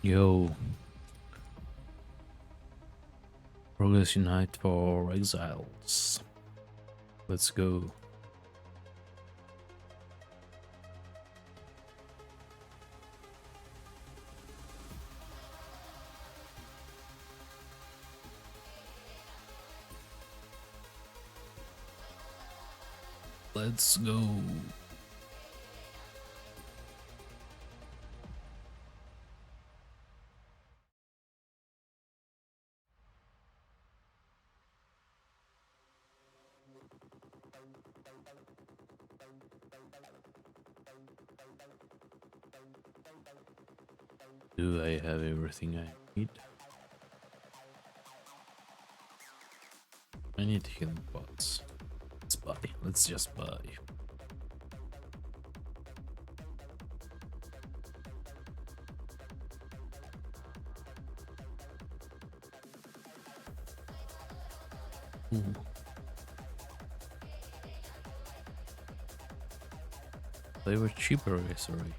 Yo, Progress Unite for Exiles. Let's go. Let's go. Do I have everything I need? I need healing pots. Let's buy. Let's just buy. Ooh. They were cheaper yesterday.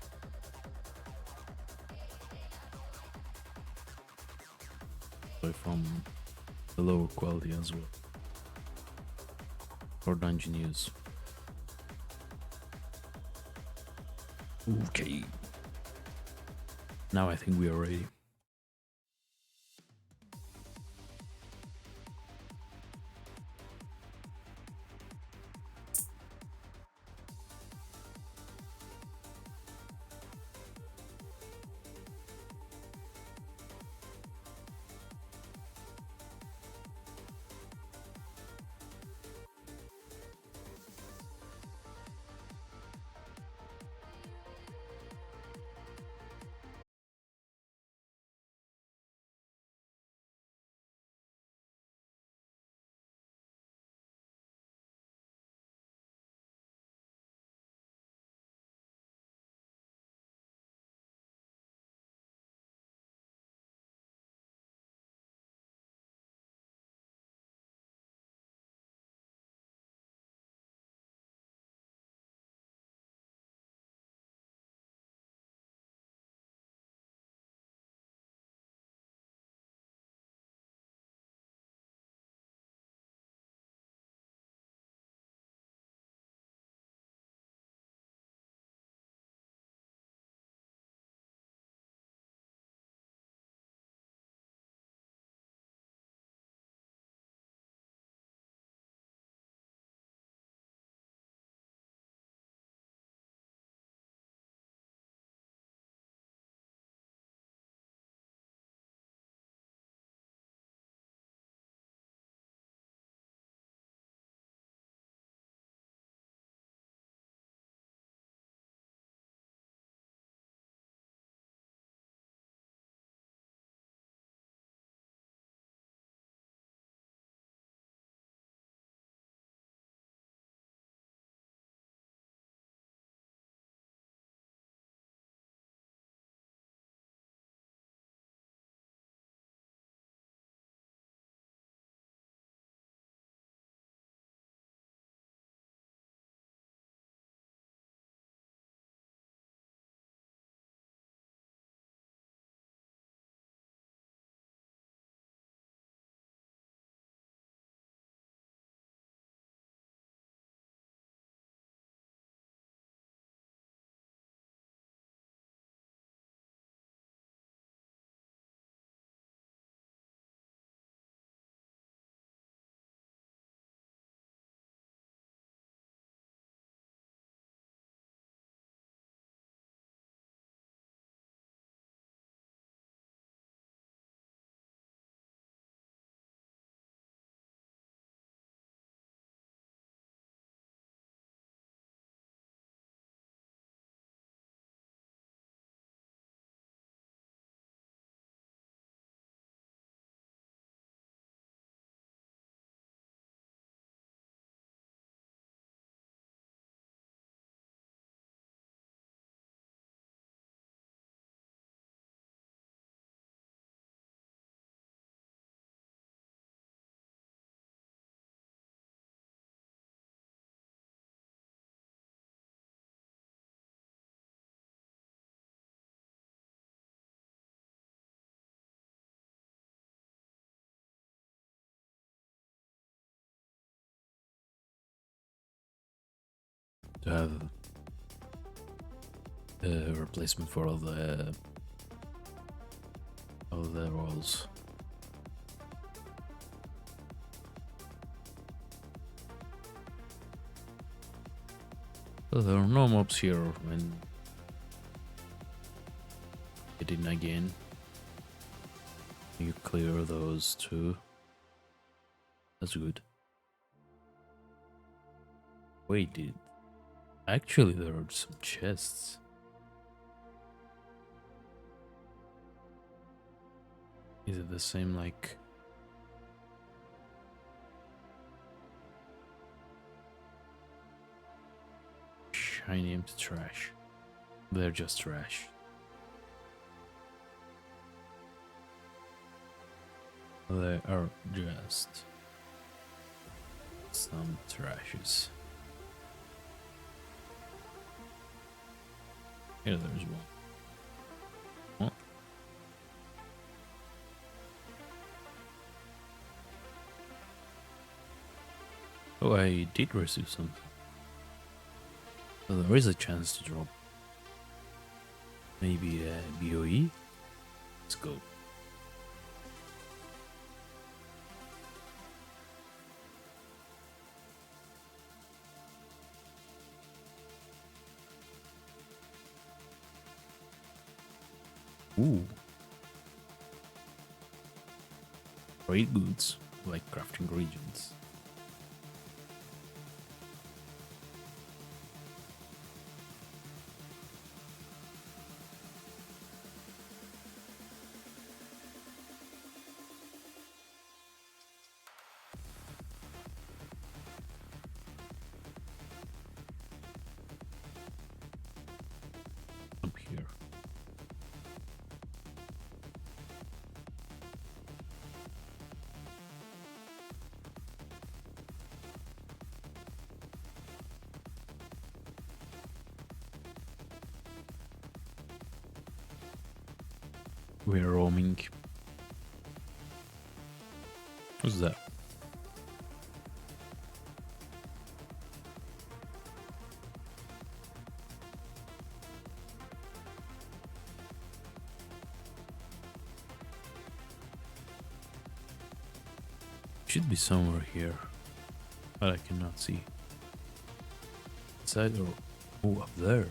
So from the lower quality as well. For dungeon use. Okay. Now I think we are ready. to have a replacement for all the rolls. So there are no mobs here when getting again. You clear those too. That's good. Wait, actually there are some chests. Is it the same like shiny empty trash? They're just trash. They are just some trashes. Here there's one. Oh. Oh, I did receive something. So there is a chance to drop maybe a BOE. Let's go. Ooh. Great goods, like crafting regions. Up here. We're roaming. What's that? Should be somewhere here, but I cannot see. Inside or oh, up there.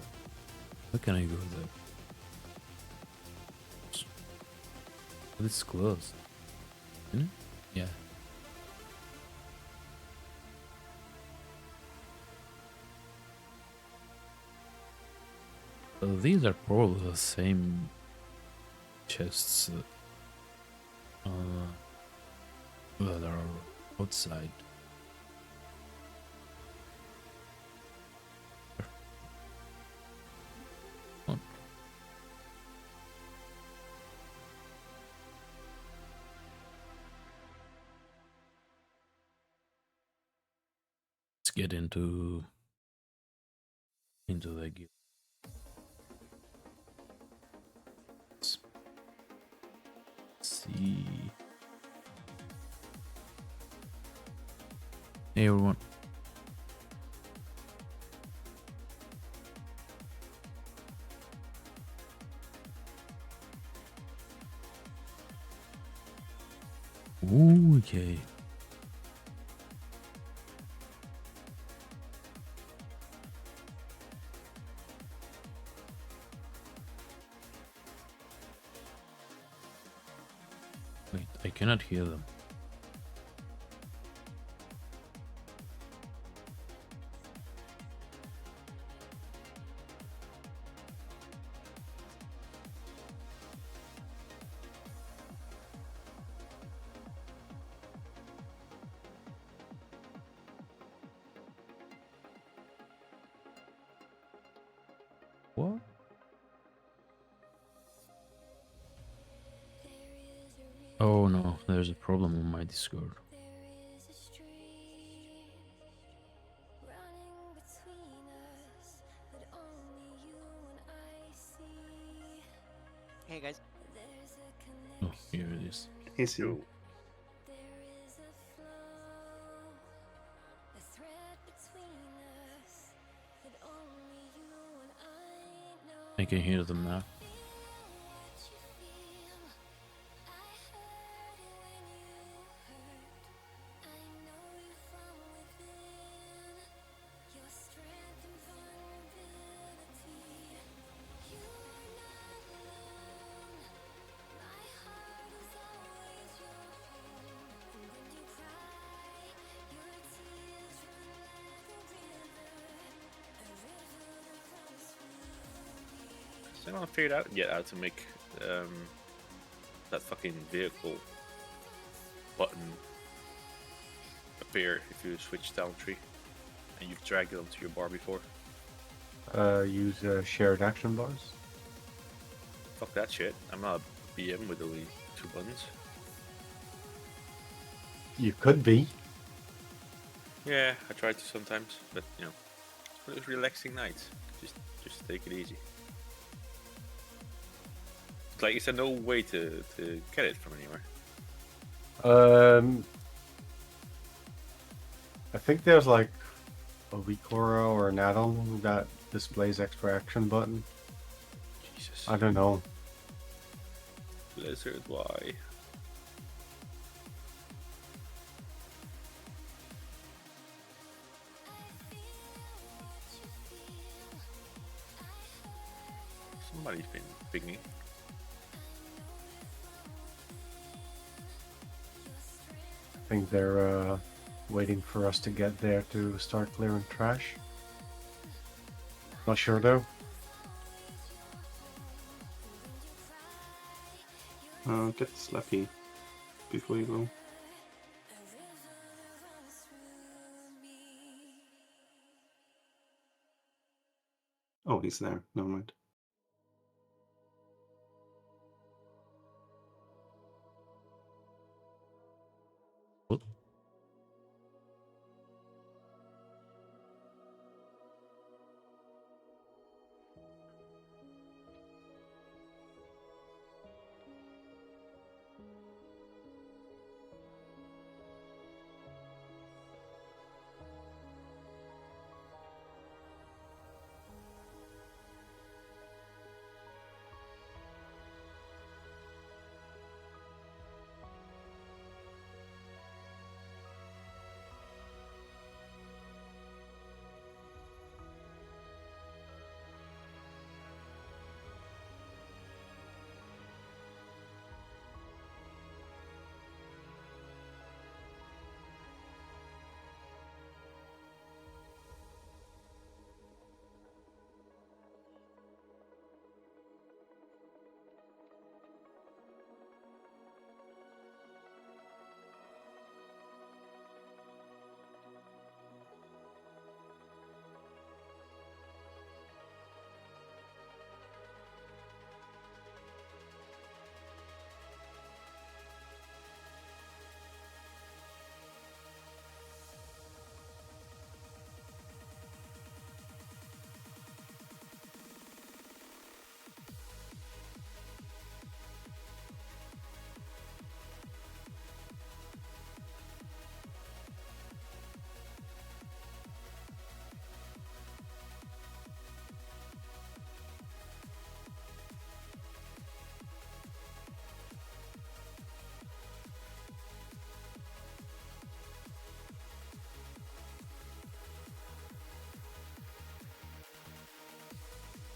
How can I go there? But it's closed. Isn't it? Yeah. So these are probably the same chests that are outside. Oh. Let's get into the guild. Let's see. Hey everyone. Ooh, okay. Wait, I cannot hear them. What? Oh no, there's a problem on my Discord. Hey guys. Oh, here it is. Yes, you. I can hear them now. Has anyone figured out yet how to make that fucking vehicle button appear if you switch down tree and you've dragged it onto your bar before? Use shared action bars. Fuck that shit. I'm not a BM with only 2 buttons. You could be. Yeah, I try to sometimes, but you know, for those relaxing nights, just take it easy. It's like, is there no way to get it from anywhere? I think there's like a Vicora or an add-on that displays extra action button. Jesus. I don't know. Blizzard, why? Somebody's been pinging. I think they're waiting for us to get there to start clearing trash. Not sure though. Get Slappy before you go. Oh, he's there. Never mind. What?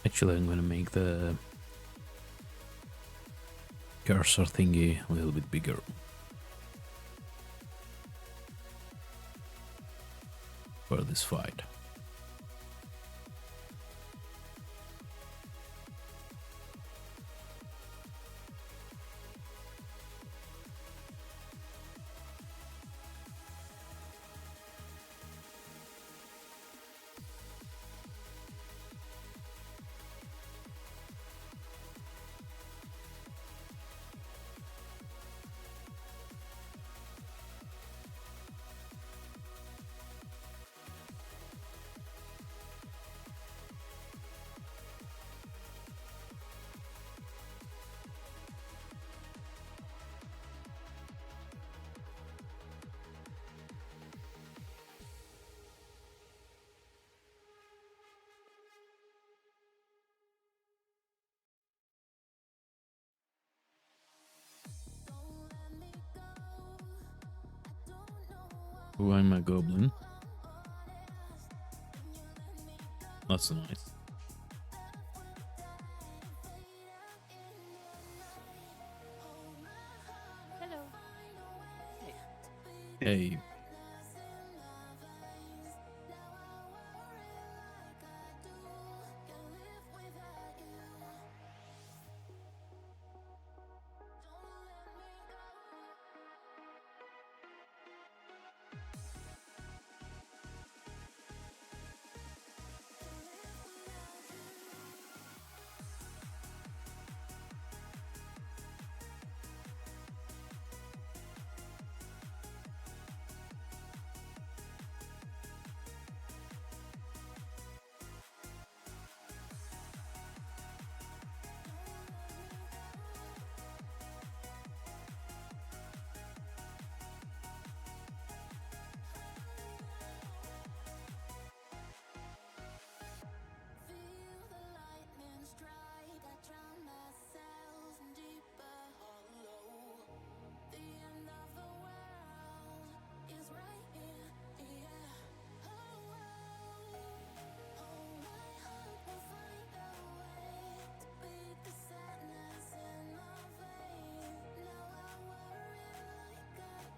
Actually, I'm gonna make the cursor thingy a little bit bigger. For this fight. Oh, I'm a goblin. That's nice. Hello. Hey.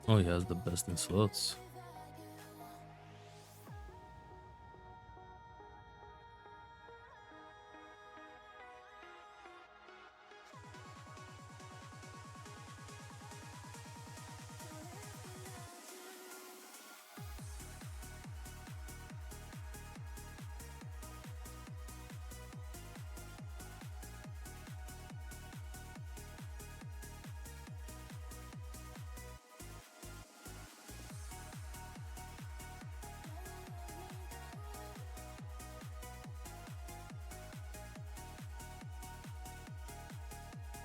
Oh, he has the best in slots.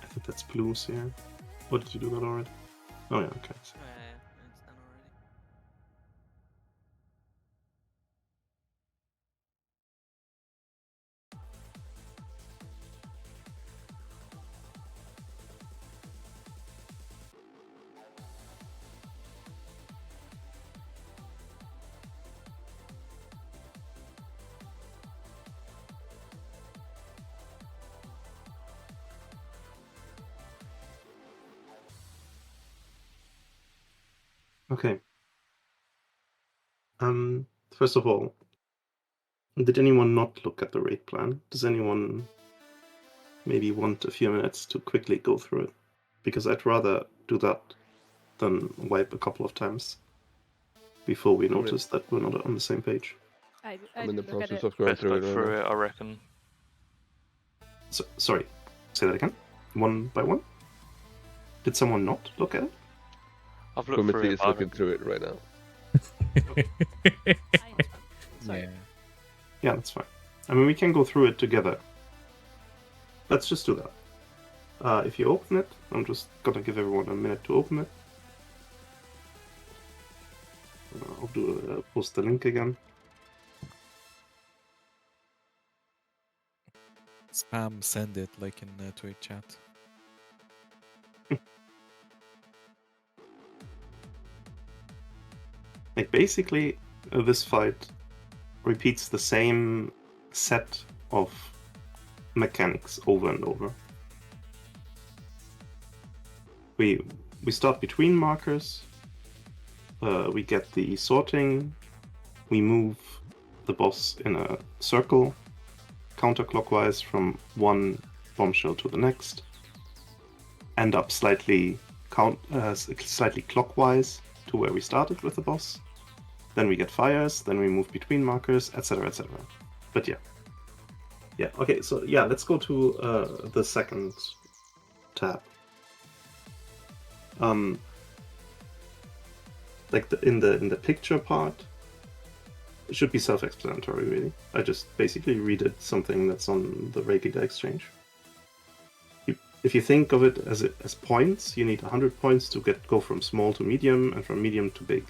I think that's blues here. Or did you do that already? Oh yeah, okay. Oh, yeah, it's done already. Okay. First of all, did anyone not look at the raid plan? Does anyone maybe want a few minutes to quickly go through it? Because I'd rather do that than wipe a couple of times before we notice that we're not on the same page. I I'm in the didn't look at process it. of going Let's through go it right through now. it, I reckon. So, sorry, say that again. One by one? Did someone not look at it? I've looked through Committee it. is but I looking haven't- through it right now. Sorry. Yeah, that's fine. I mean, we can go through it together. Let's just do that. If you open it, I'm just gonna give everyone a minute to open it. I'll post the link again. Spam send it like in Twitch chat. Like basically, this fight repeats the same set of mechanics over and over. We start between markers. We get the sorting. We move the boss in a circle, counterclockwise from one bombshell to the next. End up slightly clockwise to where we started with the boss. Then we get fires. Then we move between markers, etc., etc. But yeah. Okay. So yeah, let's go to the second tab. Like in the picture part, it should be self-explanatory, really. I just basically redid something that's on the Reikida exchange. If you think of it as points, you need 100 points to go from small to medium and from medium to big.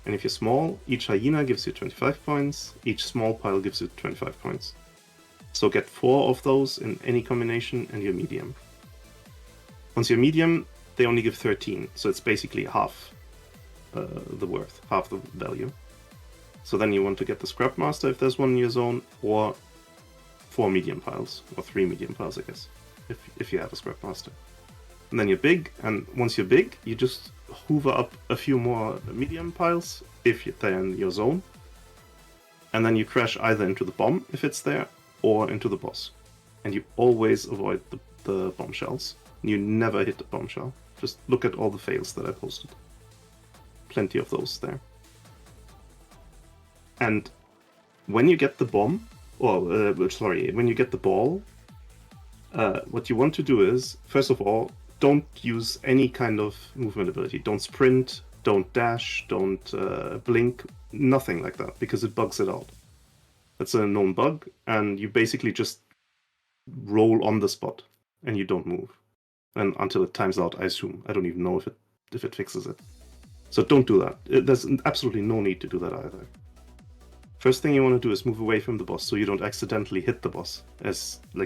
And if you're small, each hyena gives you 25 points, each small pile gives you 25 points. So get 4 of those in any combination and you're medium. Once you're medium, they only give 13, so it's basically half. the worth, half the value. So then you want to get the Scrap Master if there's one in your zone, or 4 medium piles, or 3 medium piles, I guess, if you have a Scrap Master. And then you're big, and once you're big, you just hoover up a few more medium piles if they're in your zone. And then you crash either into the bomb if it's there, or into the boss. And you always avoid the bombshells. You never hit the bombshell. Just look at all the fails that I posted. Plenty of those there. And when you get the bomb, when you get the ball, what you want to do is, first of all, don't use any kind of movement ability. Don't sprint, don't dash, don't blink, nothing like that, because it bugs it out. That's a known bug, and you basically just roll on the spot, and you don't move. And until it times out, I assume. I don't even know if it fixes it. So don't do that. There's absolutely no need to do that either. First thing you want to do is move away from the boss so you don't accidentally hit the boss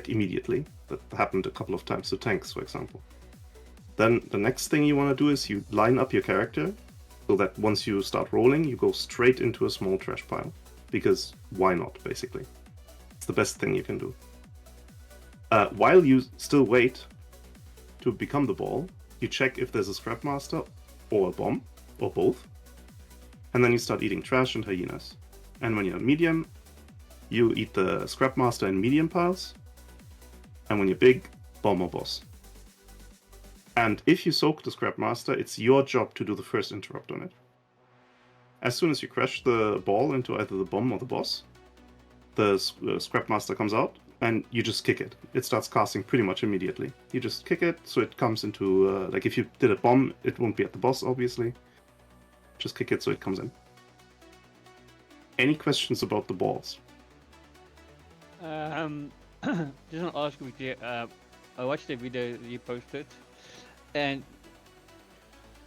immediately. That happened a couple of times to tanks, for example. Then the next thing you want to do is you line up your character so that once you start rolling, you go straight into a small trash pile. Because why not, basically? It's the best thing you can do. While you still wait to become the ball, you check if there's a Scrap Master or a bomb, or both. And then you start eating trash and hyenas. And when you're medium, you eat the Scrap Master in medium piles. And when you're big, bomb or boss. And if you soak the Scrap Master, it's your job to do the first interrupt on it. As soon as you crash the ball into either the bomb or the boss, the Scrap Master comes out, and you just kick it. It starts casting pretty much immediately. You just kick it, so it comes into, if you did a bomb, it won't be at the boss, obviously. Just kick it so it comes in. Any questions about the balls? Just want to ask you, I watched the video you posted, and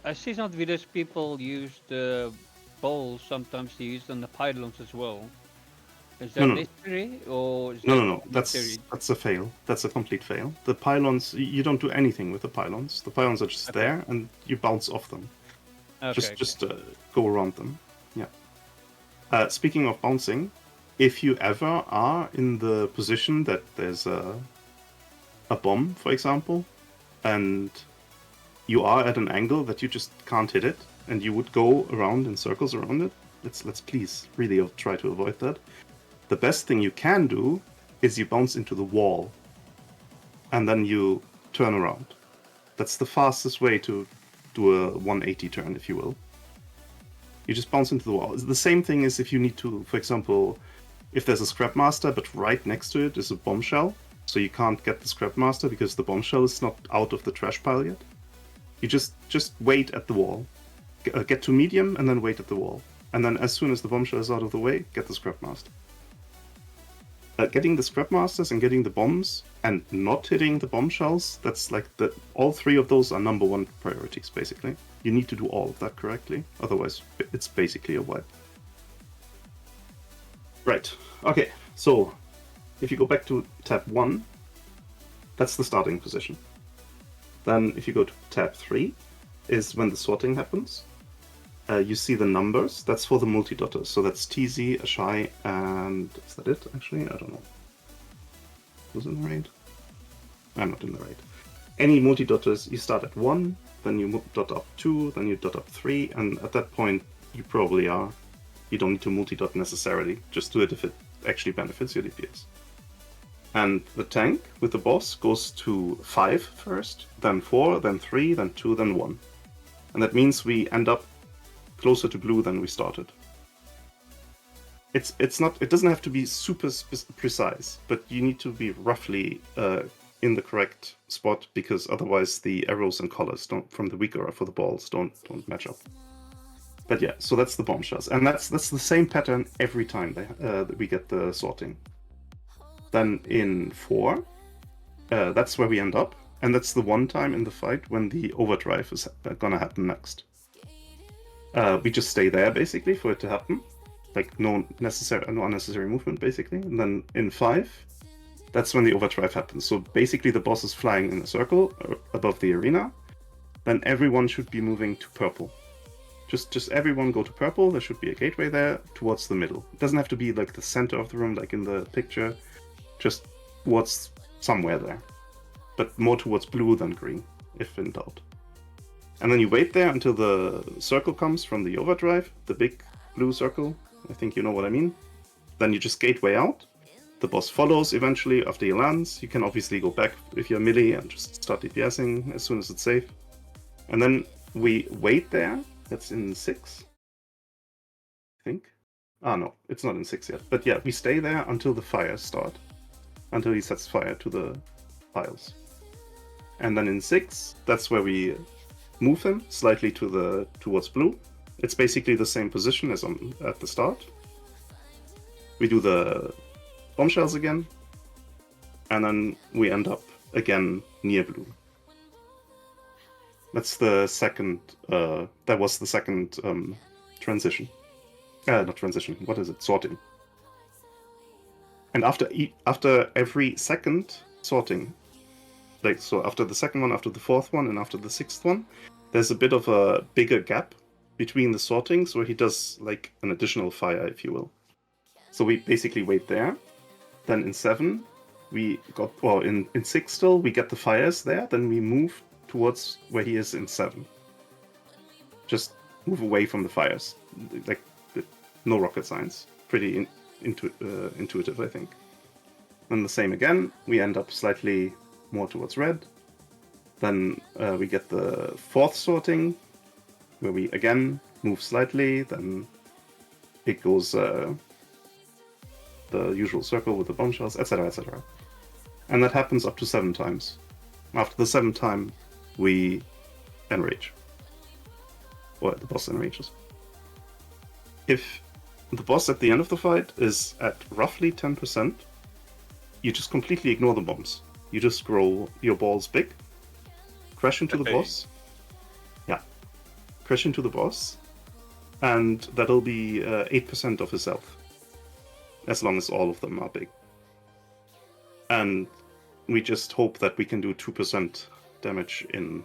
I see some videos people use the bowls sometimes to use on the pylons as well. Is that necessary, or is No. That's a fail. That's a complete fail. The pylons, you don't do anything with the pylons. The pylons are just there, and you bounce off them. Okay, Just go around them. Yeah. Speaking of bouncing, if you ever are in the position that there's a bomb, for example, and you are at an angle that you just can't hit it, and you would go around in circles around it, let's please really try to avoid that. The best thing you can do is you bounce into the wall, and then you turn around. That's the fastest way to do a 180 turn, if you will. You just bounce into the wall. It's the same thing as if you need to, for example, if there's a Scrap Master, but right next to it is a bombshell, so you can't get the Scrap Master because the bombshell is not out of the trash pile yet. You just wait at the wall. Get to medium, and then wait at the wall. And then as soon as the bombshell is out of the way, get the Scrap Master. Getting the Scrap Masters and getting the bombs and not hitting the bombshells, that's all three of those are number one priorities, basically. You need to do all of that correctly, otherwise it's basically a wipe. Right, okay, so if you go back to tab 1, that's the starting position. Then if you go to tab 3, is when the sorting happens. You see the numbers, that's for the multi-dotters. So that's TZ, Ashai, and is that it, actually? I don't know. Who's in the raid? I'm not in the raid. Any multi-dotters, you start at 1, then you dot up 2, then you dot up 3, and at that point, you probably are. You don't need to multi-dot necessarily, just do it if it actually benefits your DPS. And the tank with the boss goes to 5 first, then 4, then 3, then 2, then 1. And that means we end up closer to blue than we started. It doesn't have to be super precise, but you need to be roughly in the correct spot, because otherwise the arrows and colors from the weaker for the balls don't match up. But yeah, so that's the bombshells, and that's the same pattern every time that we get the sorting. Then in 4, that's where we end up, and that's the one time in the fight when the overdrive is gonna happen next. We just stay there basically for it to happen, like no unnecessary movement basically. And then in 5, that's when the overdrive happens. So basically the boss is flying in a circle above the arena, then everyone should be moving to purple. Just everyone go to purple. There should be a gateway there towards the middle. It doesn't have to be like the center of the room, like in the picture. Just towards somewhere there, but more towards blue than green, if in doubt. And then you wait there until the circle comes from the overdrive, the big blue circle. I think you know what I mean. Then you just gateway out. The boss follows eventually after he lands. You can obviously go back if you're melee and just start DPSing as soon as it's safe. And then we wait there. That's in 6, I think. Ah, no, it's not in 6 yet. But yeah, we stay there until the fires start. Until he sets fire to the piles. And then in 6, that's where we move him slightly towards blue. It's basically the same position as at the start. We do the bombshells again, and then we end up again near blue. That's the second. That was the second transition. Not transition. What is it? Sorting. And after every second sorting, like so, after the second one, after the fourth one, and after the sixth one, there's a bit of a bigger gap between the sortings where he does like an additional fire, if you will. So we basically wait there. Then in 7, we got, well, in 6 still, we get the fires there. Then we move towards where he is in 7. Just move away from the fires. Like, no rocket science. Pretty intuitive, I think. Then the same again. We end up slightly more towards red. Then we get the 4th sorting, where we again move slightly. Then it goes the usual circle with the bombshells, etc., etc. And that happens up to 7 times. After the 7th time, we enrage. Or the boss enrages. If the boss at the end of the fight is at roughly 10%, you just completely ignore the bombs. You just grow your balls big, crash into the boss. Yeah. Crash into the boss, and that'll be 8% of his health. As long as all of them are big. And we just hope that we can do 2% damage in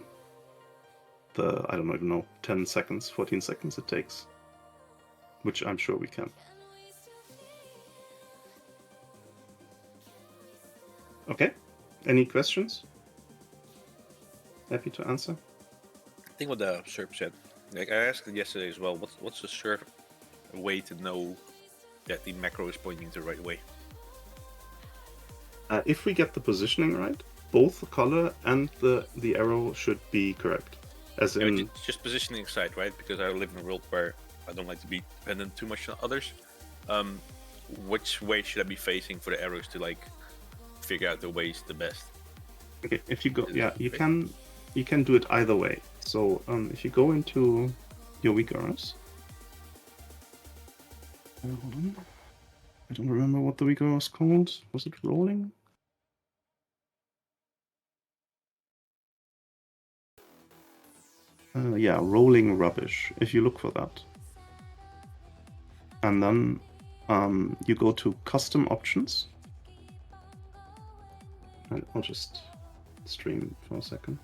the, I don't even know, 10 seconds, 14 seconds it takes. Which I'm sure we can. Okay, any questions? Happy to answer. I think what the Serp said. Like I asked it yesterday as well. What's the Serp way to know that the macro is pointing the right way? If we get the positioning right, both the color and the arrow should be correct. As in, Yeah, just positioning aside, right? Because I live in a world where I don't like to be dependent too much on others. Which way should I be facing for the arrows to like figure out the ways the best? okay, if you go, yeah, you can do it either way. So if you go into your weak arrows, hold on. I don't remember what the weak arrow was called. Was it rolling? Yeah, rolling rubbish. If you look for that, and then you go to custom options. And I'll just stream for a second,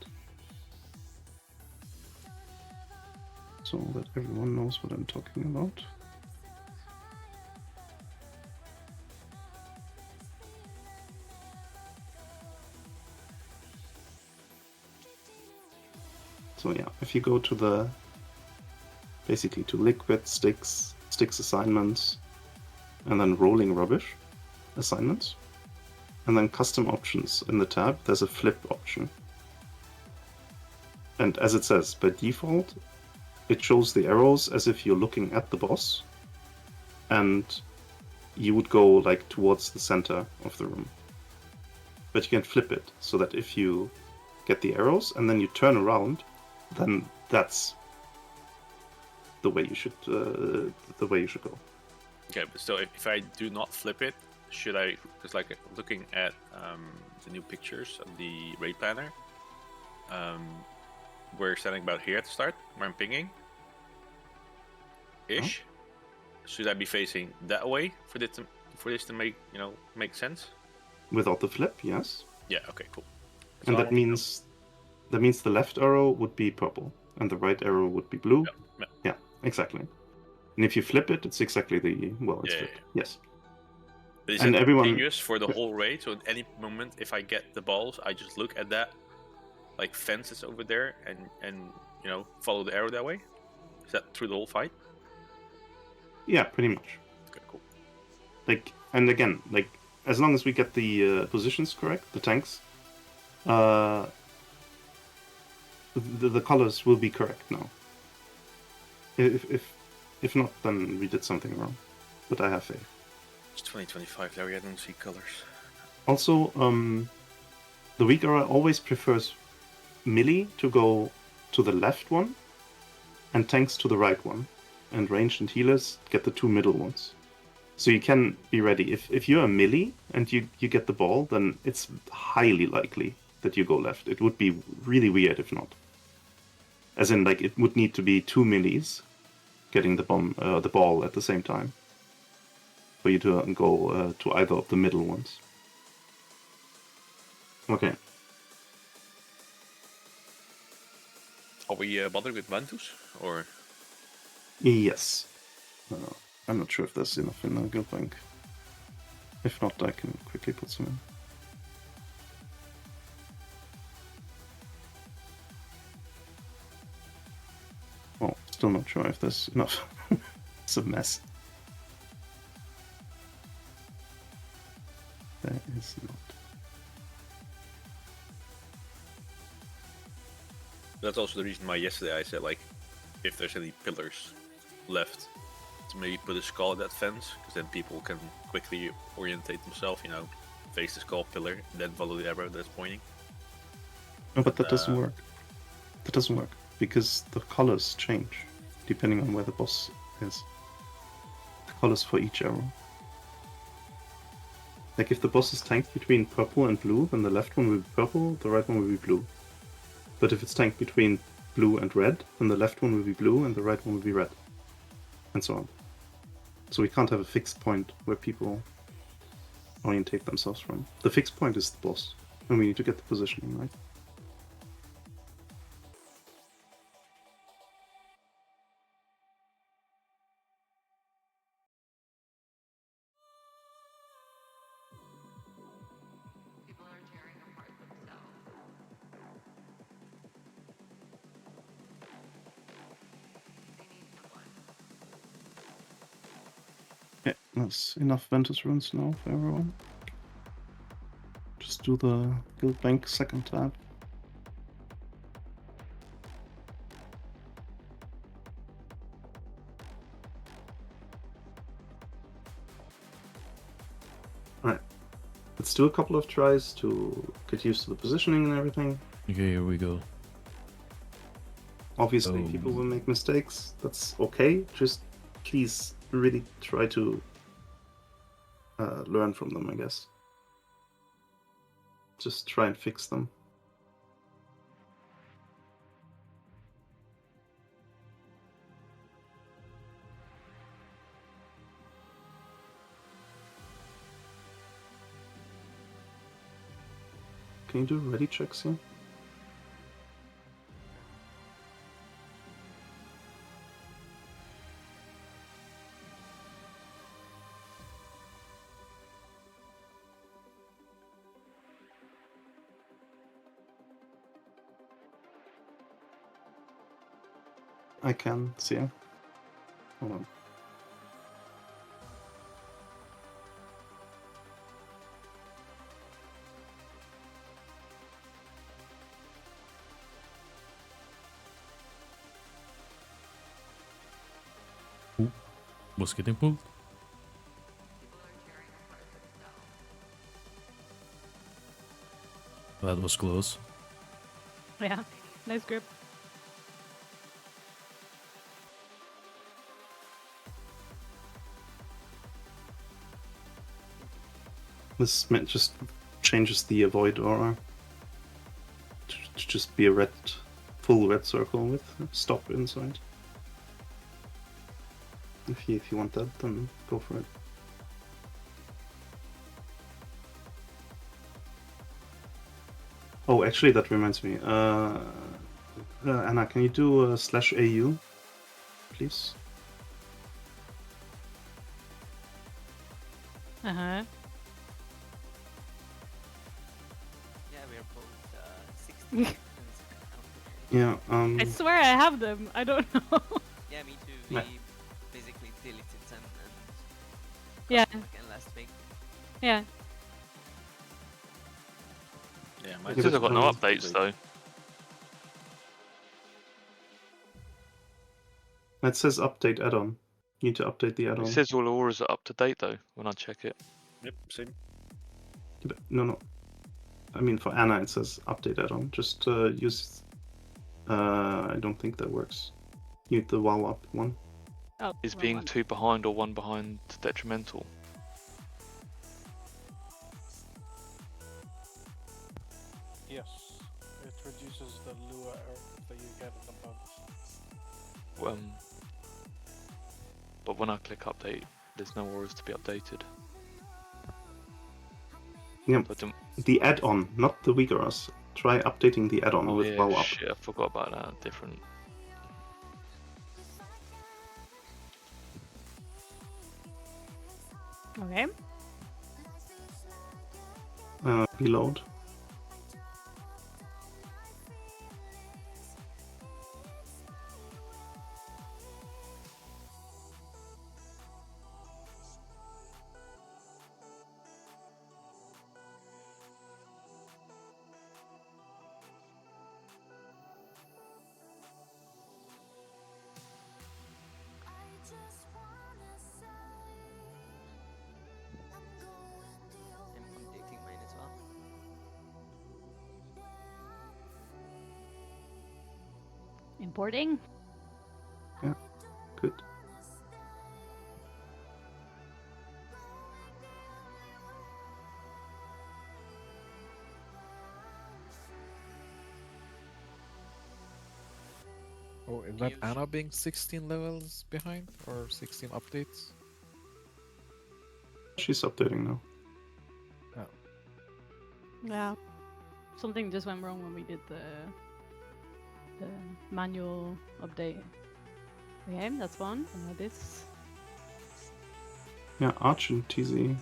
so that everyone knows what I'm talking about. So yeah, if you go to basically to liquid, stix assignments, and then rolling rubbish assignments, and then custom options in the tab, there's a flip option. And as it says, by default, it shows the arrows as if you're looking at the boss, and you would go like towards the center of the room. But you can flip it so that if you get the arrows and then you turn around, then that's the way you should go. Okay, but still, if I do not flip it, should I? Because like looking at the new pictures of the raid planner, we're standing about here at the start, where I'm pinging. Ish. Should I be facing that way for this to make sense? Without the flip, yes. Yeah. Okay. Cool. And So that means the left arrow would be purple and the right arrow would be blue. Yeah. Yeah. Exactly. And if you flip it, it's exactly the it's Yeah, flipped. yeah. Yes. But is And it everyone- continuous for the whole raid? So at any moment, if I get the balls, I just look at that like fences over there and follow the arrow that way. Is that through the whole fight? Yeah, pretty much. Okay, cool. Like, and again, like, as long as we get the positions correct, the tanks, the colors will be correct now. If not, then we did something wrong. But I have faith. It's 2025, Larry. I don't see colors. Also, the weak aura always prefers melee to go to the left one, and tanks to the right one, and ranged and healers get the two middle ones. So you can be ready. If you're a melee and you get the ball, then it's highly likely that you go left. It would be really weird if not. As in, like, it would need to be two melees getting the ball at the same time for you to go to either of the middle ones. Okay. Are we bothered with Ventus or? Yes. I'm not sure if there's enough in the guild bank. If not, I can quickly put some in. Well, still not sure if there's enough. It's a mess. There is not. That's also the reason why yesterday I said, like, if there's any pillars left, to maybe put a skull at that fence, because then people can quickly orientate themselves, face the skull pillar, then follow the arrow that's pointing. No, but that doesn't work. That doesn't work, because the colors change, depending on where the boss is. The colors for each arrow. Like, if the boss is tanked between purple and blue, then the left one will be purple, the right one will be blue. But if it's tanked between blue and red, then the left one will be blue and the right one will be red. And so on. So we can't have a fixed point where people orientate themselves from. The fixed point is the boss, and we need to get the positioning right. People are tearing apart themselves. They need someone. Yeah, there's enough Ventus runes now for everyone. Just do the guild bank second tab. Alright, let's do a couple of tries to get used to the positioning and everything. Okay, here we go. Obviously, Oh. people will make mistakes. That's okay. Just please really try to learn from them, I guess. Just try and fix them. Can you do ready checks here? I can see it. Hold on. Was getting pulled. People are tearing apart themselves. That was close. Yeah, nice grip. This just changes the avoid aura to just be a full red circle with stop inside. If you want that, then go for it. Oh, actually, that reminds me. Anna, can you do /AU, please. Uh huh. Yeah, we are both 16 seconds. Yeah. I swear I have them. I don't know. Yeah, me too. We Yeah. basically deleted them and Yeah. got them again last week. Yeah. Yeah, It It says I've got no um, updates though. It says update add-on. You need to update the add-on. It says all auras are up to date though when I check it. Yep, same. No. I mean, for Anna, it says update add-on. Just use. I don't think that works. You need the wow up one. Oh. Is wrong being one. 2 behind or 1 behind detrimental? Yes, it reduces the lure that you get in the bonus. But when I click update, there's no auras to be updated. Yeah, So I don't... the add-on, not the Vigorous. Try updating the add-on Oh with yeah, wow up. shit, I forgot about that. Different. Okay. Reload. I'm updating mine as well. Importing. Yeah, good. Oh, is Can that you Anna being 16 levels behind or 16 updates? She's updating now. Yeah. Something just went wrong when we did the manual update. Okay, that's one. And now this. Yeah, Arch and TZ.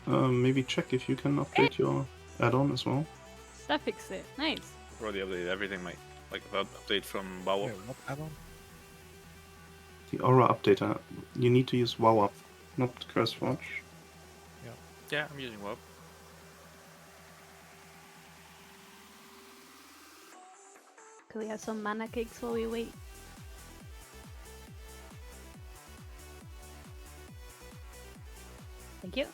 Maybe check if you can update your add-on as well. That fixed it. Nice. Already updated everything, mate. Like about update from WoW Wait, up. what add-on? The Aura updater. You need to use wow up, not Curseforge. Yeah, I'm using WoW. Could we have some mana cakes while we wait? Thank you.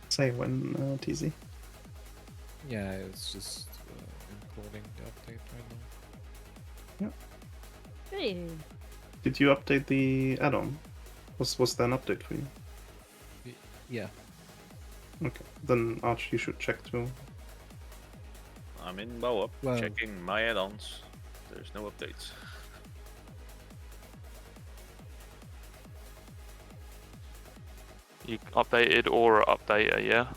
Say when, TZ. Yeah, it's just importing the update right now. Hey. Did you update the add-on? Was there an update for you? Yeah. Okay, then Arch, you should check too. I'm in WoW up, Well- checking my add-ons. There's no updates. You updated aura updater, yeah?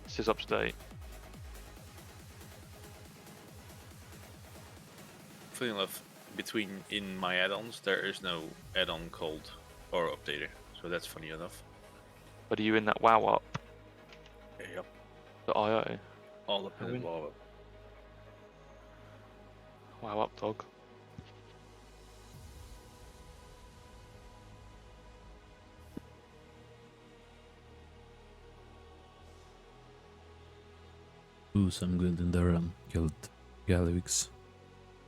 It says up to date. Funny enough, in my add-ons, there is no add-on called Aura Updater, so that's funny enough. But are you in that WoW up? Yep. The IO. All up in the wall. Wow, up dog. Ooh, some good in there. Killed Galvix.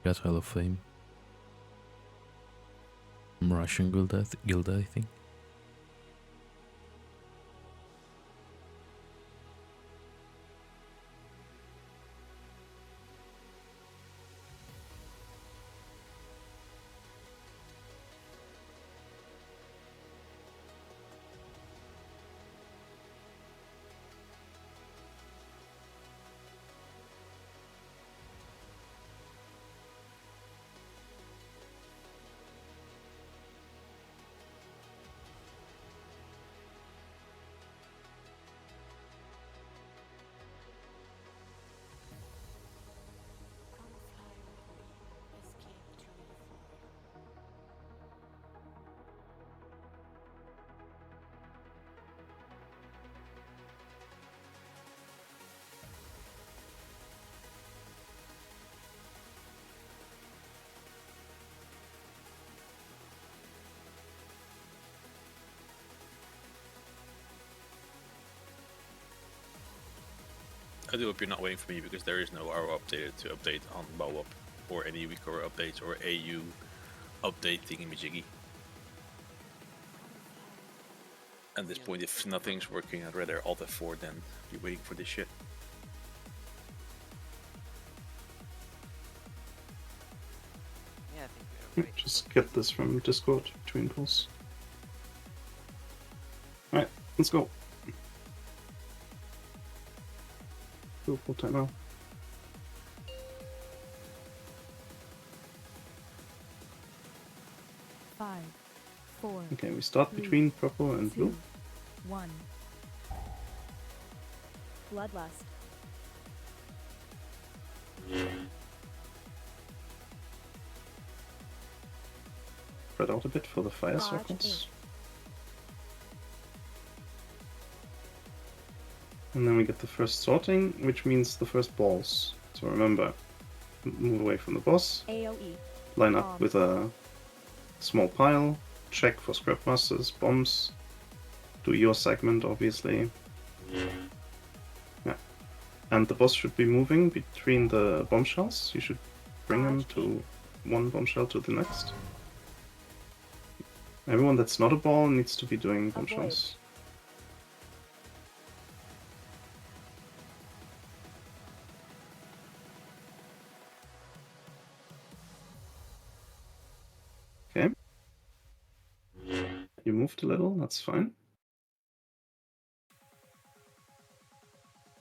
Got Hall of Fame. Russian guild, I think. I do hope you're not waiting for me because there is no RO updated to update on BOWUP or any weaker updates or AU update thingy-majiggy. At this point, if nothing's working, I'd rather Alt F4 than be waiting for this shit. Yeah, I think we're right. Just get this from Discord between pulls. Alright, let's go. Go full time now. Five, four, Okay, we start between purple and blue. 1. Bloodlust. Spread out a bit for the fire Dodge circles. And then we get the first sorting, which means the first balls. So remember, move away from the boss, AoE. line up with a small pile, check for scrap masters, bombs, do your segment obviously. Yeah. And the boss should be moving between the bombshells. You should bring him to one bombshell to the next. Everyone that's not a ball needs to be doing bombshells. Okay. You moved a little, that's fine.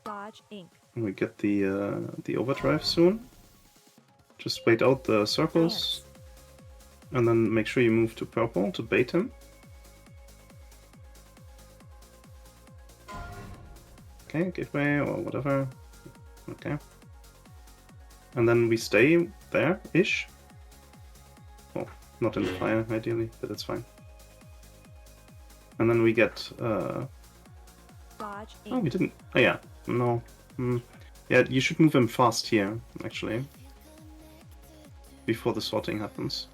Dodge ink. And we get the overdrive soon. Just wait out the circles. And then make sure you move to purple to bait him. Okay, gateway or whatever. Okay. And then we stay there-ish. Well, not in the fire, ideally, but it's fine. And then we get... Dodge ink. Oh, we didn't... Oh, yeah. No. Yeah, you should move him fast here, actually. Before the sorting happens.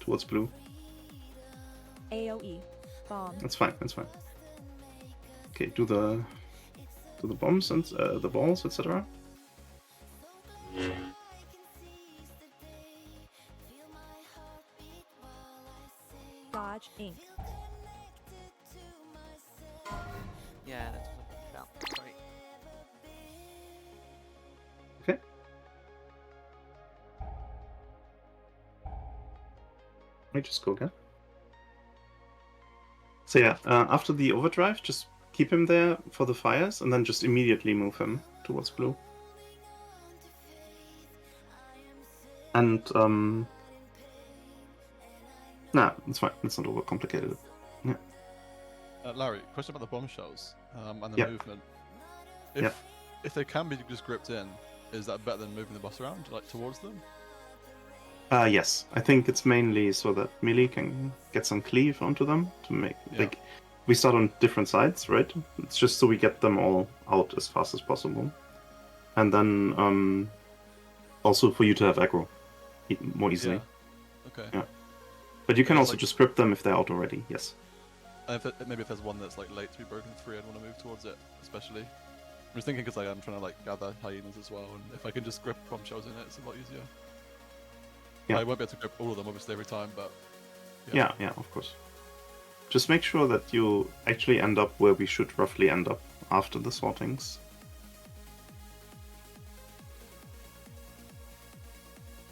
Towards blue. AoE. Bomb. That's fine, that's fine. Okay, do the bombs and the balls, etc. Dodge ink. Yeah, that's what I found. Sorry. Okay. Let me just go again. So yeah, after the overdrive, just keep him there for the fires, and then just immediately move him towards blue. And nah, it's fine. Let's not overcomplicate it. Yeah. Larry, question about the bombshells and the movement. If they can be just gripped in, is that better than moving the boss around, like towards them? Yes, I think it's mainly so that melee can get some cleave onto them to make like we start on different sides, right? It's just so we get them all out as fast as possible. And then also for you to have aggro more easily. Yeah. Okay. Yeah. But you can It's also like- just grip them if they're out already, yes. And maybe if there's one that's like late to be broken free, I'd want to move towards it, especially. I'm just thinking because I'm trying to like gather hyenas as well, and if I can just grip bombshells in it, it's a lot easier. Yeah. I won't be able to grip all of them obviously every time, but Yeah, of course. Just make sure that you actually end up where we should roughly end up after the sortings.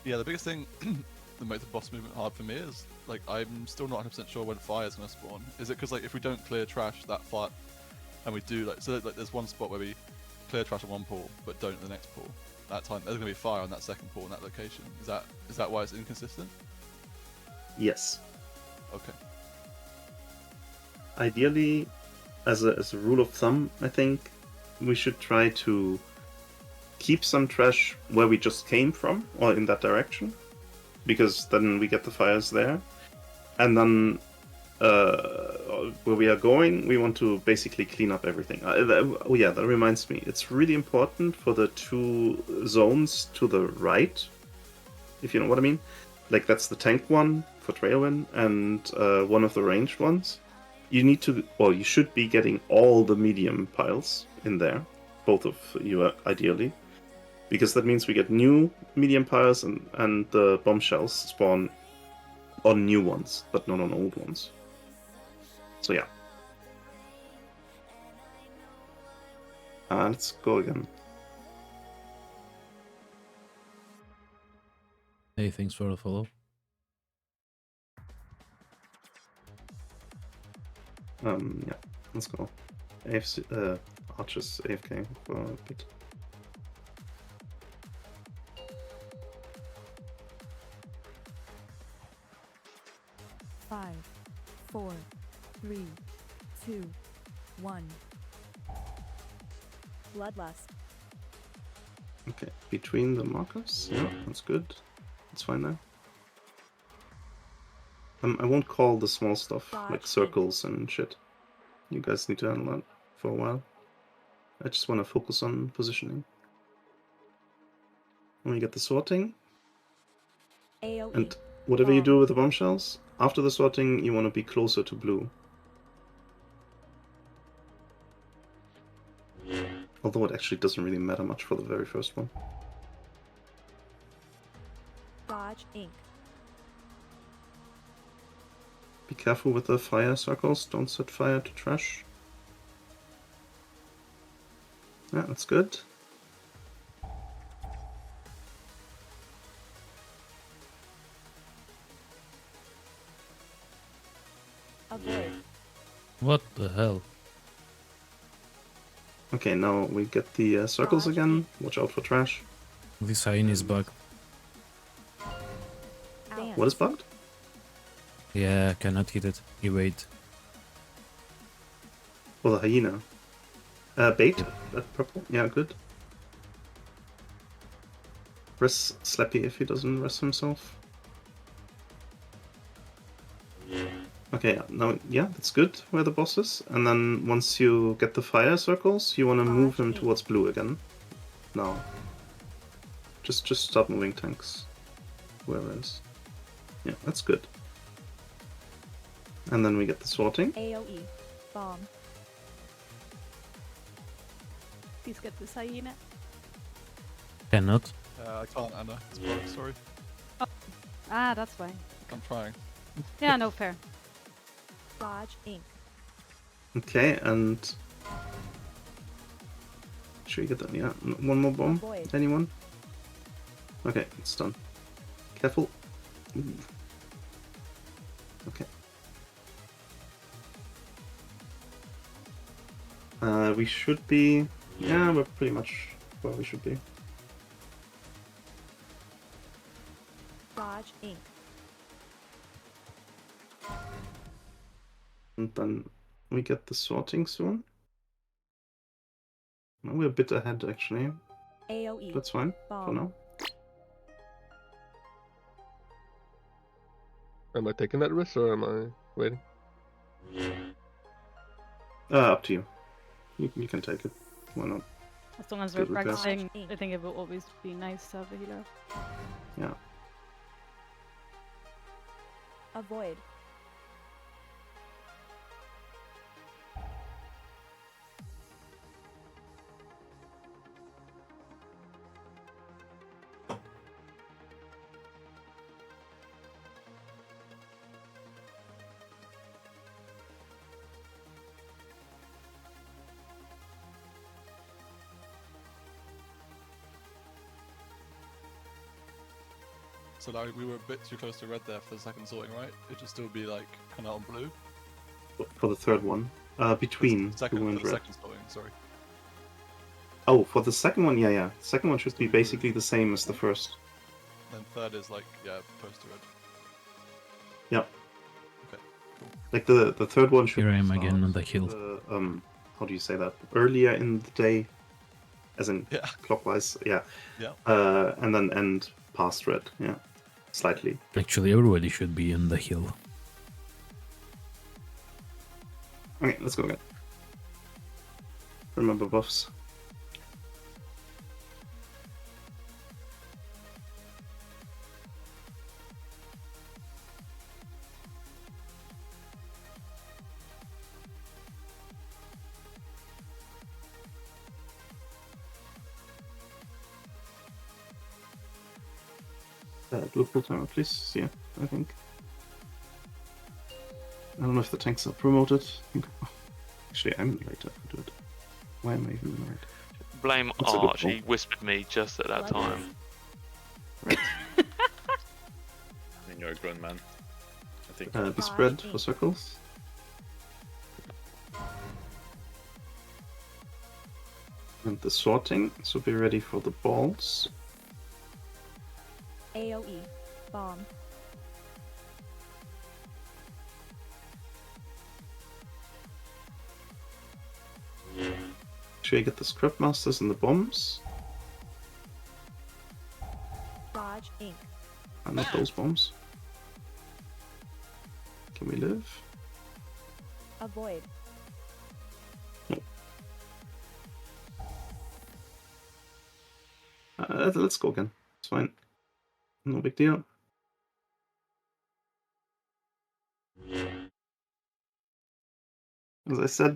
Yeah, the biggest thing that makes the boss movement hard for me is like I'm still not 100% sure when fire is going to spawn. Is it because like if we don't clear trash that far, and we do like there's one spot where we clear trash in one pool but don't in the next pool. That time there's going to be fire on that second pool in that location. Is that why it's inconsistent? Yes. Okay. Ideally, as a rule of thumb, I think we should try to keep some trash where we just came from, or in that direction, because then we get the fires there. And then where we are going, we want to basically clean up everything. Oh yeah, that reminds me. It's really important for the two zones to the right, if you know what I mean. Like that's the tank one for Trailwind and one of the ranged ones. You need to, or you should be getting all the medium piles in there, both of you ideally. Because that means we get new medium piles and the bombshells spawn on new ones, but not on old ones. So yeah. Let's go again. Hey, thanks for the follow. Yeah, let's go. AFC, Archers AFK for a bit. Five, 4, 3, 2, 1. Bloodlust. Okay, between the markers. Yeah, that's good. That's fine there. I won't call the small stuff like circles and shit. You guys need to handle that for a while. I just want to focus on positioning. When we get the sorting, AoE. and whatever you do with the bombshells, after the sorting, you want to be closer to blue. Although it actually doesn't really matter much for the very first one. Dodge Inc. Be careful with the fire circles, don't set fire to trash. Yeah, that's good. Avoid. What the hell? Okay, now we get the circles again. Watch out for trash. This hyena is bugged. Dance. What is bugged? Yeah, cannot hit it. Evade. Oh, the hyena. Bait? That purple? Yeah, good. Press Slappy if he doesn't rest himself. Okay, now, yeah, that's good where the boss is. And then once you get the fire circles, you want to move him towards blue again. Now. Just start moving tanks. Whoever it is. Yeah, that's good. And then we get the sorting. AoE. Bomb. Please get this hyena. Cannot. I can't, Anna. It's broke, sorry. Ah, that's fine. I'm trying. Yeah, no, fair. Dodge Inc. Okay, and... Should we get that? Yeah, one more bomb? Avoid. Anyone? Okay, it's done. Careful. Ooh. Okay. We should be... Yeah, we're pretty much where we should be. Dodge Inc. And then we get the sorting soon. Now we're a bit ahead, actually. AoE. That's fine for Bomb. now. Am I taking that risk or am I waiting? Up to you. You can take it. Why not? As long as we're Good with that. practicing, I think it will always be nice to have a healer. Yeah. Avoid. So Larry, we were a bit too close to red there for the second sorting, right? It should still be like kind of on blue. For the third one. Between Second, blue for and the red. second sorting, sorry. Oh, for the second one, yeah. Second one should be basically the same as the first. Then third is like, yeah, close to red. Yeah. Okay, cool. Like the third one should Here I am start, again on the hill. how do you say that? Earlier in the day, as in Yeah. clockwise, yeah. Yeah. And then end past red, yeah. Slightly. Actually, everybody should be in the hill. Okay, let's go again. Remember buffs. Blue full timer, please. Yeah, I think. I don't know if the tanks are promoted. Actually, I'm later to do it. Why am I even in the right? Blame That's a good Arch, call. he whispered me just at that time. Right. I mean, you're a grown man. I think. Be spread for circles. And the sorting, so be ready for the balls. AoE. Bomb. Should I get the scrap masters and the bombs? Dodge ink. Not those bombs. Can we live? Avoid. Let's go again. It's fine. No big deal. As I said,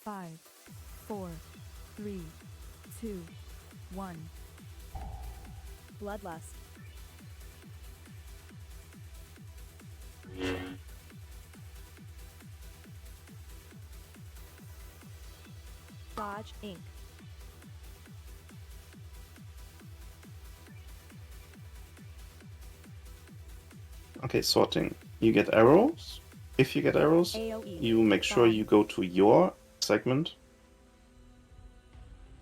5, 4, 3, 2, 1. Bloodlust. Dodge Inc. Okay, sorting. You get arrows. If you get arrows, AoE. you make sure Bomb. you go to your segment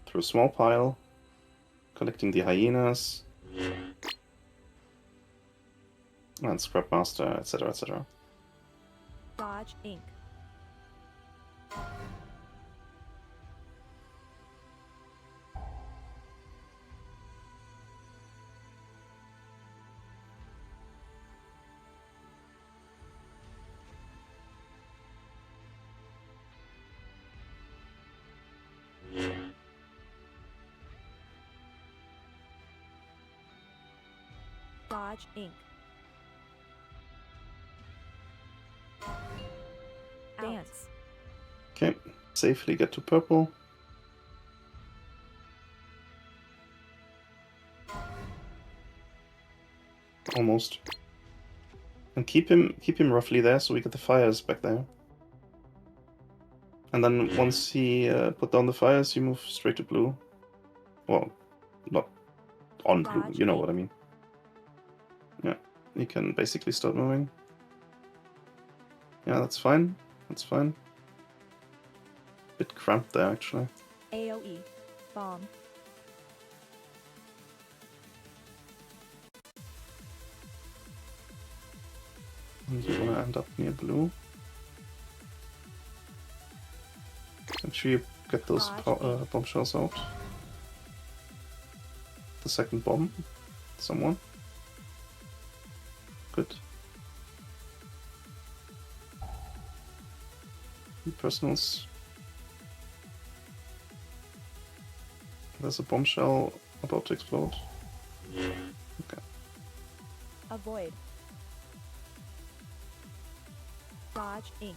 through a small pile, collecting the hyenas, and Scrapmaster, etc., etc. Dodge Inc. Dodge Inc. Dance. Okay, safely get to purple. Almost. And keep him roughly there so we get the fires back there. And then once he put down the fires, you move straight to blue. Well, not on blue, you know what I mean. Yeah, you can basically start moving. Yeah, that's fine. That's fine. Bit cramped there, actually. AoE. Bomb. And you want to end up near blue. Make sure you get those bombshells out. The second bomb. Someone. Good. Personals. There's a bombshell about to explode. Okay. Avoid. Dodge Inc.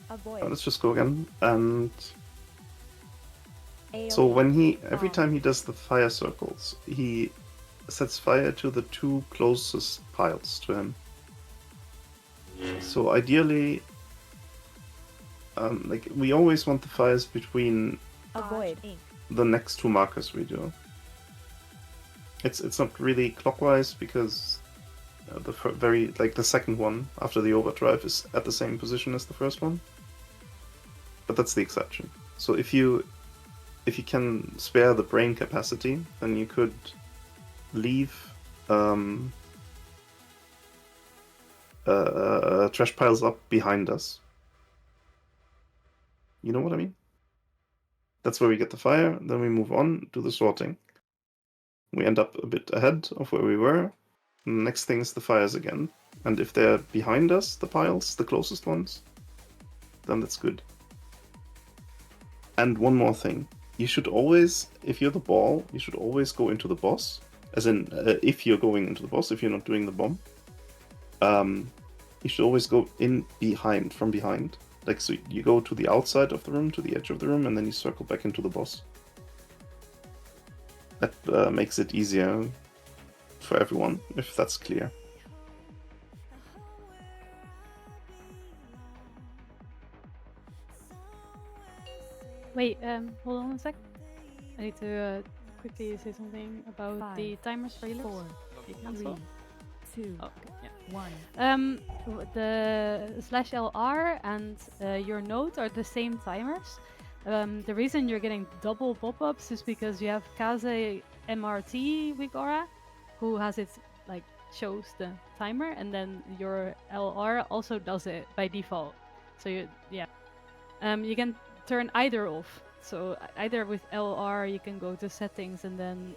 Avoid. Let's just go again. And AoE. so when every time he does the fire circles, he sets fire to the two closest piles to him. So ideally, like we always want the fires between Avoid Inc. the next two markers we do. It's not really clockwise because the second one after the overdrive is at the same position as the first one. But that's the exception. So if you can spare the brain capacity, then you could leave trash piles up behind us. You know what I mean? That's where we get the fire, then we move on, do the sorting. We end up a bit ahead of where we were. And the next thing is the fires again. And if they're behind us, the piles, the closest ones, then that's good. And one more thing. You should always, if you're the ball, you should always go into the boss. As in, if you're going into the boss, if you're not doing the bomb. You should always go in behind, from behind. Like, so you go to the outside of the room, to the edge of the room, and then you circle back into the boss. That makes it easier for everyone, if that's clear. Wait, hold on a sec. I need to quickly say something about the timers for healers. 4, You cancel. 3, 2, Oh, okay, yeah. 1. The /LR and your node are the same timers. The reason you're getting double pop-ups is because you have Kaze MRT Wigora, who has it like shows the timer, and then your LR also does it by default. So you can turn either off. So either with LR you can go to settings and then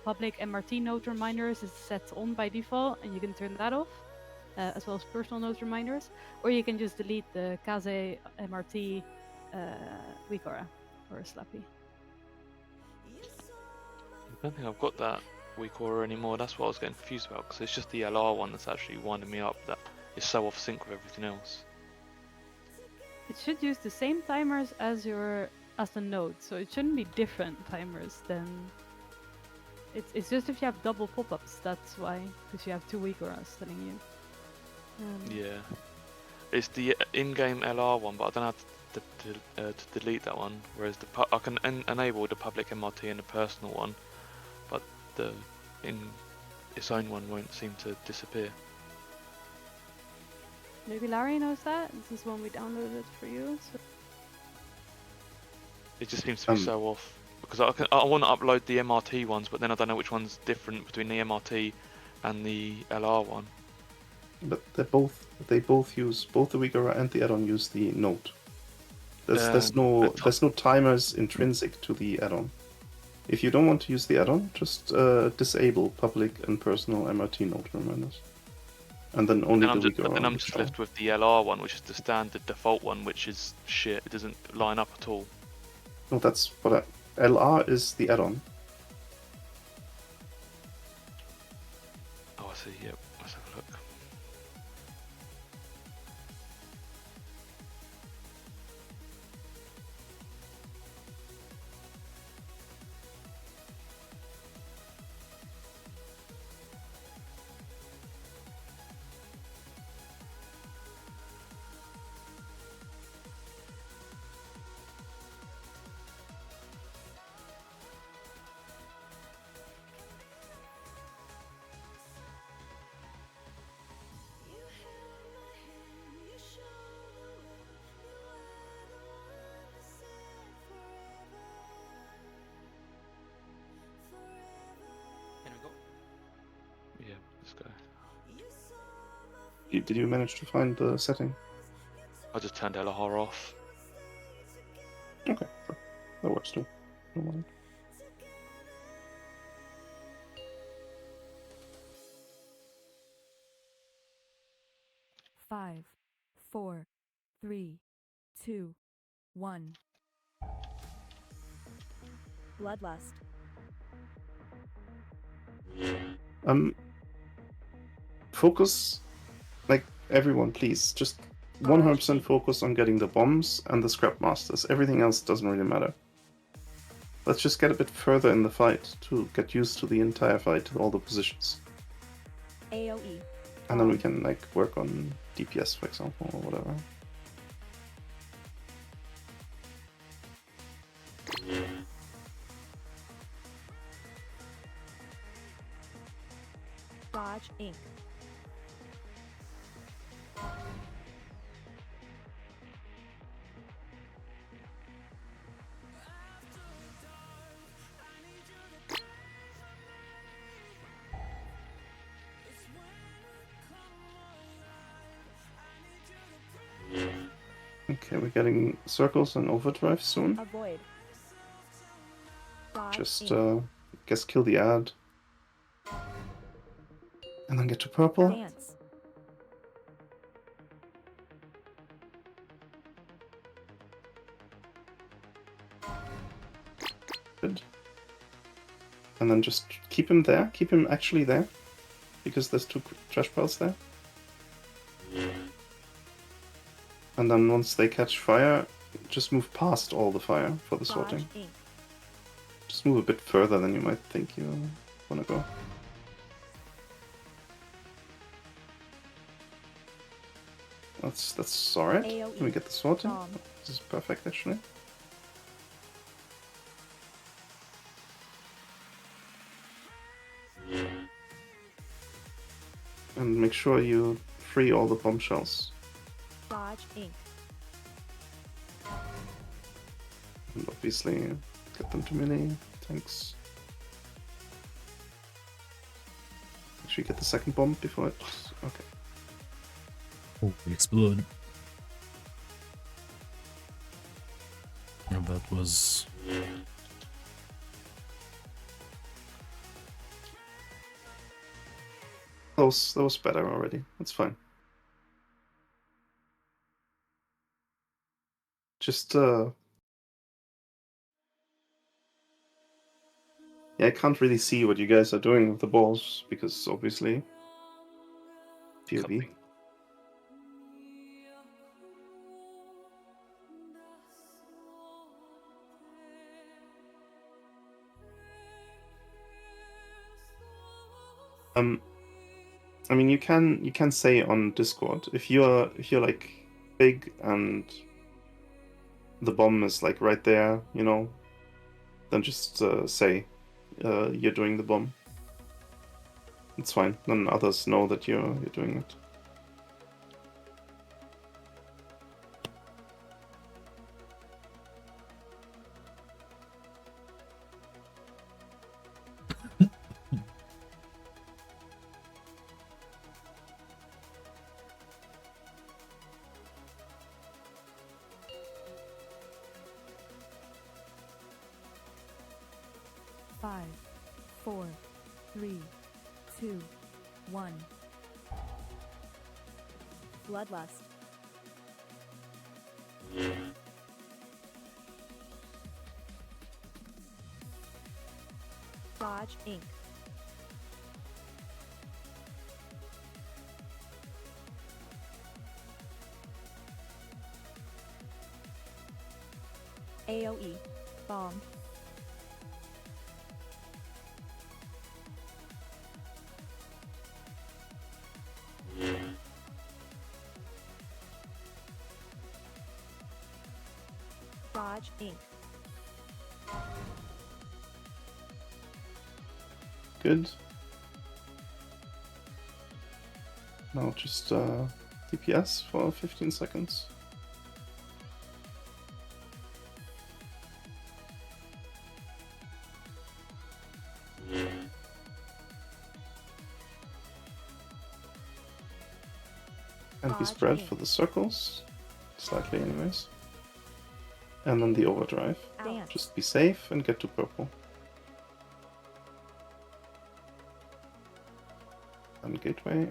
public MRT node reminders is set on by default and you can turn that off, as well as personal node reminders, or you can just delete the Kaze MRT Wikora or Slappy. I don't think I've got that weak aura anymore. That's what I was getting confused about, because it's just the LR one that's actually winding me up that is so off sync with everything else. It should use the same timers as the node, so it shouldn't be different timers than. It's just if you have double pop-ups, that's why, because you have 2 weak auras telling you. Yeah, it's the in-game LR one, but I don't have to delete that one. Whereas I can enable the public MRT and the personal one, but the its own one won't seem to disappear. Maybe Larry knows that. This is one we downloaded for you. So. It just seems to be so off, because I want to upload the MRT ones, but then I don't know which one's different between the MRT and the LR one. But they both use both the weak aura and the add-on use the node. There's no timers intrinsic to the add-on. If you don't want to use the add-on, just disable public and personal MRT node reminders. And then only the weak aura. Then I'm just left with the LR one, which is the standard default one, which is shit. It doesn't line up at all. No, that's what LR is the add-on. Oh, I see. Yep. Let's have a look. Can we go? Yeah, let's go. Did you manage to find the setting? I just turned LR off. Okay, sure. That works too. Don't mind. Five, 4, 3, 2, 1. Bloodlust. Focus, like everyone, please. Just 100% focus on getting the bombs and the scrap masters. Everything else doesn't really matter. Let's just get a bit further in the fight to get used to the entire fight, all the positions. AoE. And then we can like work on DPS, for example, or whatever. Dodge Inc. Okay, we're getting circles and overdrive soon. Avoid. Dodge Just Inc. guess kill the ad. And then get to purple. Dance. Good. And then just keep him there. Keep him actually there. Because there's 2 trash piles there. And then once they catch fire, just move past all the fire for the sorting. Just move a bit further than you might think you want to go. That's alright. Let me get the sorting. This is perfect actually. And make sure you free all the bombshells. Dodge Inc. And obviously get them to melee. Thanks. Actually get the second bomb before it... Okay. Oh, we explode. And that was... That was better already. That's fine. Just, Yeah, I can't really see what you guys are doing with the balls because obviously POV. I mean, you can say on Discord if you're like big and the bomb is like right there, you know, then just say you're doing the bomb. It's fine. Then others know that you're doing it. Five, 4, 3, 2, 1. Bloodlust. Dodge Inc. AOE. Bomb. Dodge Inc. Good. Now just DPS for 15 seconds. And we spread for the circles, slightly anyways. And then the overdrive. Dance. Just be safe and get to purple. And gateway.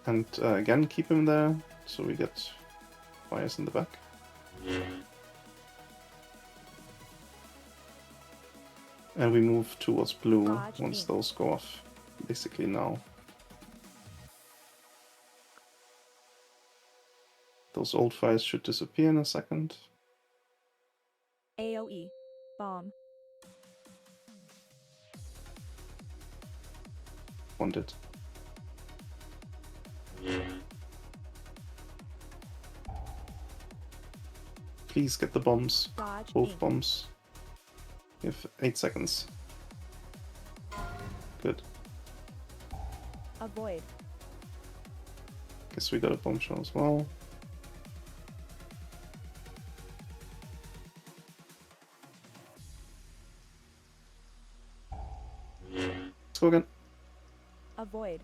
And again, keep him there, so we get fires in the back. And we move towards blue once those go off, basically now. Those old fires should disappear in a second. AOE. Bomb. Wanted. Please get the bombs. Dodge Both Inc. bombs. You have 8 seconds. Good. Avoid. Guess we got a bombshell as well. Let's go again. Avoid.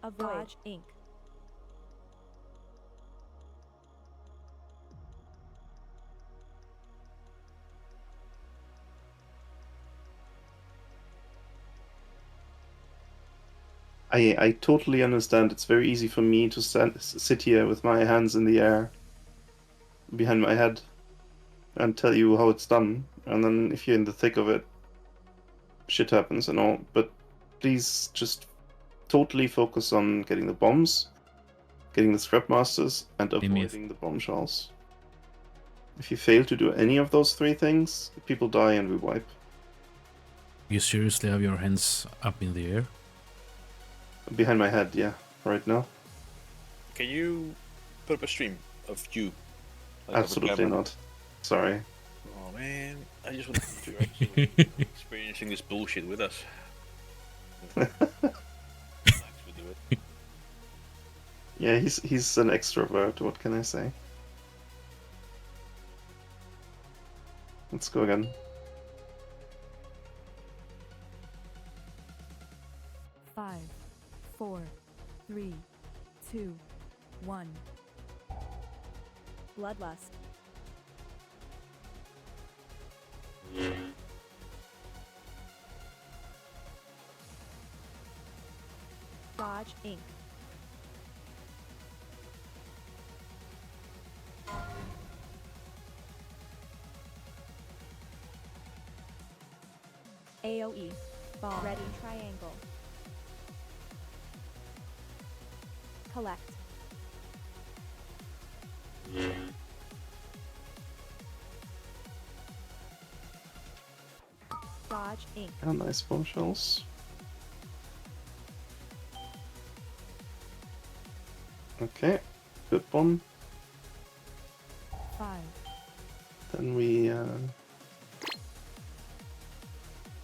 Avoid Inc. I totally understand. It's very easy for me to sit here with my hands in the air behind my head and tell you how it's done. And then if you're in the thick of it, shit happens and all. But please just totally focus on getting the bombs, getting the scrap masters, and avoiding the bombshells. If you fail to do any of those 3 things, people die and we wipe. You seriously have your hands up in the air? Behind my head, yeah, right now. Can you put up a stream of you? Absolutely not. Sorry. Oh man, I just want you to actually experiencing this bullshit with us. Max would do it. Yeah, he's an extrovert, what can I say? Let's go again. 5, 4, 3, 2, 1. Bloodlust. Dodge Inc. AoE. Bomb. Ready. Triangle. Collect. Dodge ink. Ah, nice bombshells. Okay, good bomb. 5. Then we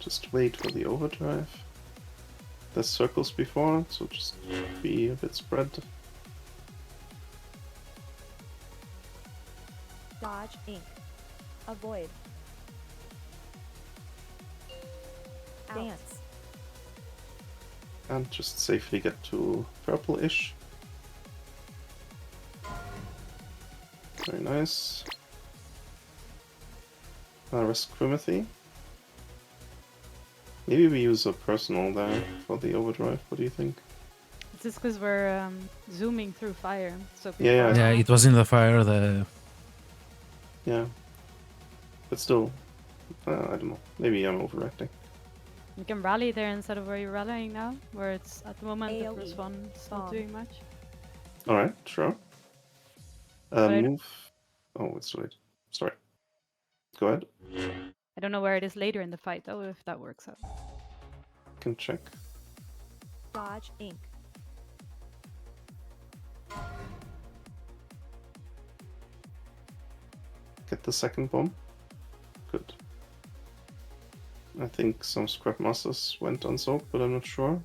just wait for the overdrive. There's circles before, so just be a bit spread. Dodge ink. Avoid. Dance. And just safely get to purple-ish. Very nice. Rest Crimithy. Maybe we use a personal there for the overdrive. What do you think? It's just because we're zooming through fire. So people Yeah, are- Yeah, it was in the fire. The Yeah. But still, I don't know. Maybe I'm overacting. You can rally there instead of where you're rallying now, where it's at the moment the AoE. first one's not Bomb. doing much. Alright, sure. I- Move. Oh, it's late. Sorry. Go ahead. I don't know where it is later in the fight though, if that works out. Can check. Dodge ink. Get the second bomb. Good. I think some scrap masters went unsoaked, but I'm not sure.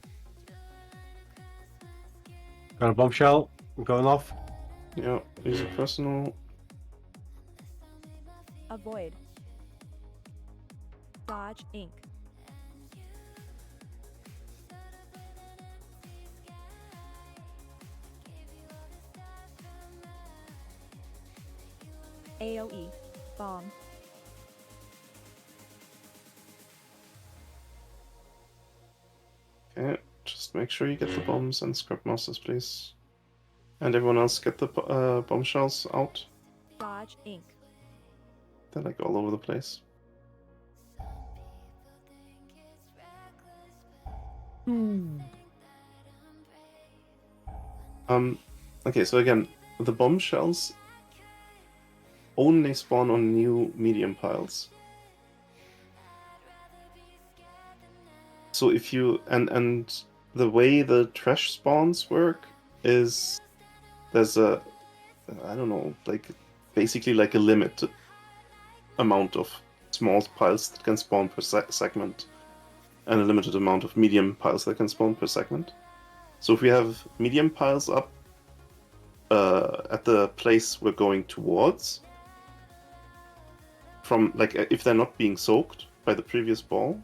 Got a bombshell going off. Yeah, use a personal. Avoid. Dodge ink. AoE. Bomb. Okay, just make sure you get the bombs and scrap masters, please. And everyone else get the bombshells out. Dodge ink. They're like all over the place. Okay, so again, the bombshells only spawn on new medium piles. So if you and the way the trash spawns work is there's a, I don't know, like basically like a limit amount of small piles that can spawn per segment, and a limited amount of medium piles that can spawn per segment. So if we have medium piles up at the place we're going towards, from like if they're not being soaked by the previous ball,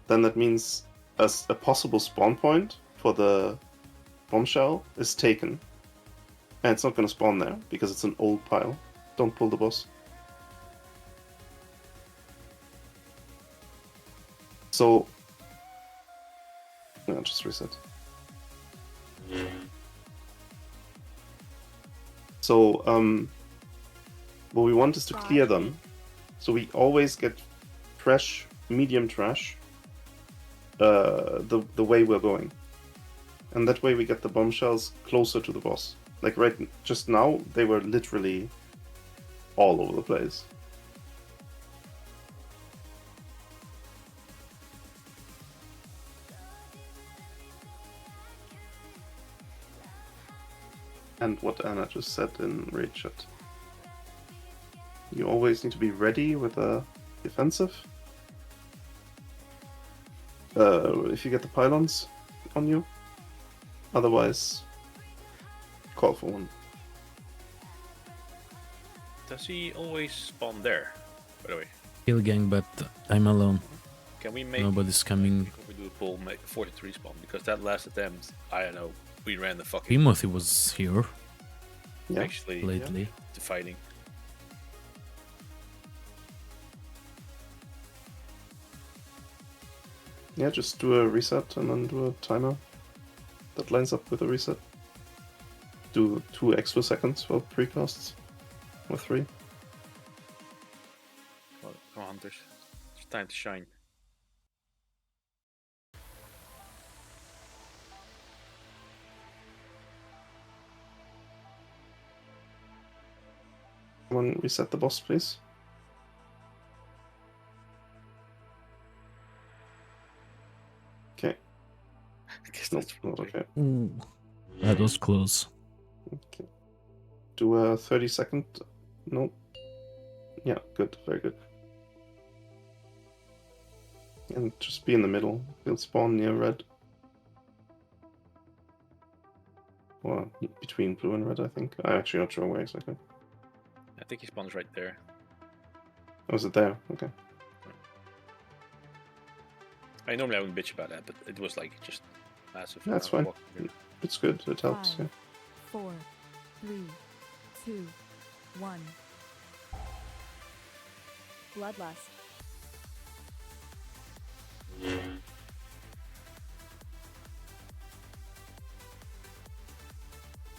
then that means a possible spawn point for the bombshell is taken. And it's not going to spawn there because it's an old pile. Don't pull the boss. So, no, just reset. So, what we want is to clear them. So we always get trash, medium trash, the way we're going. And that way we get the bombshells closer to the boss. Like right just now, they were literally all over the place. And what Anna just said in raid chat. You always need to be ready with a defensive. If you get the pylons on you. Otherwise, call for one. Does he always spawn there, by the way? kill gang, but I'm alone. Can we make... Nobody's coming. Before we do a poll, make 43 spawn, because that last attempt, I don't know, we ran the fucking... Timothy was here Actually, lately. to fighting. Yeah, just do a reset and then do a timer that lines up with a reset. Do 2 extra seconds for precasts. Or 3. Come on, Hunters. It's time to shine. Someone reset the boss, please. Okay. Nope, not okay. Ooh, that was close. Okay. Do a 30-second. No. Yeah, good, very good. And just be in the middle. He'll spawn near red. Or between blue and red, I think. I'm actually not sure where exactly. I think he spawns right there. Oh, is it there? Okay. I normally wouldn't bitch about that, but it was like just massive. That's fine. It's good. It helps. 5, Yeah. 4, 3, 2, 1. Bloodlust.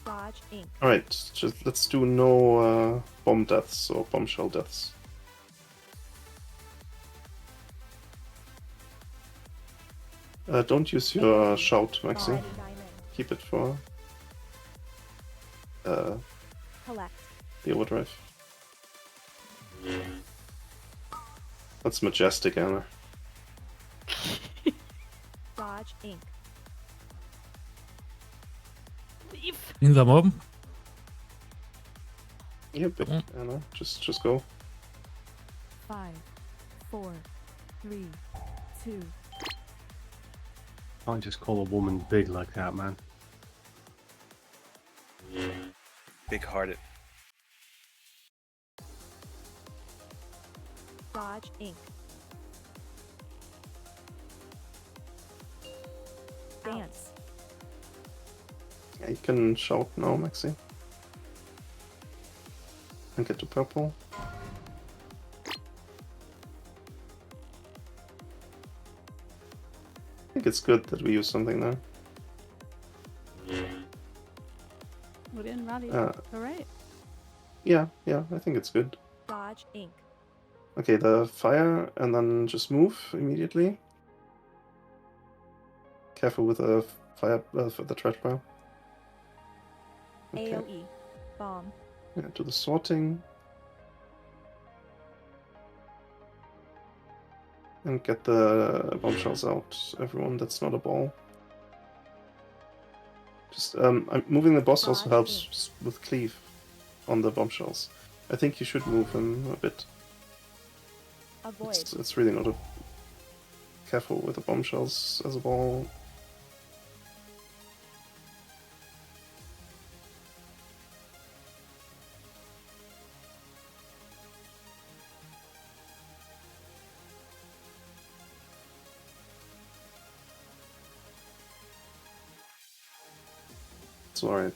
Dodge Inc. All right. Just let's do no bomb deaths or bombshell deaths. Don't use your shout, Maxi. Keep it for Collect. the overdrive. That's majestic, Anna. Dodge Inc. In the mob? Yeah, big Anna. Just go. 5, 4, 3, 2. Can't just call a woman big like that, man. Big-hearted. Dodge Inc. Dance. Yeah, you can shout now, Maxi. And get to purple. I think it's good that we use something there. We didn't rally. Alright. Yeah, I think it's good. Dodge Inc. Okay, the fire, and then just move immediately. Careful with the fire, for the trash pile. Okay. AoE. Bomb. Yeah, do the sorting. And get the bombshells out. Everyone that's not a ball. Just, moving the boss also helps with cleave on the bombshells. I think you should move him a bit. Avoid. It's really not a... Careful with the bombshells as a ball. It's alright.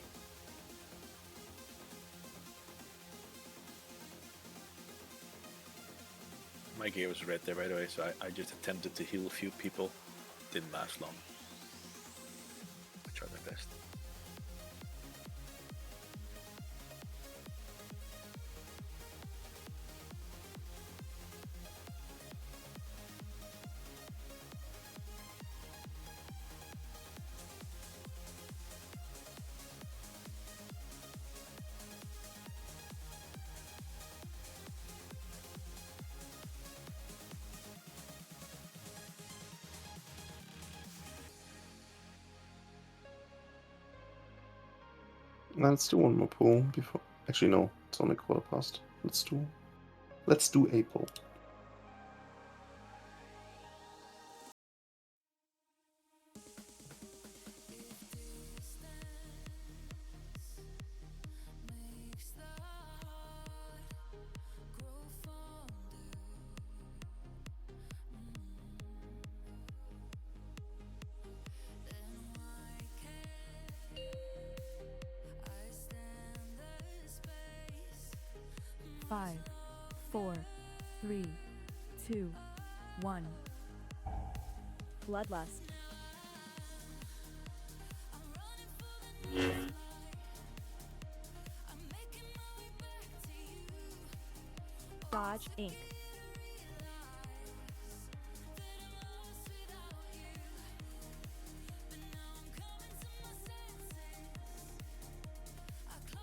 My gear was red there, by the way, so I just attempted to heal a few people. Didn't last long. I tried my best. Now let's do one more pull before... Actually, no. It's only 1/4 past. Let's do a pull. Five, 4, 3, 2, 1. Bloodlust. Dodge Inc.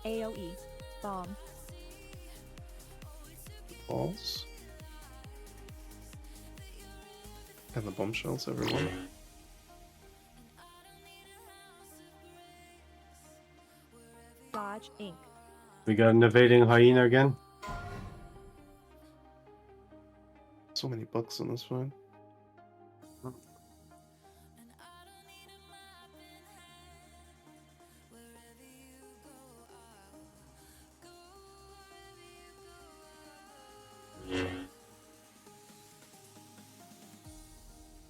AoE. Bomb. balls. And the bombshells, everyone. Dodge Inc. We got an invading hyena again. So many bugs on this fight.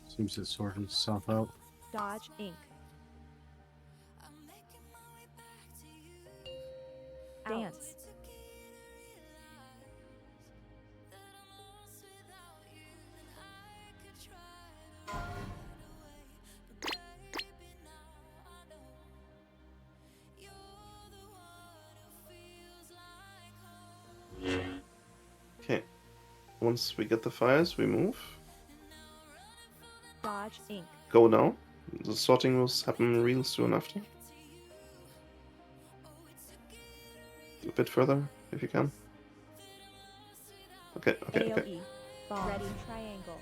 Seems to sort himself out. Dodge Inc. Dance. Okay. Once we get the fires, we move. Dodge Inc. Go now. The sorting will happen real soon after. A bit further, if you can. Okay, okay, okay. AOE. Bomb. Ready triangle.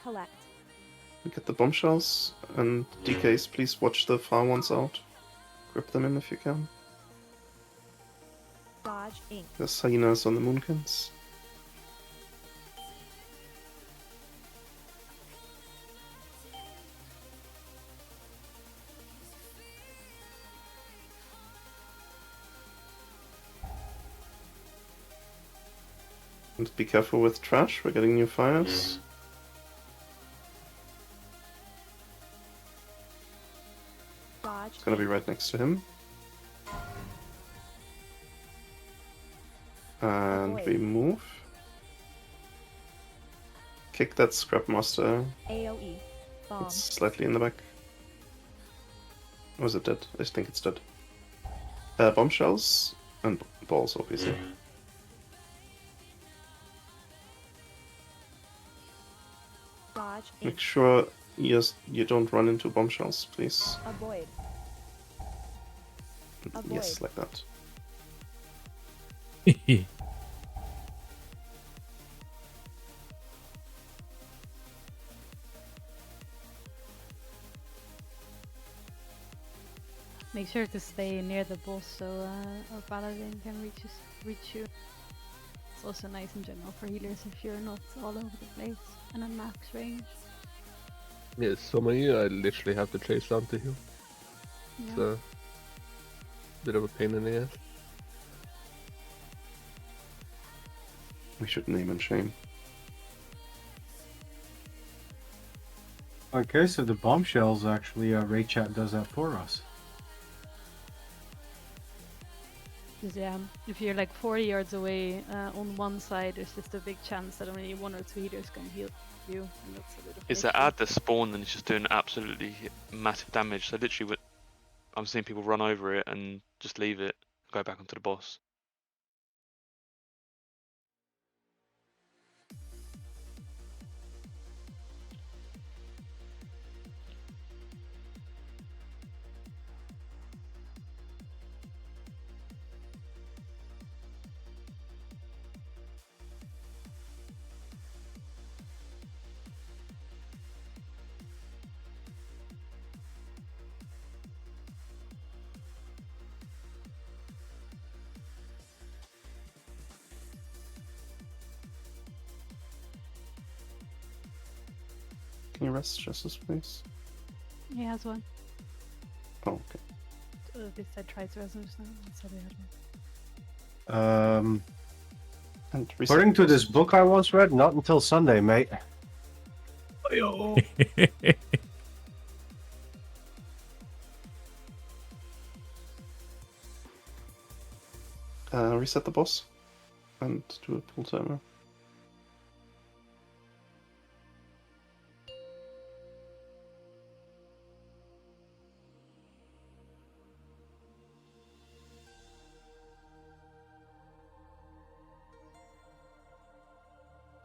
Collect. We get the bombshells and DKs. Please watch the far ones out. Grip them in if you can. Dodge Inc. There's hyenas on the moonkins. And be careful with trash, we're getting new fires. Dodge. It's gonna be right next to him. And we move. Kick that scrap master. AOE. Bomb. It's slightly in the back. Or is it dead? I think it's dead. Bombshells and balls, obviously. Dodge Make Inc. sure you don't run into bombshells, please. Avoid. Yes, like that. Make sure to stay near the boss so our paladin can reach you. It's also nice in general for healers if you're not all over the place and at max range. Yeah, some of you I literally have to chase down to heal. It's Yeah. a bit of a pain in the ass. We should name and shame. Okay, so the bombshells actually, Raid Chat does that for us. 'Cause, yeah, if you're like 40 yards away on one side, there's just a big chance that only 1 or 2 healers can heal you, and that's a bit of It's an that issue. ad that spawned and it's just doing absolutely massive damage. So literally, I'm seeing people run over it and just leave it, go back onto the boss. Can you rest Justice, please? He has one. Oh, okay. At least I tried to resonate now. I said I had one. And According to this book I once read, not until Sunday, mate. Reset the boss and do a pull timer.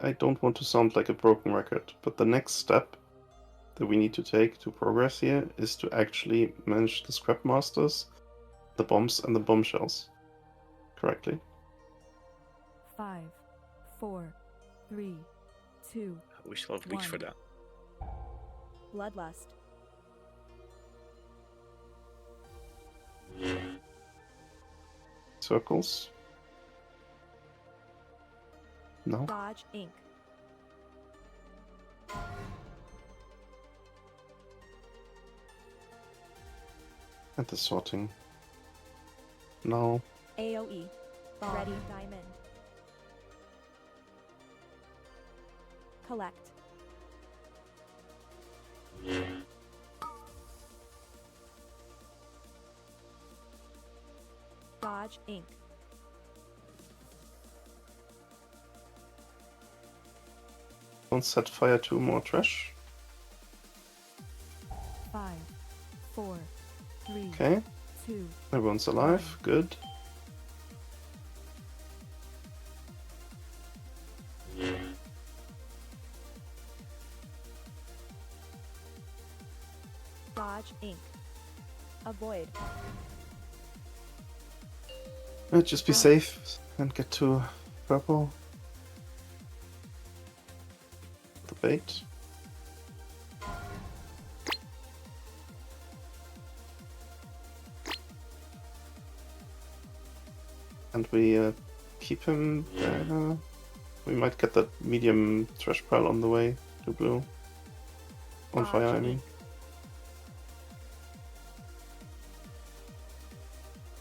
I don't want to sound like a broken record, but the next step that we need to take to progress here is to actually manage the scrap masters, the bombs, and the bombshells. correctly. 5, 4, 3, 2. We still have weeks for that. Bloodlust. Circles. No. Dodge Inc. And the sorting. No. AoE. Bomb. Ready diamond. Collect. Dodge Inc. Don't set fire to more trash. 5, 4, 3, Okay. 2. Everyone's alive. Good. Dodge Inc. Avoid. Just be safe and get to purple. The bait. And we keep him there. We might get that medium trash pile on the way to blue. On fire, I mean.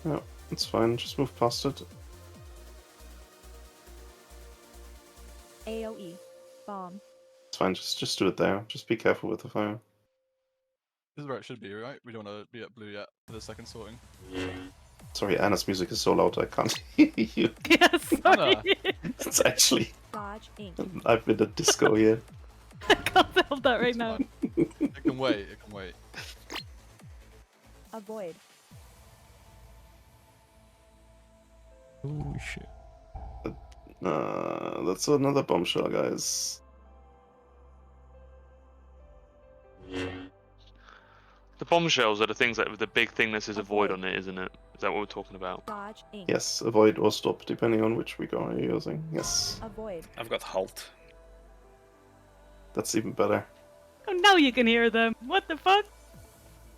Yeah, it's fine. Just move past it. AoE. Bomb. It's fine. Just do it there. Just be careful with the fire. This is where it should be, right? We don't want to be at blue yet for the second sorting. Sorry, Anna's music is so loud I can't hear you. Yeah, sorry. It's actually. Dodge Inc. I've been at disco here. I can't help that right now. It can wait. It can wait. Avoid. Oh shit. That's another bombshell, guys. The bombshells are the things that the big thing that says avoid on it, isn't it? Is that what we're talking about? Dodge Inc. Yes, avoid or stop, depending on which we are using. Yes. Avoid. I've got halt. That's even better. Oh, now you can hear them. What the fuck?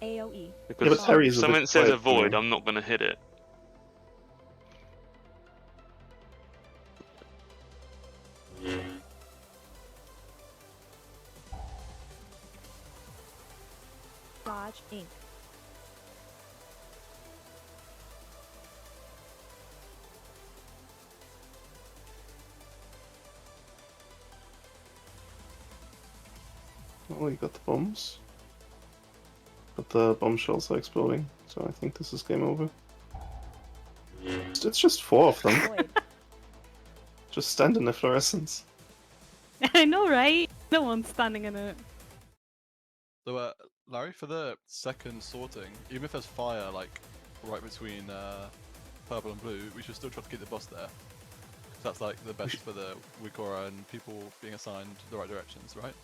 AoE. Because but Harry's a bit someone says quiet, avoid, yeah. I'm not going to hit it. Dodge Inc. Oh, you got the bombs. But the bombshells are exploding, so I think this is game over. It's just 4 of them. Avoid. Just stand in the fluorescence. I know, right? No one's standing in it. So, Larry, for the second sorting, even if there's fire like right between purple and blue, we should still try to keep the boss there. 'Cause that's like the best for the Wikora and people being assigned the right directions, right?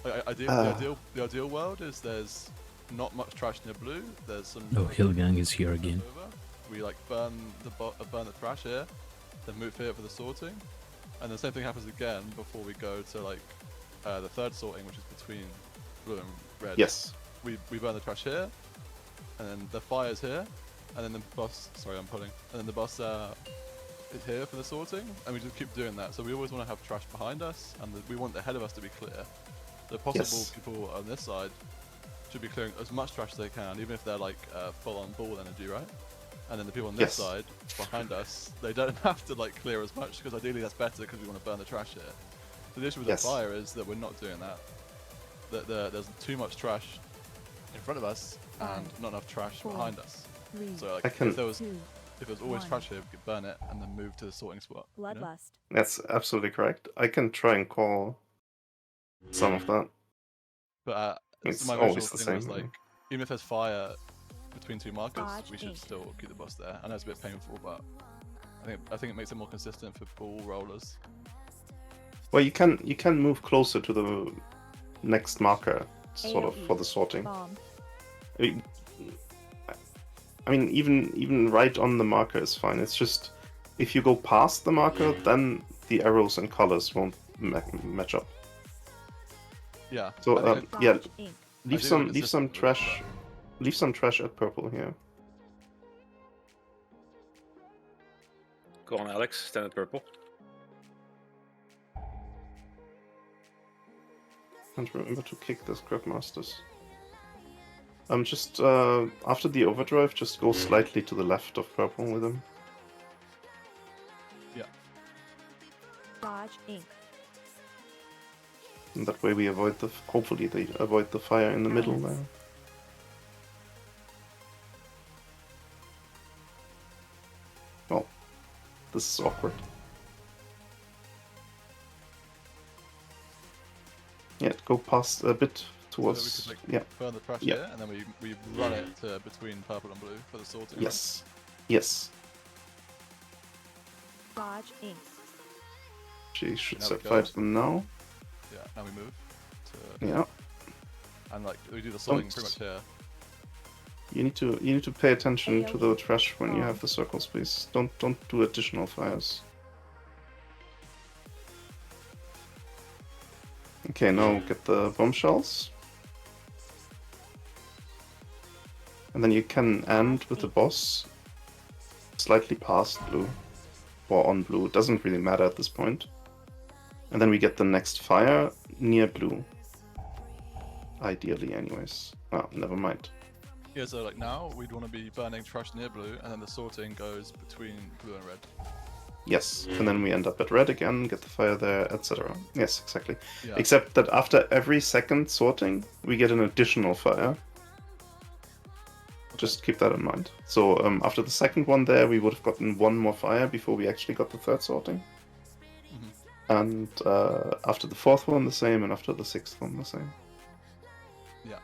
The ideal world is there's not much trash near blue. There's some. Oh, Hillgang is here again. We like burn the trash here, then move here for the sorting, and the same thing happens again before we go to like the third sorting, which is between blue and red. Yes. We burn the trash here, and then the fire's here, and then the boss. Sorry, I'm pulling. And then the boss is here for the sorting, and we just keep doing that. So we always want to have trash behind us, and we want the head of us to be clear. The possible people on this side should be clearing as much trash as they can, even if they're like full on ball energy, right? And then the people on this side behind us, they don't have to like clear as much because ideally that's better because we want to burn the trash here. So the issue with the fire is that we're not doing that. There's too much trash in front of us and not enough trash behind us. So like, if there was always trash here, we could burn it and then move to the sorting spot. Bloodlust. You know? That's absolutely correct. I can try and call some of that. But it's my always original the thing was same. like, even if there's fire between two markers, Dodge we should Inc. still keep the boss there. I know it's a bit painful, but I think it makes it more consistent for ball rollers. Well, you can move closer to the next marker, sort of, for the sorting. Bomb. I mean, I mean, even right on the marker is fine. It's just if you go past the marker, then the arrows and colors won't match up. Yeah. So yeah, Dodge ink. leave some trash, leave some trash at purple here. Go on, Alex. Stand at purple. And remember to kick the scrap masters. Just after the overdrive, just go slightly to the left of purple with him. Yeah. Dodge ink. And that way we avoid hopefully they avoid the fire in the middle there. Oh, this is awkward. Yeah, go past a bit towards. So we could, like, burn the trash here, and then we run it between purple and blue for the sorting. Yes. Yes. Dodge ink. She should Now we set go. 5 them now. Yeah, now we move. To, Yeah. And like we do the sorting pretty much here. You need to pay attention to the trash when you have the circles, please. Don't do additional fires. Okay, now get the bombshells. And then you can end with the boss slightly past blue. Or on blue, it doesn't really matter at this point. And then we get the next fire near blue. Ideally, anyways. Oh, never mind. Yeah, so like now we'd want to be burning trash near blue, and then the sorting goes between blue and red. Yes, and then we end up at red again, get the fire there, etc. Yes, exactly. Yeah. Except that after every second sorting, we get an additional fire. Just keep that in mind. So after the second one there, we would have gotten one more fire before we actually got the third sorting. And after the fourth one, the same, and after the sixth one, the same. Yeah.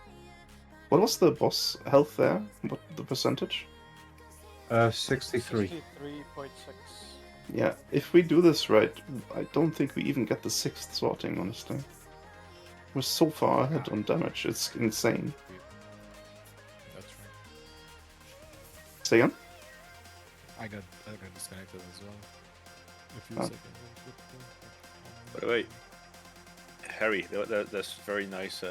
What was the boss health there? What the percentage? 63. 63.6. Yeah, if we do this right, I don't think we even get the sixth sorting, honestly. We're so far ahead on damage, it's insane. That's right. Say again? I got disconnected as well. A few Oh. seconds. By the way, Harry, that's very nice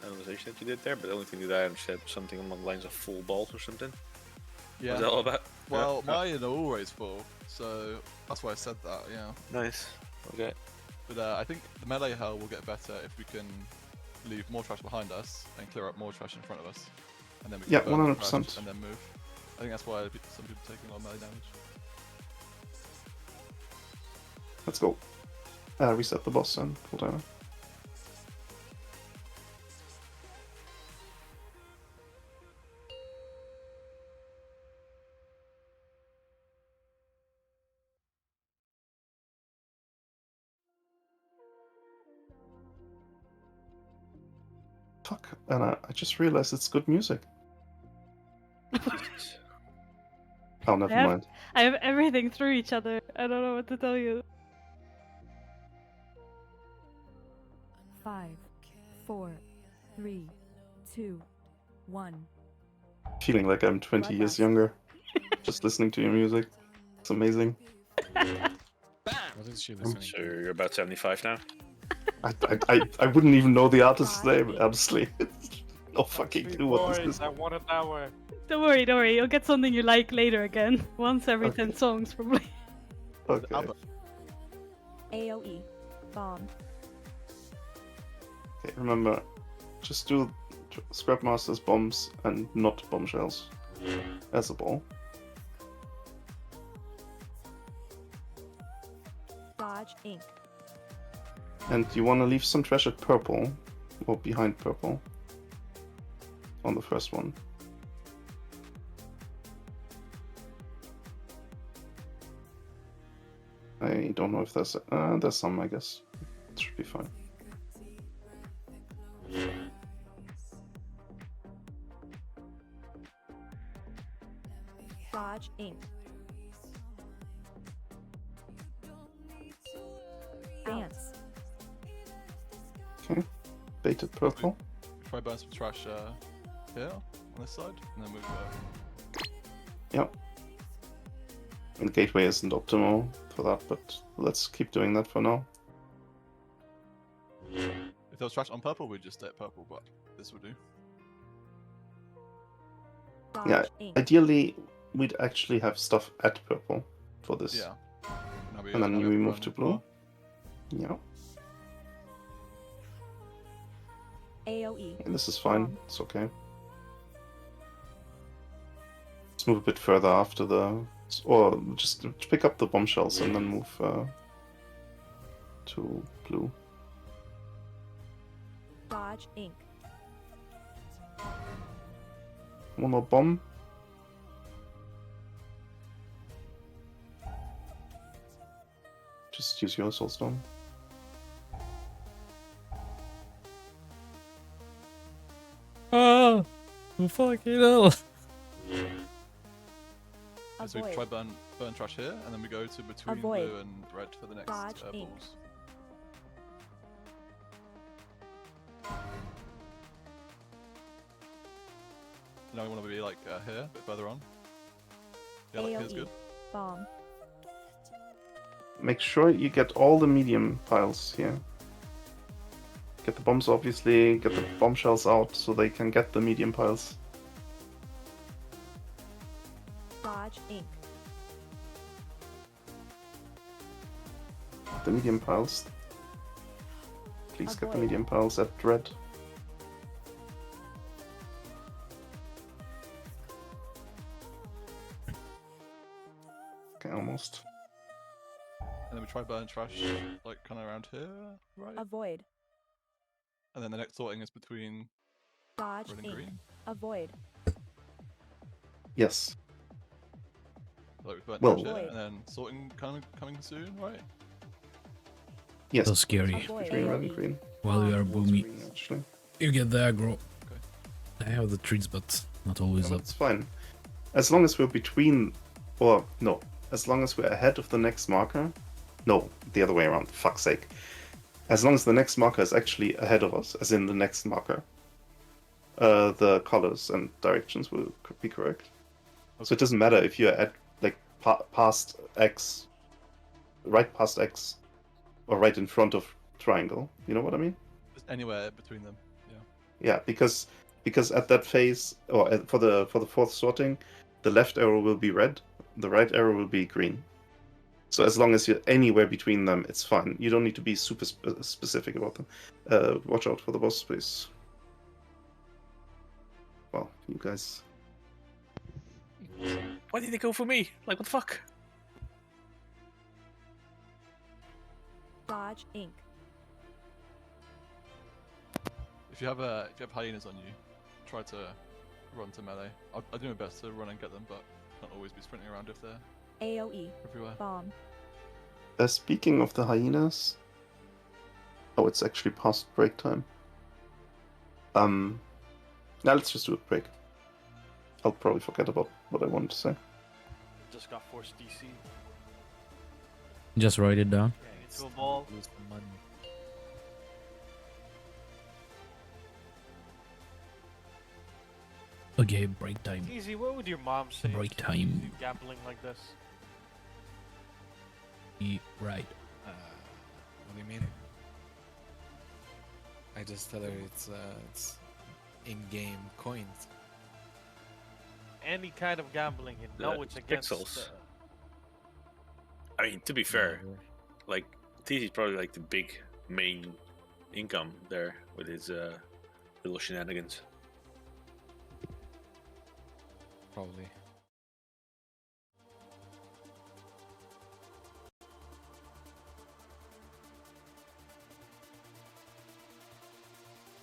analysis that you did there, but the only thing that I understood was something along the lines of full balls or something. Yeah. What's that all about? Well, mine are always full, so that's why I said that. Yeah. Nice. Okay. But I think the melee hell will get better if we can leave more trash behind us and clear up more trash in front of us, and then we can Yeah, burn the 100%. trash and then move. I think that's why some people are taking a lot of melee damage. Let's go. Reset the boss and pull down. Fuck, and I just realized it's good music. Oh, never mind. I have everything through each other. I don't know what to tell you. 5, 4, 3, 2, 1. Feeling like I'm 20 years younger. Just listening to your music. It's amazing. What is she listening So you're about 75 now? I wouldn't even know the artist's name, honestly. No fucking clue what this Boys, is. I want an hour. Don't worry. You'll get something you like later again. Once every 10 songs, probably. Okay. AoE. Bomb. Okay, remember, just do Scrap Masters bombs and not bombshells as a ball. Dodge ink. And you want to leave some trash at purple, or behind purple, on the first one. I don't know if there's some, I guess. It should be fine. Dodge ink. Dance. Okay, baited purple. Try burn some trash here on this side, and then move Yeah. And gateway isn't optimal for that, but let's keep doing that for now. If there was trash on purple, we'd just stay at purple, but this will do. Yeah, ideally, we'd actually have stuff at purple for this. Yeah. And then we move to blue. Yeah. AoE. And this is fine. It's okay. Let's move a bit further after the... Or just pick up the bombshells and then move to blue. Dodge Inc. One more bomb. Just use your soulstone. Oh, fucking hell. So we try burn trash here, and then we go to between Avoid. blue and red for the next Dodge Inc. balls. Now we want to be like here, a bit further on. Yeah, like here's AoE. good. Bomb. Make sure you get all the medium piles here. Get the bombs, obviously, get the bombshells out so they can get the medium piles. Dodge Inc. The medium piles. Please get the Avoid. medium piles at red. Okay, almost. And then we try burn trash, like kind of around here, right? Avoid. And then the next sorting is between Dodge red and Inc. green. Avoid. Yes. Like we burnt Well- trash here, and then sorting kind of coming soon, right? Yes. So scary. Avoid. Between red and green. While you are boomy, Green, actually. you get the aggro. I have the treats, but not always up. That's fine. As long as we're between... Or, no. As long as we're ahead of the next marker... No, the other way around, fuck's sake. As long as the next marker is actually ahead of us, as in the next marker, the colors and directions will be correct. So it doesn't matter if you're at, like, past X, right past X, or right in front of triangle. You know what I mean? Just anywhere between them. Yeah. Yeah, because at that phase, or for the fourth sorting, the left arrow will be red, the right arrow will be green. So as long as you're anywhere between them, it's fine. You don't need to be super specific about them. Watch out for the boss space. Well, you guys. Why did they go for me? Like, what the fuck? Dodge Inc. If you have hyenas on you, try to run to melee. I'll do my best to run and get them, but can't always be sprinting around if they're AoE. everywhere. Bomb. Speaking of the hyenas... Oh, it's actually past break time. Now let's just do a break. I'll probably forget about what I wanted to say. Just got forced DC. Just write it down. Into a ball. Lose money. Okay, break time. Easy, what would your mom say? Break if you time. do gambling like this. Right. What do you mean? I just tell her it's in-game coins. Any kind of gambling, you know it's against. Pixels. I mean, to be fair, like TC's probably like the big main income there with his little shenanigans. Probably.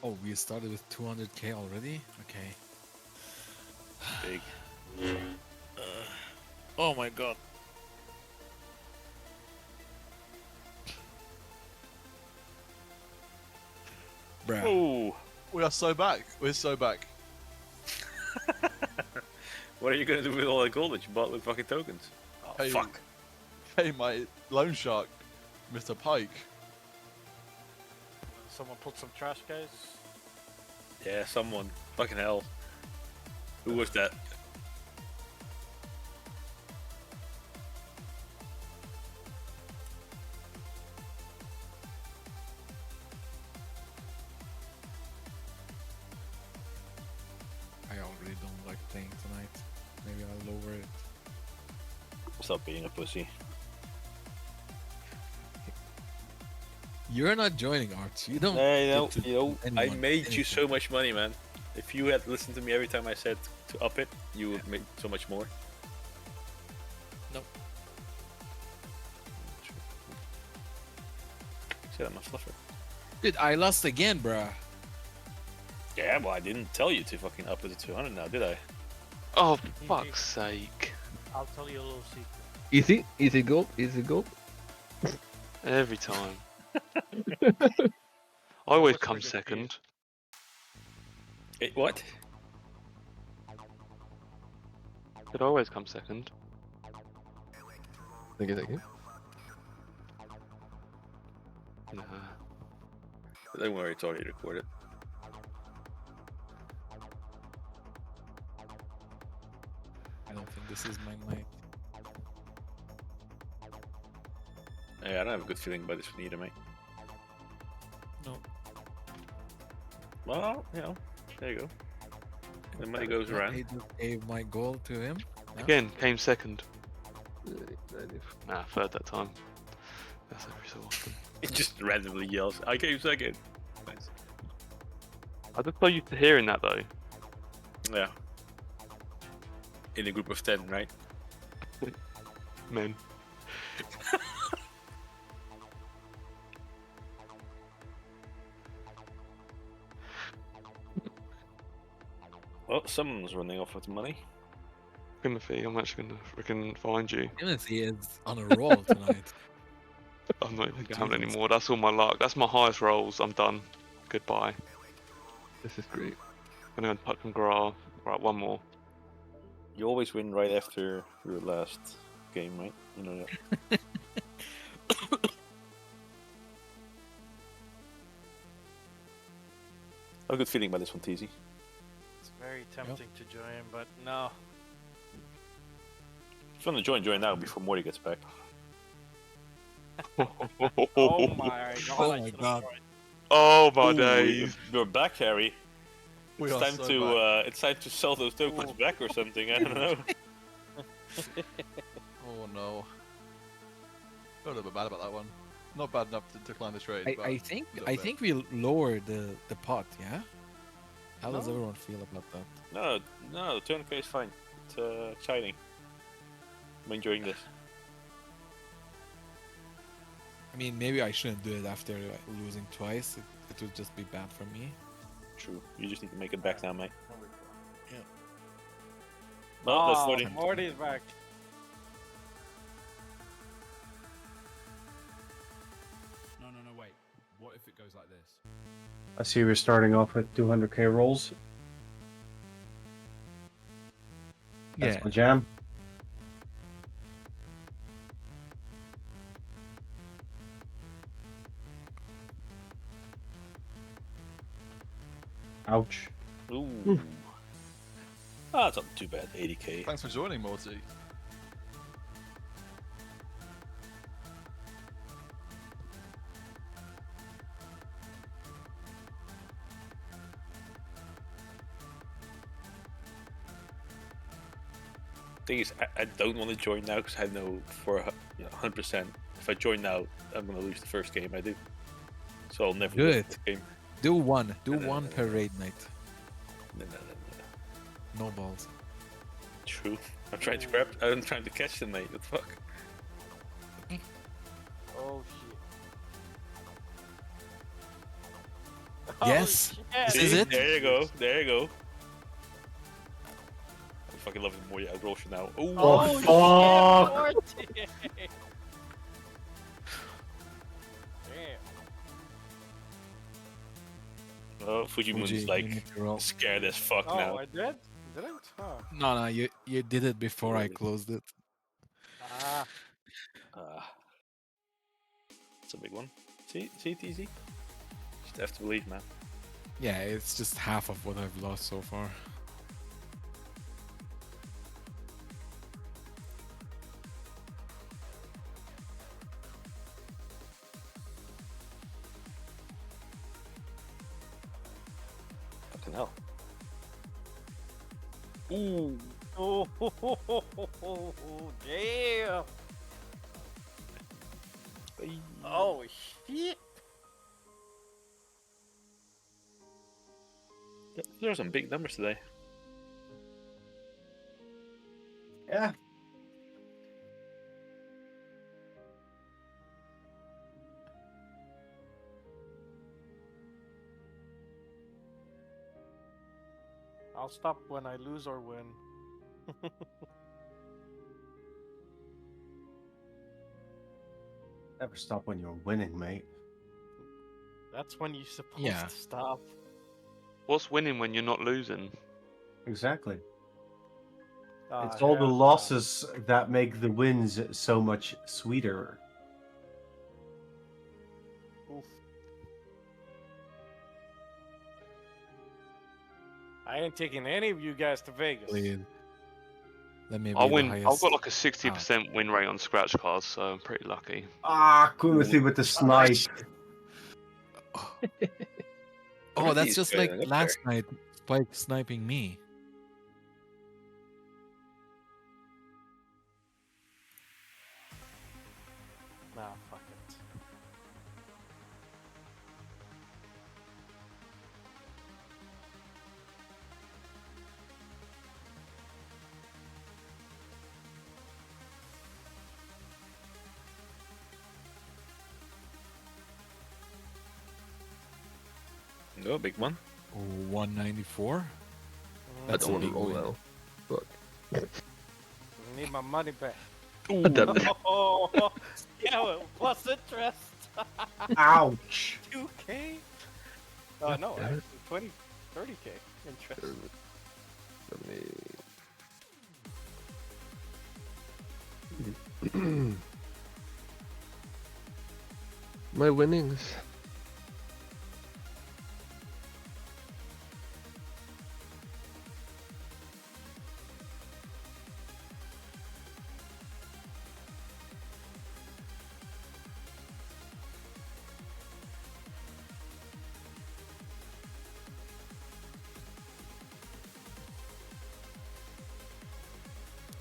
Oh, we started with 200k already? Okay. Big. Oh my god. Bruh. Oh, we are so back. We're so back. What are you gonna do with all that gold that you bought with fucking tokens? Oh, Hey, fuck. Hey, my loan shark, Mr. Pike. Someone put some trash, guys. Yeah, someone. Fucking hell. Who was that? don't like playing tonight. Maybe I'll lower it. Stop being a pussy. You're not joining, Arch. You don't. Hey, get to do I anyone made you anything. so much money, man. If you had listened to me every time I said to up it, you would make so much more. Nope. See, I'm a fluffer. Dude, I lost again, bruh. Yeah, well, I didn't tell you to fucking up it to 200 now, did I? Oh, fuck's sake. I'll tell you a little secret. Easy, easy goal, easy goal. Every time. I always come second. What? Did I always come second? Thank you, thank you. Nah. Don't worry, it's already recorded. I don't think this is my night. Yeah, I don't have a good feeling about this one either, mate. No. Well, you know, there you go. The money goes around. I just gave my goal to him. No? Again, came second. Nah, third that time. That's every so often. It just randomly yells, I came second. Nice. I just so used to hearing that though. Yeah. In a group of 10, right? Men. Well, someone's running off with the money. Timothy, I'm actually gonna freaking find you. Timothy is on a roll tonight. I'm not even Jesus. gambling anymore. That's all my luck. That's my highest rolls. I'm done. Goodbye. This is great. I'm gonna tuck and grass. Right, one more. You always win right after your last game, right? You know that. I have a good feeling about this one, TZ. It's very tempting to join, but no. If you want to join now before Morty gets back. Oh my god. Oh I my should've god. joined. Oh my Ooh, days. You're back, Harry. We It's are time so to back. it's time to sell those tokens back or something. I don't know. Oh no. Got a little bit bad about that one. Not bad enough to decline the trade. but I think a little I bit. think we lowered the pot. Yeah. How does No. everyone feel about that? No, the tourniquet is fine. It's exciting. I'm enjoying this. I mean, maybe I shouldn't do it after losing twice. It would just be bad for me. True. You just need to make it back now, mate. Yeah. Well, that's Oh, Morty. Morty's back. No, wait. What if it goes like this? I see we're starting off with 200k rolls. That's Yeah. my jam. Ouch. Ooh. Ah, it's not too bad. 80k. Thanks for joining, Morty. Thing is, I don't want to join now because I know for 100% if I join now, I'm gonna lose the first game I do. So I'll never Do win it. the game. Do one. Do No, one no, per raid night. No. No balls. True. I'm trying to grab. I'm trying to catch them, mate. What the fuck? Oh shit. Yes. Oh, This shit. is it. There you go. There you go. I fucking love it more. Yeah, I roll you now. Ooh. Oh, shit, fuck. Morty. Damn. Oh, Fujimoon's Fuji, you like need to roll. scared as fuck Oh, now. I did? Didn't? Oh. No, you did it before I Really? closed it. Ah. It's a big one. See, TZ. Just have to believe, man. Yeah, it's just half of what I've lost so far. Fucking hell. Ooh. Oh, damn! Oh shit! There are some big numbers today. Yeah. I'll stop when I lose or win. Never stop when you're winning, mate. That's when you're supposed Yeah. to stop. What's winning when you're not losing? Exactly. Ah, It's all the hell no. losses that make the wins so much sweeter. Oof. I ain't taking any of you guys to Vegas. Please. Let me I be the win. I've highest. got like a 60% win rate on scratch cards, so I'm pretty lucky. Ah, Quimothy with the snipe. Oh, that's He's just going like up last night. Spike sniping me. Nah, fuck it. No, big one. Oh, 194. I That's a don't want to big roll win. now. Fuck. I need my money back. Damn it. Oh, yeah, well, plus interest. Ouch. 2K? God No, damn it. actually 30K interest. Let me. My winnings.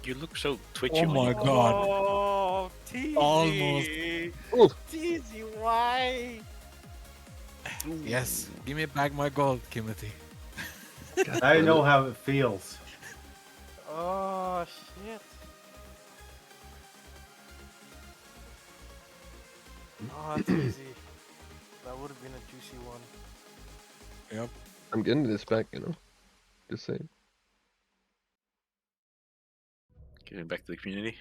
You look so twitchy. Oh when my you- god. Oh, TZ. Almost. TZ, why? Yes. Give me back my gold, Timothy. I know how it feels. Oh, shit. Oh, that's easy. That would have been a juicy one. Yep. I'm getting this back, you know. Just saying. Giving back to the community.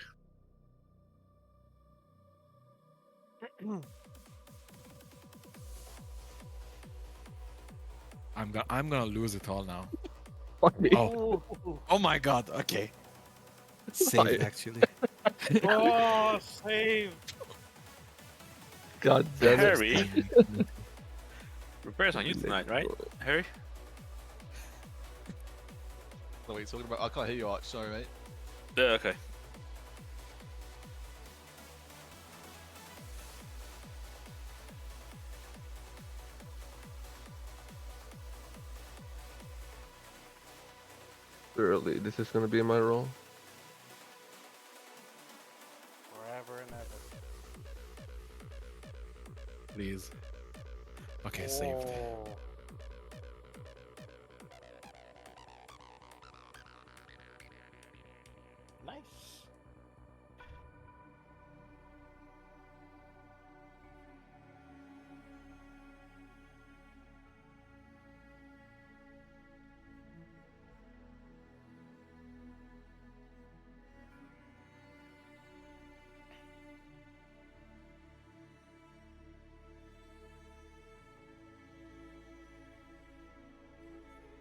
I'm gonna lose it all now. Fuck me. Oh. Oh my god. Okay. Saved actually. Oh, save. God damn it. Harry. Repairs on you tonight, right, Harry? Oh, wait, talking about. I can't hear you, Arch. Sorry, mate. Yeah, okay. Early. This is gonna be my role. Forever and ever. Please. Okay, saved. Oh. Nice.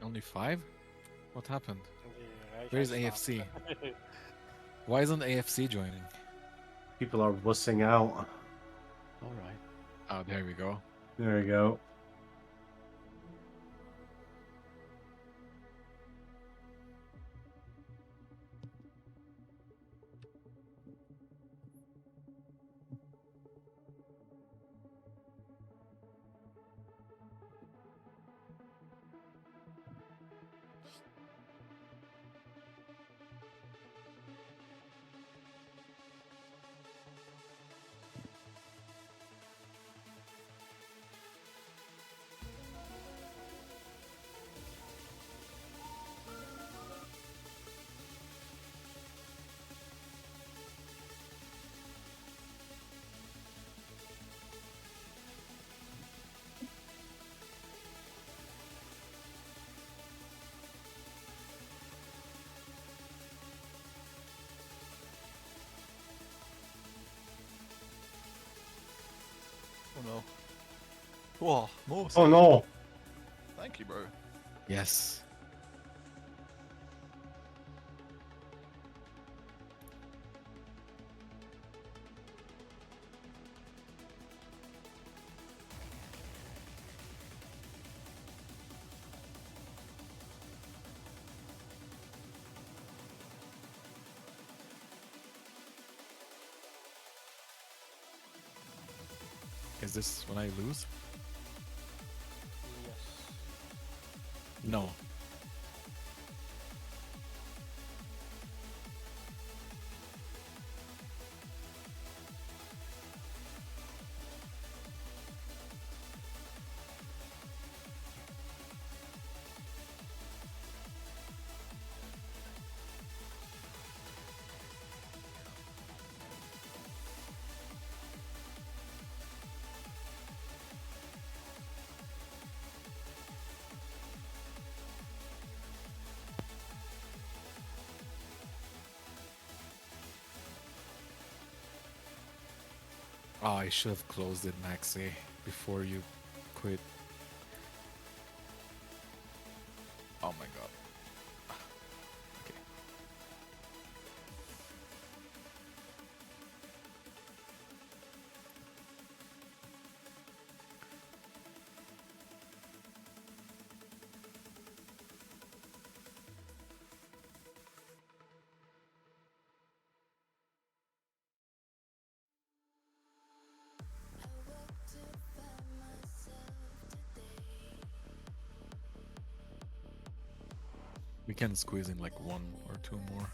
Only 5? What happened? Yeah, Where's I AFC? stopped. Why isn't AFC joining? People are wussing out. Alright. Oh, there we go. There we go. Whoa, more. Oh no! Thank you, bro. Yes. Is this when I lose? Yes. No. Oh, I should have closed it, Maxi, before you quit. Oh my god. Okay. We can squeeze in like 1 or 2 more.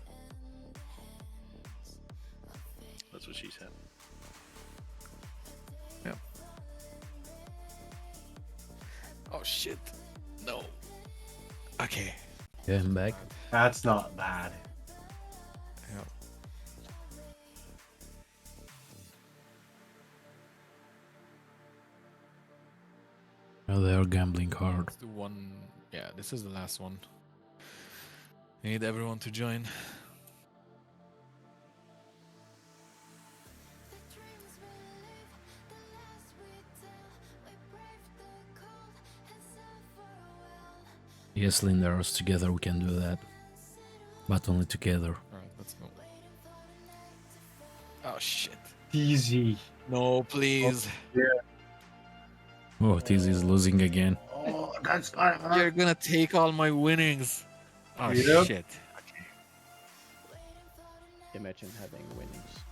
That's what she said. Yeah. Oh shit. No. Okay. Yeah, I'm back. That's not bad. Yeah. Oh, they are gambling hard. Let's do one. Yeah, this is the last one. I need everyone to join. Yes, Lindaros, together we can do that. But only together. Alright, let's go. Oh shit. Easy. No, please. Yeah. Oh, Tiz is losing again. Oh, that's gonna hurt. You're gonna take all my winnings. Oh Yep. shit. Imagine having winnings.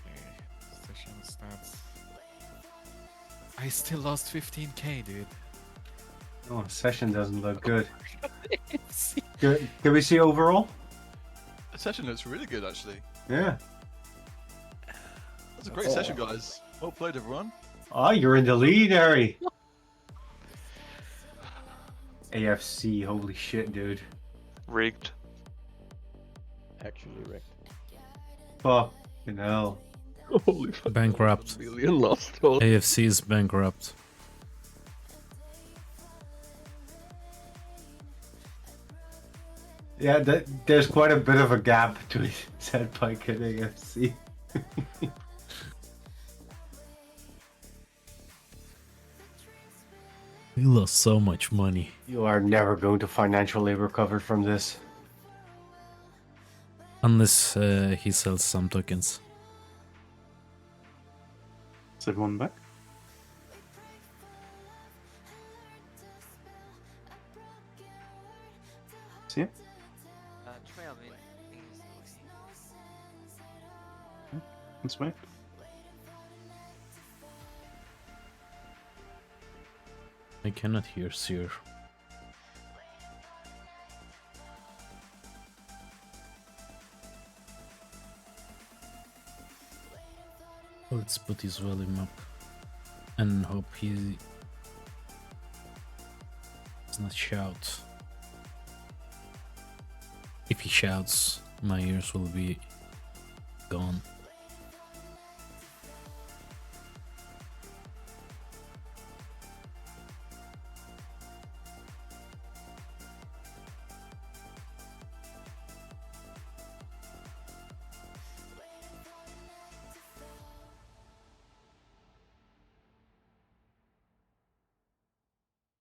Okay. Session stats. I still lost 15k, dude. Oh, session doesn't look good. Good. Can we see overall? The session looks really good, actually. Yeah. That's a great session, guys. Well played, everyone. Oh, you're in the lead, Harry. AFC, holy shit, dude. Rigged. Actually wrecked. Fucking hell. Holy fuck. Bankrupt. Million lost. Oh. AFC is bankrupt. Yeah, there's quite a bit of a gap between Zedpike and AFC. We lost so much money. You are never going to financially recover from this. Unless he sells some tokens. Is everyone back? See ya? Try on it. Let's wait. I cannot hear Seer. Let's put his volume up and hope he does not shout. If he shouts, my ears will be gone.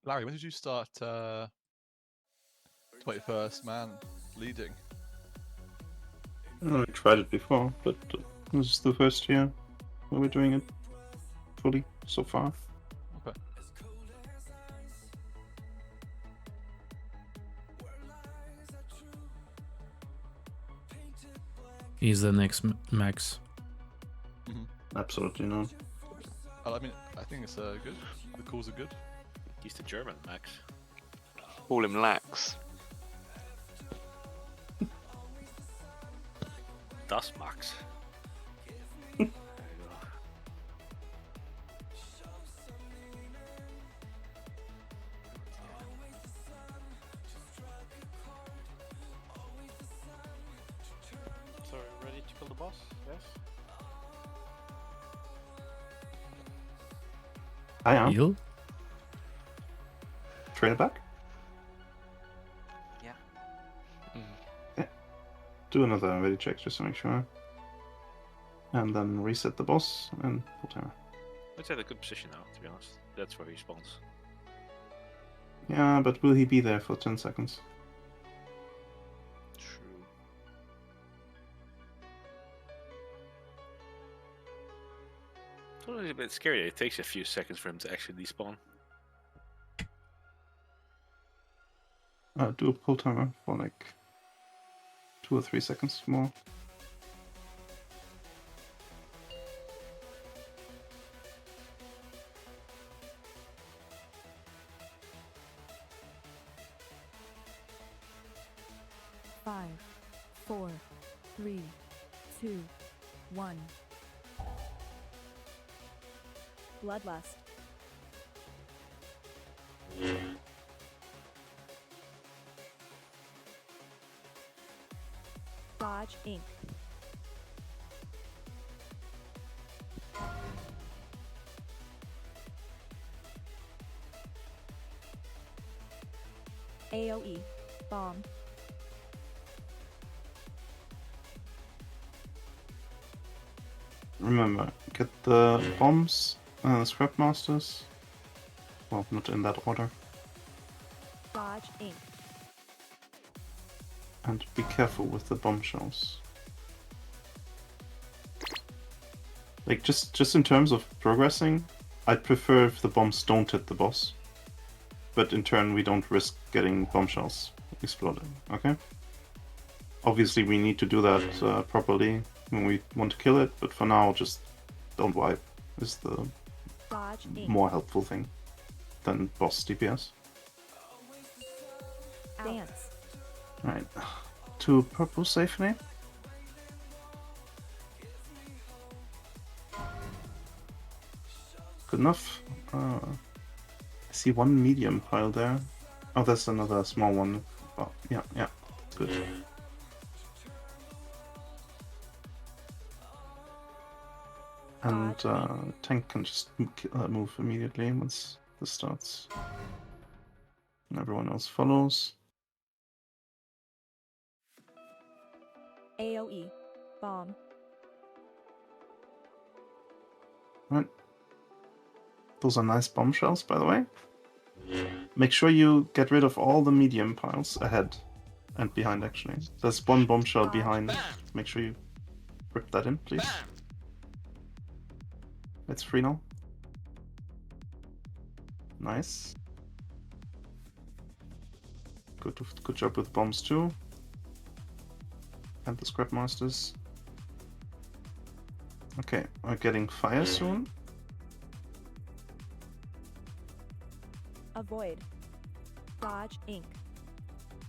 Larry, when did you start 21st man leading? I tried it before, but this is the first year where we're doing it fully so far. Okay. He's the next Max. Absolutely not. I mean, I think it's good. The calls are good. He's the German Max. Call him Lax. Das Max. So, ready to kill the boss? Yes? I am. Heal? Train it back. Yeah. Okay. Do another ready check just to make sure. And then reset the boss and pull timer. It's at a good position now, to be honest. That's where he spawns. Yeah, but will he be there for 10 seconds? True. It's always a bit scary. It takes a few seconds for him to actually despawn. Do a pull timer for like 2 or 3 seconds more. Five, 4, 3, 2, 1. Bloodlust. Dodge Inc. AOE. Bomb. Remember, get the bombs and the scrap masters. Well, not in that order. Dodge Inc. And be careful with the bombshells. Like, just in terms of progressing, I'd prefer if the bombs don't hit the boss. But in turn, we don't risk getting bombshells exploding, okay? Obviously, we need to do that properly when we want to kill it, but for now, just don't wipe is the Dodge Inc. more helpful thing than boss DPS. Dance. Right, to purple safely. Good enough. I see one medium pile there. Oh, there's another small one. Oh, yeah, that's good. And tank can just move immediately once this starts. And everyone else follows. AOE. Bomb. Right. Those are nice bombshells, by the way. Make sure you get rid of all the medium piles ahead and behind, actually. There's one bombshell behind. Make sure you rip that in, please. It's free now. Nice. Good job with bombs too. And the scrap masters. Okay, we're getting fire soon. Avoid. Dodge Inc.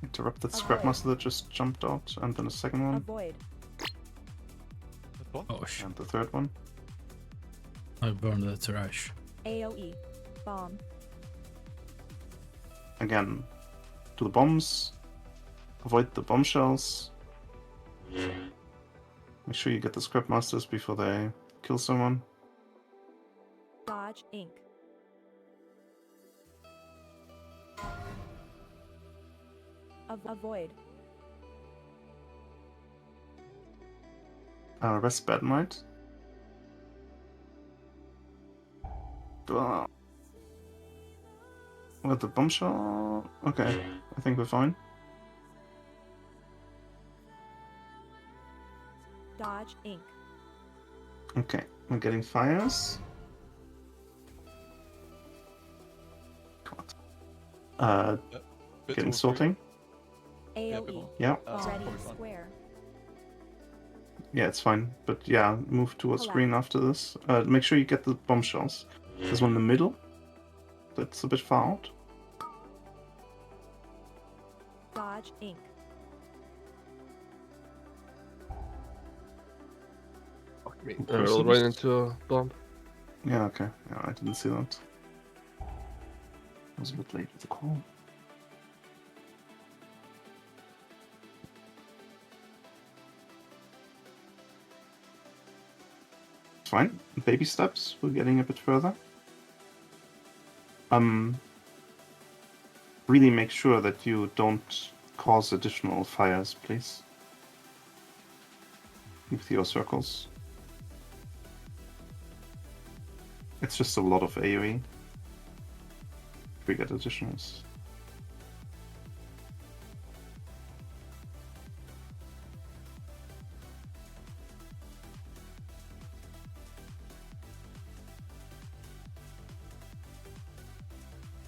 Interrupt that scrap master that just jumped out, and then a second one. Avoid. Oh shit. And the third one. I burned the trash. AOE. Bomb. Again, to the bombs. Avoid the bombshells. Make sure you get the scrap masters before they kill someone. Dodge Inc. Avoid. Rest bad might. With the bombshell? Okay, I think we're fine. Dodge Inc. Okay, we're getting fires. Bit Getting towards green. sorting. Yeah, a bit AoE. more. Yeah. Ready probably fine. square. Yeah, it's fine. But yeah, move towards Collect. green after this. Make sure you get the bombshells. There's one in the middle. That's a bit far out. Dodge Inc. Fuck me. I rolled right into a bomb. Yeah, okay. Yeah, I didn't see that. I was a bit late with the call. It's fine. Baby steps. We're getting a bit further. Really make sure that you don't cause additional fires, please. With your circles. It's just a lot of AoE. If we get additionals.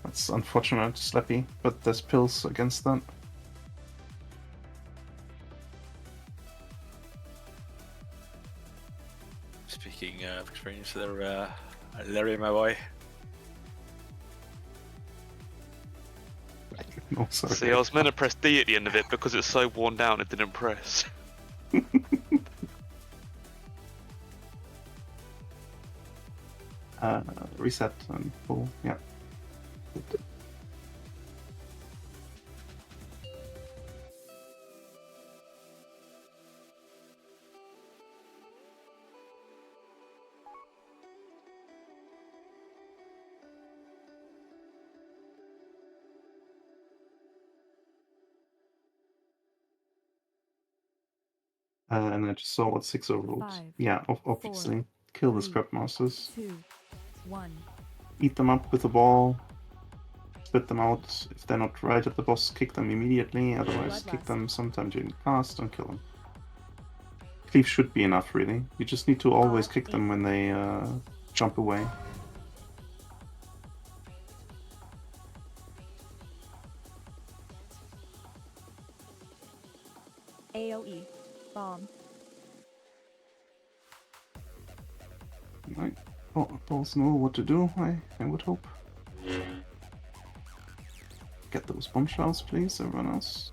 That's unfortunate, Slappy, but there's pills against that. Speaking of experience, there, Larry, my boy. No, sorry. See, I was meant to press D at the end of it because it's so worn down it didn't press. Reset and pull, yeah. And I just saw what 6 ruled. 5, Yeah, obviously. Kill the scrap masters. 2, 1. Eat them up with a ball. Spit them out. If they're not right at the boss, kick them immediately. Otherwise, kick Bloodlust. them sometime during the cast and kill them. Cleave should be enough, really. You just need to always kick them when they jump away. AoE. Bomb. Right. Oh, balls know what to do, I would hope. Get those bombshells, please, everyone else.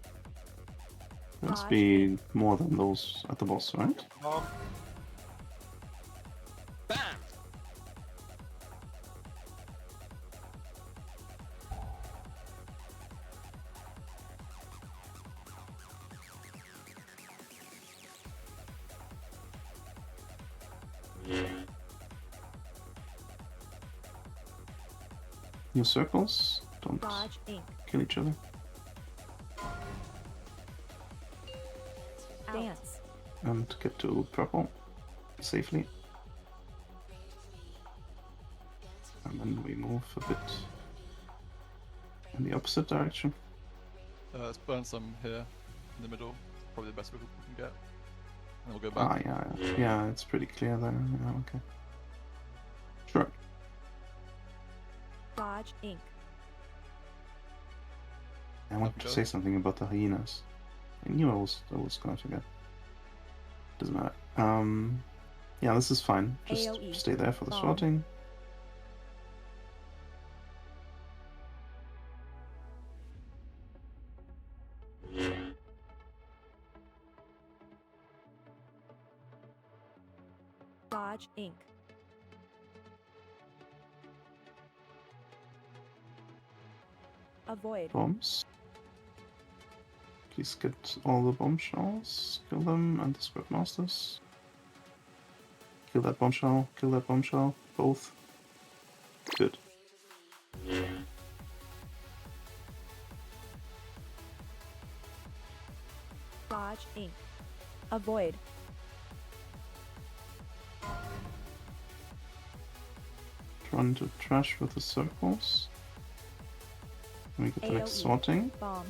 There must be more than those at the boss, right? Bam! New circles. Don't Dodge Inc. kill each other. Dance. And get to purple safely. And then we move a bit in the opposite direction. Let's burn some here in the middle. Probably the best we can get. And we'll go back. Yeah, it's pretty clear there. Yeah, okay. Sure. Dodge Inc. I want to say something about the hyenas. I knew I was gonna forget. Doesn't matter. Yeah, this is fine. Just AoE. stay there for the Bomb. sorting. Dodge Inc. Avoid. Bombs. Please get all the bombshells. Kill them and the scrap masters. Kill that bombshell. Both. Good. Dodge Inc. Avoid. Run to trash with the circles. We get the next AoE. sorting. Bomb.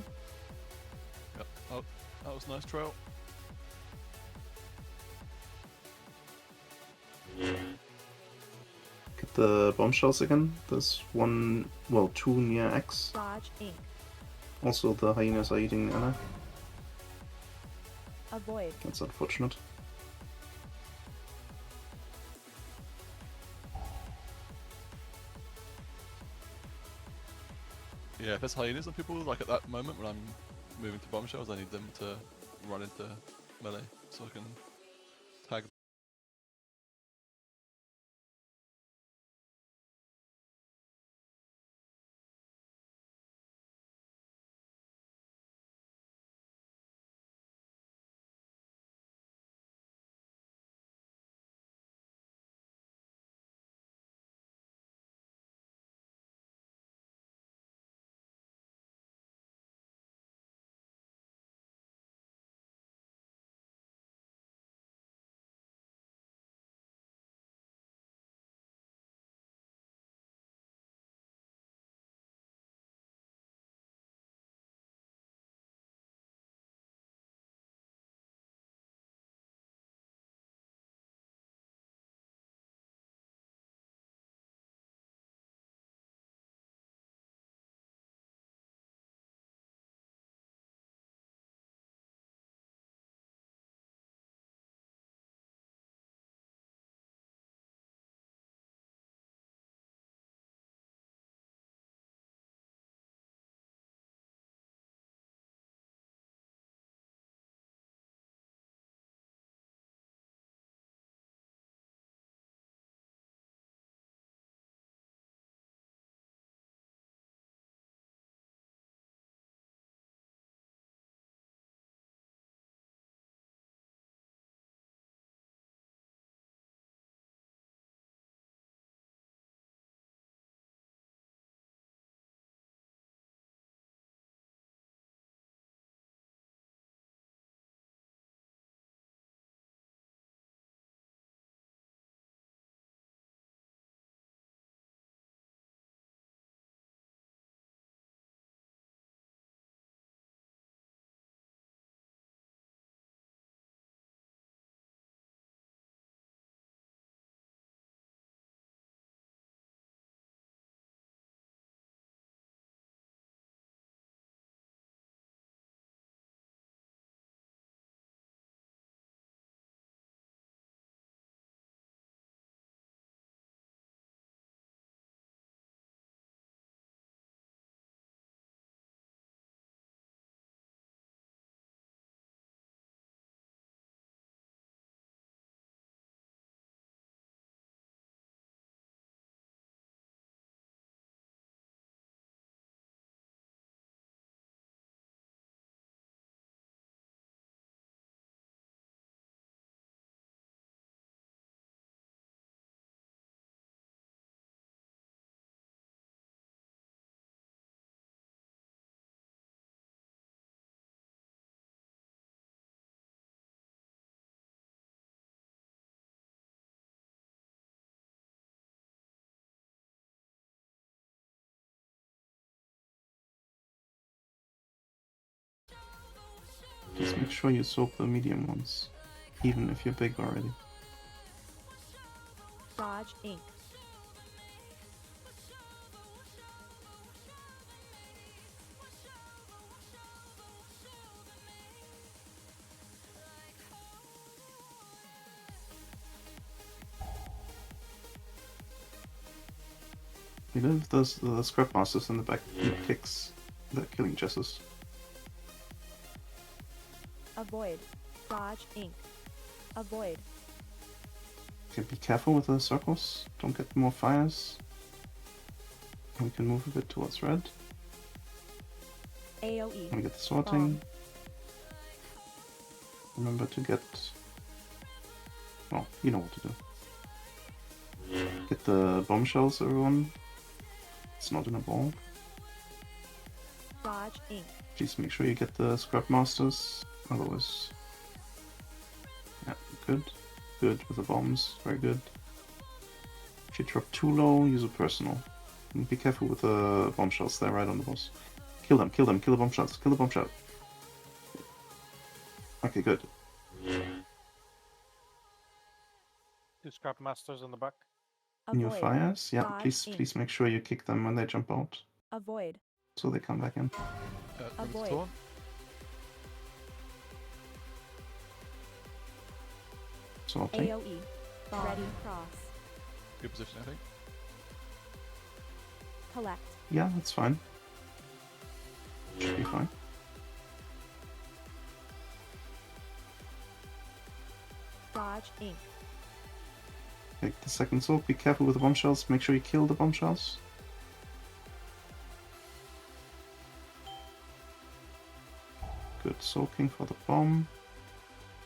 Yep. Oh, that was a nice trail. Get the bombshells again. There's one, well, two near X. Dodge Inc. Also, the hyenas are eating Anna. Avoid. That's unfortunate. Yeah, if there's hyenas on people, like at that moment when I'm moving to bombshells, I need them to run into melee so I can tag. Just make sure you soak the medium ones, even if you're big already. Dodge Inc. You know, if there's the scrap masters in the back kicks, they're killing Jesses. Avoid. Dodge Inc. Avoid. Okay, be careful with the circles. Don't get more fires. We can move a bit towards red. AoE. And get the sorting. Remember to get... Well, you know what to do. Get the bombshells, everyone. It's not in a ball. Dodge Inc. Please make sure you get the scrap masters. Otherwise... Yeah, good. Good with the bombs. Very good. If you drop too low, use a personal. And be careful with the bombshells, they're right on the boss. Kill them, kill them, kill the bomb shells, kill the bomb shell. Okay, good. Two scrap masters in the back. New Avoid. fires, yeah. Dodge, Please, ink. please make sure you kick them when they jump out, Avoid. so they come back in. Remember to Avoid. taunt. Sorting. AoE. Bomb. Ready. Cross. Good position, I think. Collect. Yeah, that's fine. Should be fine. Dodge. Ink. Take the second soak. Be careful with the bomb shells. Make sure you kill the bomb shells. Good soaking for the bomb.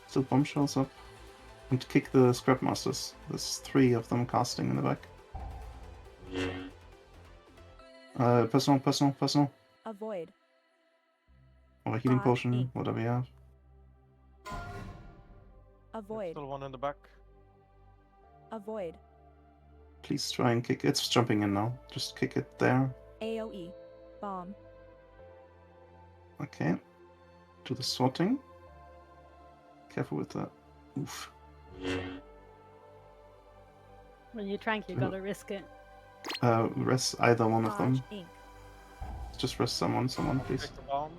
Still bomb shells up. And kick the scrap masters. There's 3 of them casting in the back. Personal. Avoid. Or a healing Dodge, potion, ink. whatever you have. Avoid. Still one in the back. Avoid. Please try and kick. It's jumping in now. Just kick it there. AoE. Bomb. Okay. Do the sorting. Careful with that. Oof. When you trank, you gotta risk it. Rest either one of Dodge. them. Ink. Just rest someone, please. Take the bomb.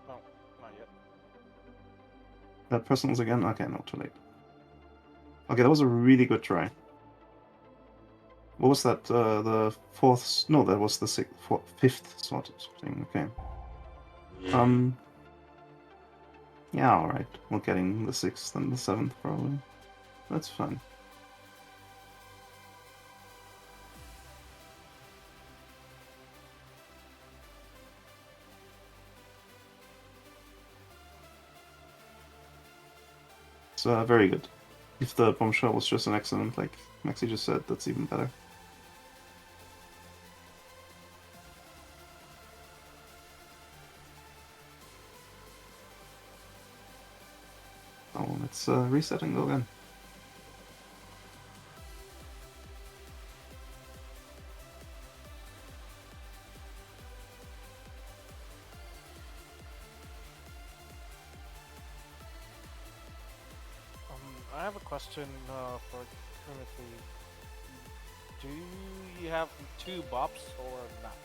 No, not yet. Personals again? Okay, no, too late. Okay, that was a really good try. What was that? The 4th? No, that was the 5th sorting. Okay. Yeah, alright. We're getting the 6th and the 7th probably. That's fine. It's very good. If the bombshell was just an accident, like Maxi just said, that's even better. Oh, let's reset and go again. I have a question for Timothy. Do you have 2 bops or not?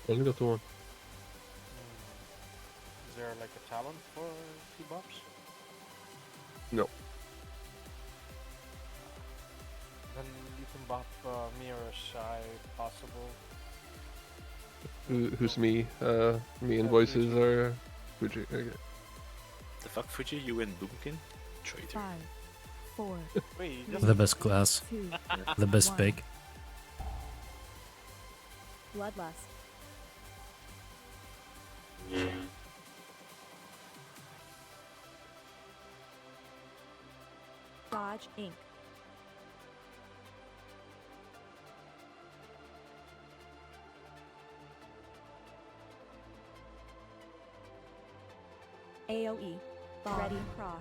Only got the one. Is there like a talent for 2 bops? No. Then you can bop Mirror Shy possible. Who's me? Me and voices are Fuji. Okay. The fuck, Fuji? You win Boomkin? Traitor. 5, 4. Wait, you just The best class. 2. The best 1. pick. Bloodlust. Dodge. Ink. AoE. Bomb. Ready. Cross.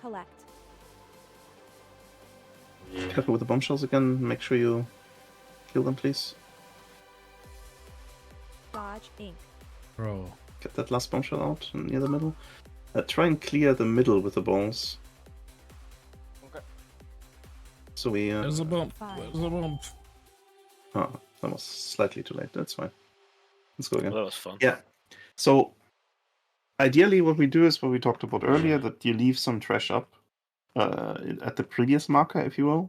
Collect. Careful with the bombshells again. Make sure you kill them, please. Dodge. Ink. Bro. Get that last bombshell out near the middle. Try and clear the middle with the balls. Okay. So we. There's a bomb. 5. There's a bomb. Oh, that was slightly too late. That's fine. Let's go again. Well, that was fun. Yeah. So, ideally, what we do is what we talked about earlier, that you leave some trash up at the previous marker, if you will.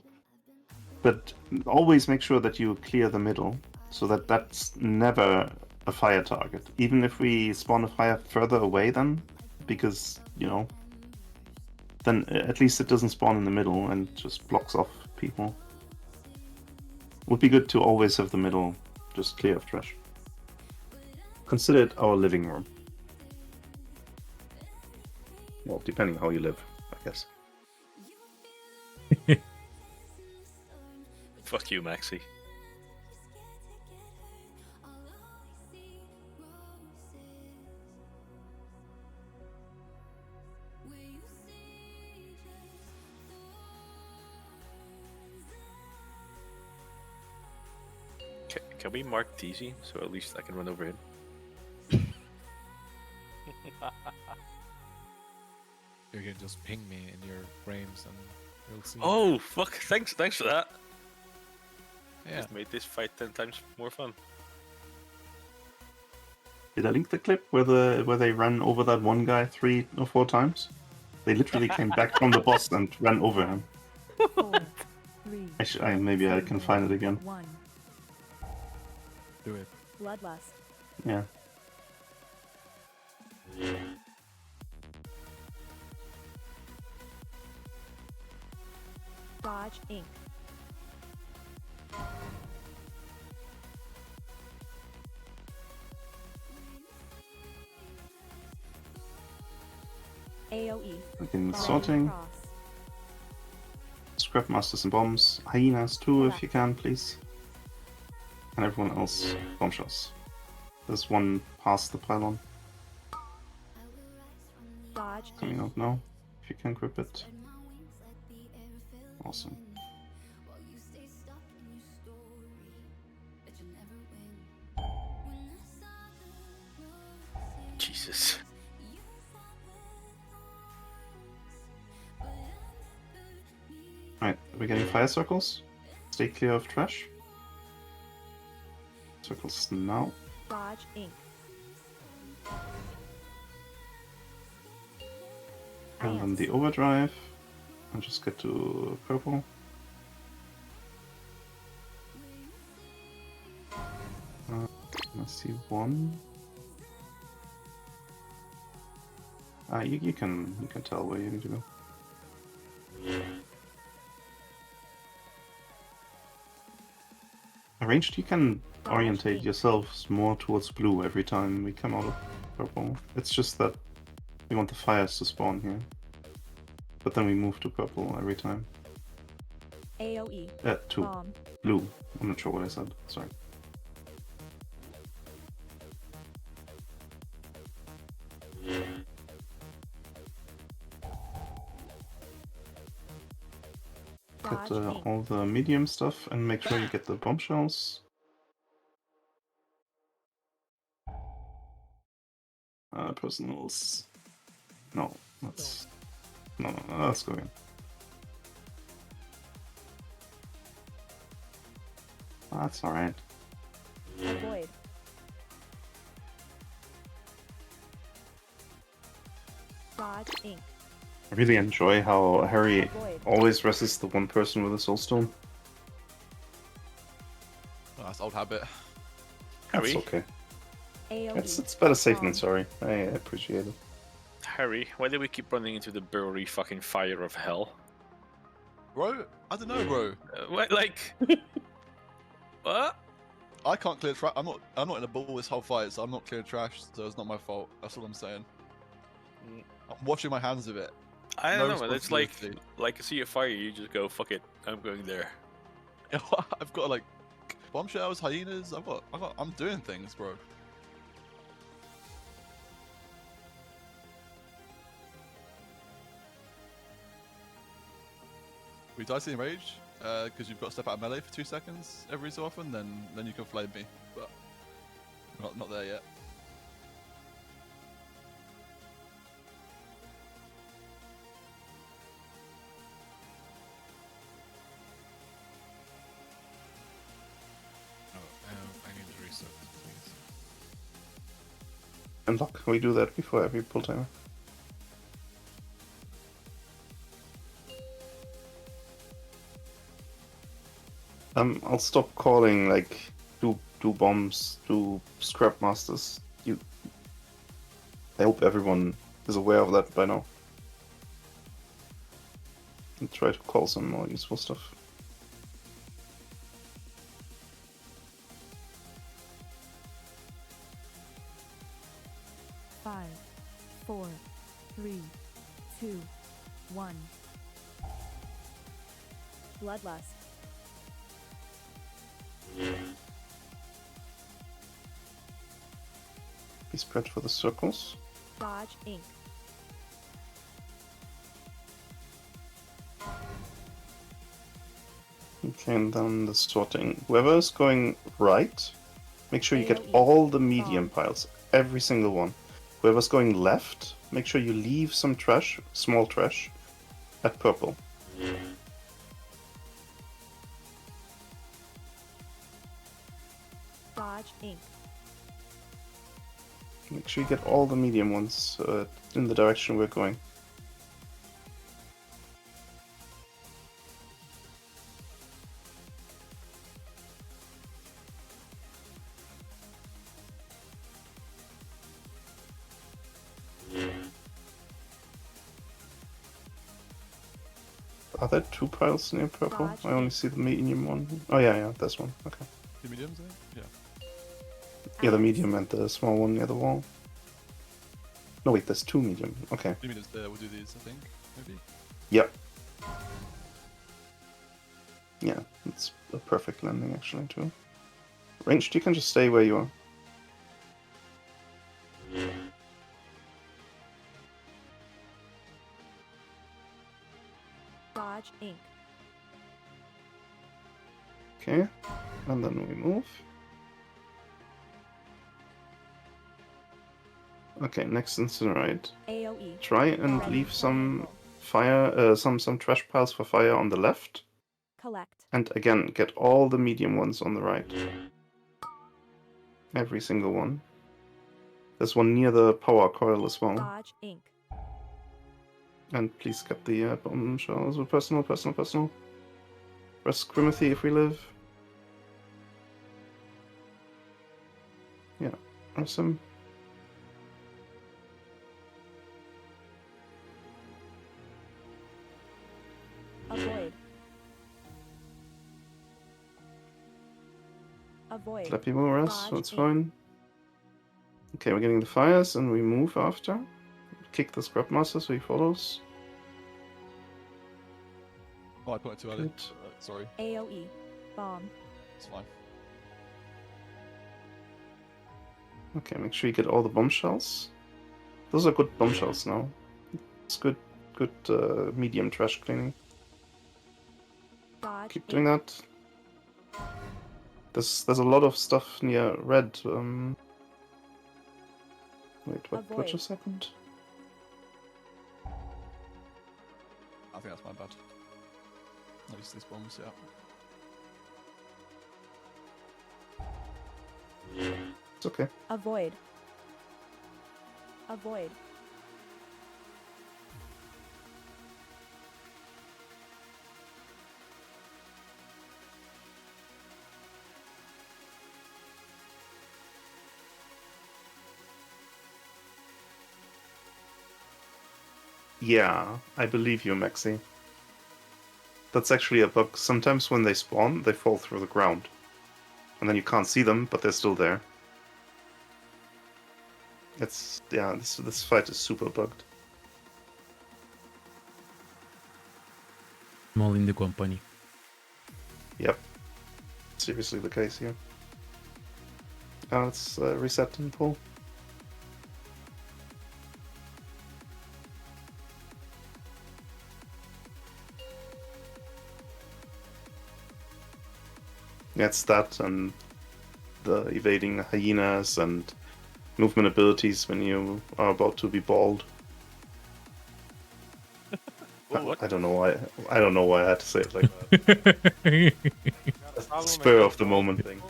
But always make sure that you clear the middle, so that that's never a fire target. Even if we spawn a fire further away then, because, you know, then at least it doesn't spawn in the middle and just blocks off people. Would be good to always have the middle just clear of trash. Consider it our living room. Well, depending how you live, I guess. Fuck you, Maxi. Can we mark TZ so at least I can run over him? You can just ping me in your frames and you'll see. Oh fuck! Thanks for that. Yeah. Just made this fight 10 times more fun. Did I link the clip where they ran over that one guy 3 or 4 times? They literally came back from the boss and ran over him. 4, 3. Maybe I can find it again. 1. Do it. Bloodlust. Yeah. Dodge Inc. AOE. Again, Bomb sorting. cross. Scrap masters and bombs. Hyenas too, if you can, please. And everyone else, bombshells. There's one past the pylon. Dodge Coming out now. If you can grip it. Awesome. Jesus. Alright, we're getting fire circles. Stay clear of trash. Circles now. Dodge Inc. And then the overdrive. And just get to purple. I see one. You can tell where you need to go. Arranged, you can orientate yourselves more towards blue every time we come out of purple. It's just that we want the fires to spawn here. But then we move to purple every time. AOE. To Bomb. blue. I'm not sure what I said. Sorry. Get all the medium stuff and make sure you get the bombshells. Personals. No, let's. No, let's go in. That's alright. Avoid. Dodge Inc. I really enjoy how Harry always resists the one person with a soulstone. Oh, that's old habit. Harry? It's okay. AOE. It's better safe than sorry. I appreciate it. Harry, why do we keep running into the burly fucking fire of hell? Bro, I don't know, bro. What, like... what? I can't clear trash. I'm not in a ball this whole fight, so I'm not clearing trash, so it's not my fault. That's all I'm saying. I'm washing my hands of it. I don't know, man. It's like responsibility. a sea of fire. You just go, fuck it, I'm going there. I've got like bombshells, hyenas. I'm doing things, bro. We dicey in rage because you've got to step out of melee for 2 seconds every so often. Then you can flame me, but not there yet. I need to reset, please. Unlock, we do that before every pull timer. I'll stop calling like do bombs, do scrap masters. I hope everyone is aware of that by now. And try to call some more useful stuff. Five, 4, 3, 2, 1. Bloodlust. Be spread for the circles. Dodge Inc. Okay, and then the sorting. Whoever is going right, make sure you get AoE. all the medium piles, every single one. Whoever's going left, make sure you leave some trash, small trash, at purple. Dodge Inc. Make sure you get all the medium ones in the direction we're going. Are there 2 piles near purple? Dodge I only Inc. see the medium one. Oh yeah, this one. Okay. The mediums, I think? Yeah. Yeah, the Alex. medium and the small one near the wall. No wait, there's 2 medium. Okay. The mediums there, we'll do these, I think. Maybe? Yep. Yeah, it's a perfect landing actually too. Ranged, you can just stay where you are. Dodge Inc. Okay. And then we move. Okay, next incinerate. AoE. Try and Ready leave for some removal. fire, some trash piles for fire on the left. Collect. And again, get all the medium ones on the right. Every single one. There's one near the power coil as well. Dodge Inc. And please get the bomb shells. Personal. Press Crimothy if we live. Yeah, press him. Avoid. Avoid. Flappy Moras, Dodge that's Inc. fine. Okay, we're getting the fires and we move after. Kick the Scrap Master so he follows. Oh, I put it too early. Good. Sorry. AoE. Bomb. It's fine. Okay, make sure you get all the bombshells. Those are good bombshells now. It's good medium trash cleaning. Dodge Keep Inc. doing that. There's a lot of stuff near red. Wait, watch Avoid. a second. I think that's my bad. At least these bombs, yeah. It's okay. Avoid. Avoid. Yeah, I believe you, Maxi. That's actually a bug. Sometimes when they spawn, they fall through the ground. And then you can't see them, but they're still there. It's... yeah, this fight is super bugged. Small in the company. Yep. Seriously the case here. Let's reset and pull. Yeah, it's that and the evading hyenas and movement abilities when you are about to be bald. I don't know why. I don't know why I had to say it like that. Spur of the moment thing.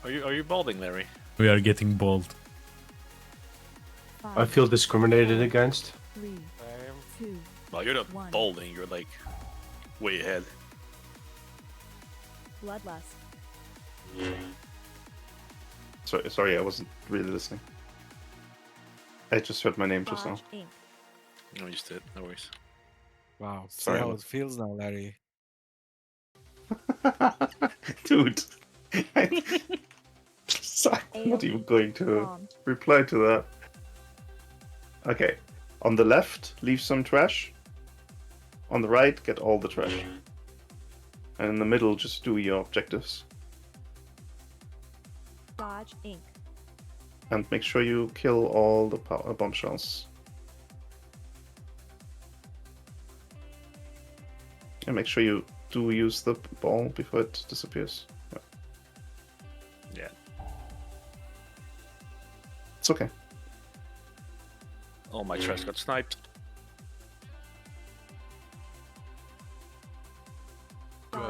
Are you balding, Larry? We are getting bold. I feel discriminated against. 3, 2, Well, you're not 1. balding. You're like way ahead. Bloodlust. Sorry, I wasn't really listening. I just heard my name just now. Dodge Inc. No, you did. No worries. Wow. See Sorry. how it feels now, Larry. Dude. I'm not even going to reply to that. Okay. On the left, leave some trash. On the right, get all the trash. And in the middle, just do your objectives. Dodge Inc. And make sure you kill all the bombshells. And make sure you do use the ball before it disappears. Yeah. Yeah. It's okay. All my trash got sniped.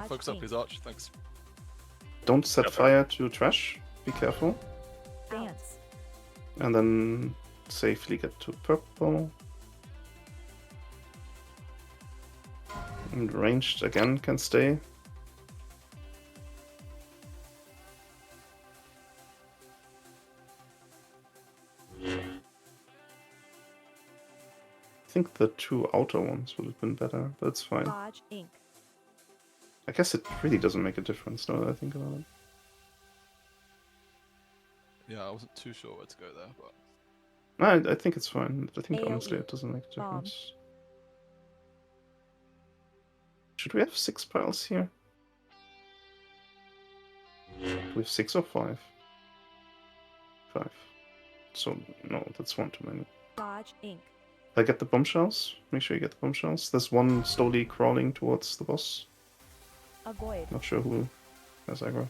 Focus up, please, Arch. Thanks. Don't set Yep. fire to trash. Be careful. Dance. And then safely get to purple. And ranged again can stay. I think the two outer ones would have been better, but it's fine. Dodge Inc. I guess it really doesn't make a difference now that I think about it. Yeah, I wasn't too sure where to go there, but I think it's fine. I think AoE. honestly it doesn't make a Bomb. difference. Should we have 6 piles here? Do we have 6 or 5? 5. So, no, that's one too many. Dodge Inc. I get the bomb shells. Make sure you get the bomb shells. There's one slowly crawling towards the boss. Avoid. Not sure who has aggro.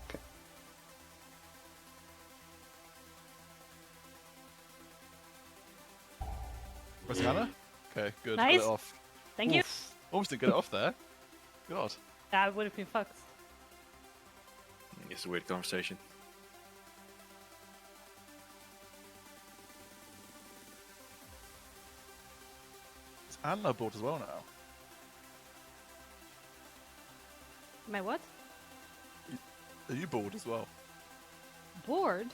Okay. pressing Anna? Okay, good. Nice. Got it off. Thank you. Oof. Almost didn't get it off there. God. That would have been fucked. It's a weird conversation. Is Anna bored as well now? My what? Are you bored as well? Bored?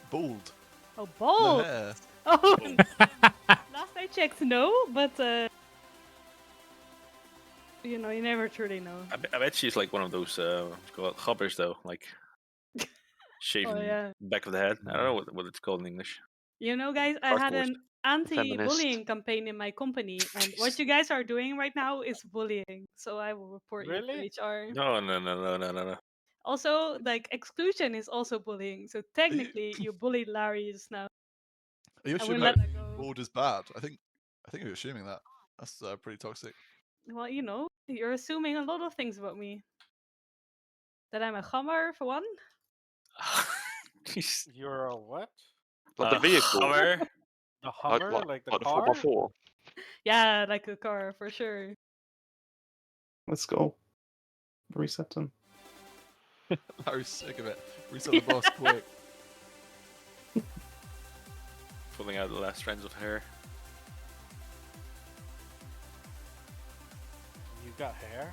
Bald. Oh, No bald. hair. Oh, last I checked, no, but you know, you never truly know. I bet she's like one of those what's it called hoppers though, like shaving yeah. back of the head. I don't know what it's called in English. You know, guys, I had Hardcore. an anti-bullying campaign in my company, and what you guys are doing right now is bullying. So I will report you Really? to HR. No. Also, like exclusion is also bullying. So technically, you bullied Larry just now. Are you I wouldn't assuming let that that go. bored is bad? I think you're assuming that. That's pretty toxic. Well, you know, you're assuming a lot of things about me. That I'm a hammer, for one. You're a what? Like the vehicle. Hummer? The Hummer, like the car? 4x4. Yeah, like a car, for sure. Let's go. Reset them. Larry's sick of it. Reset the boss quick. Pulling out the last strands of hair. You got hair?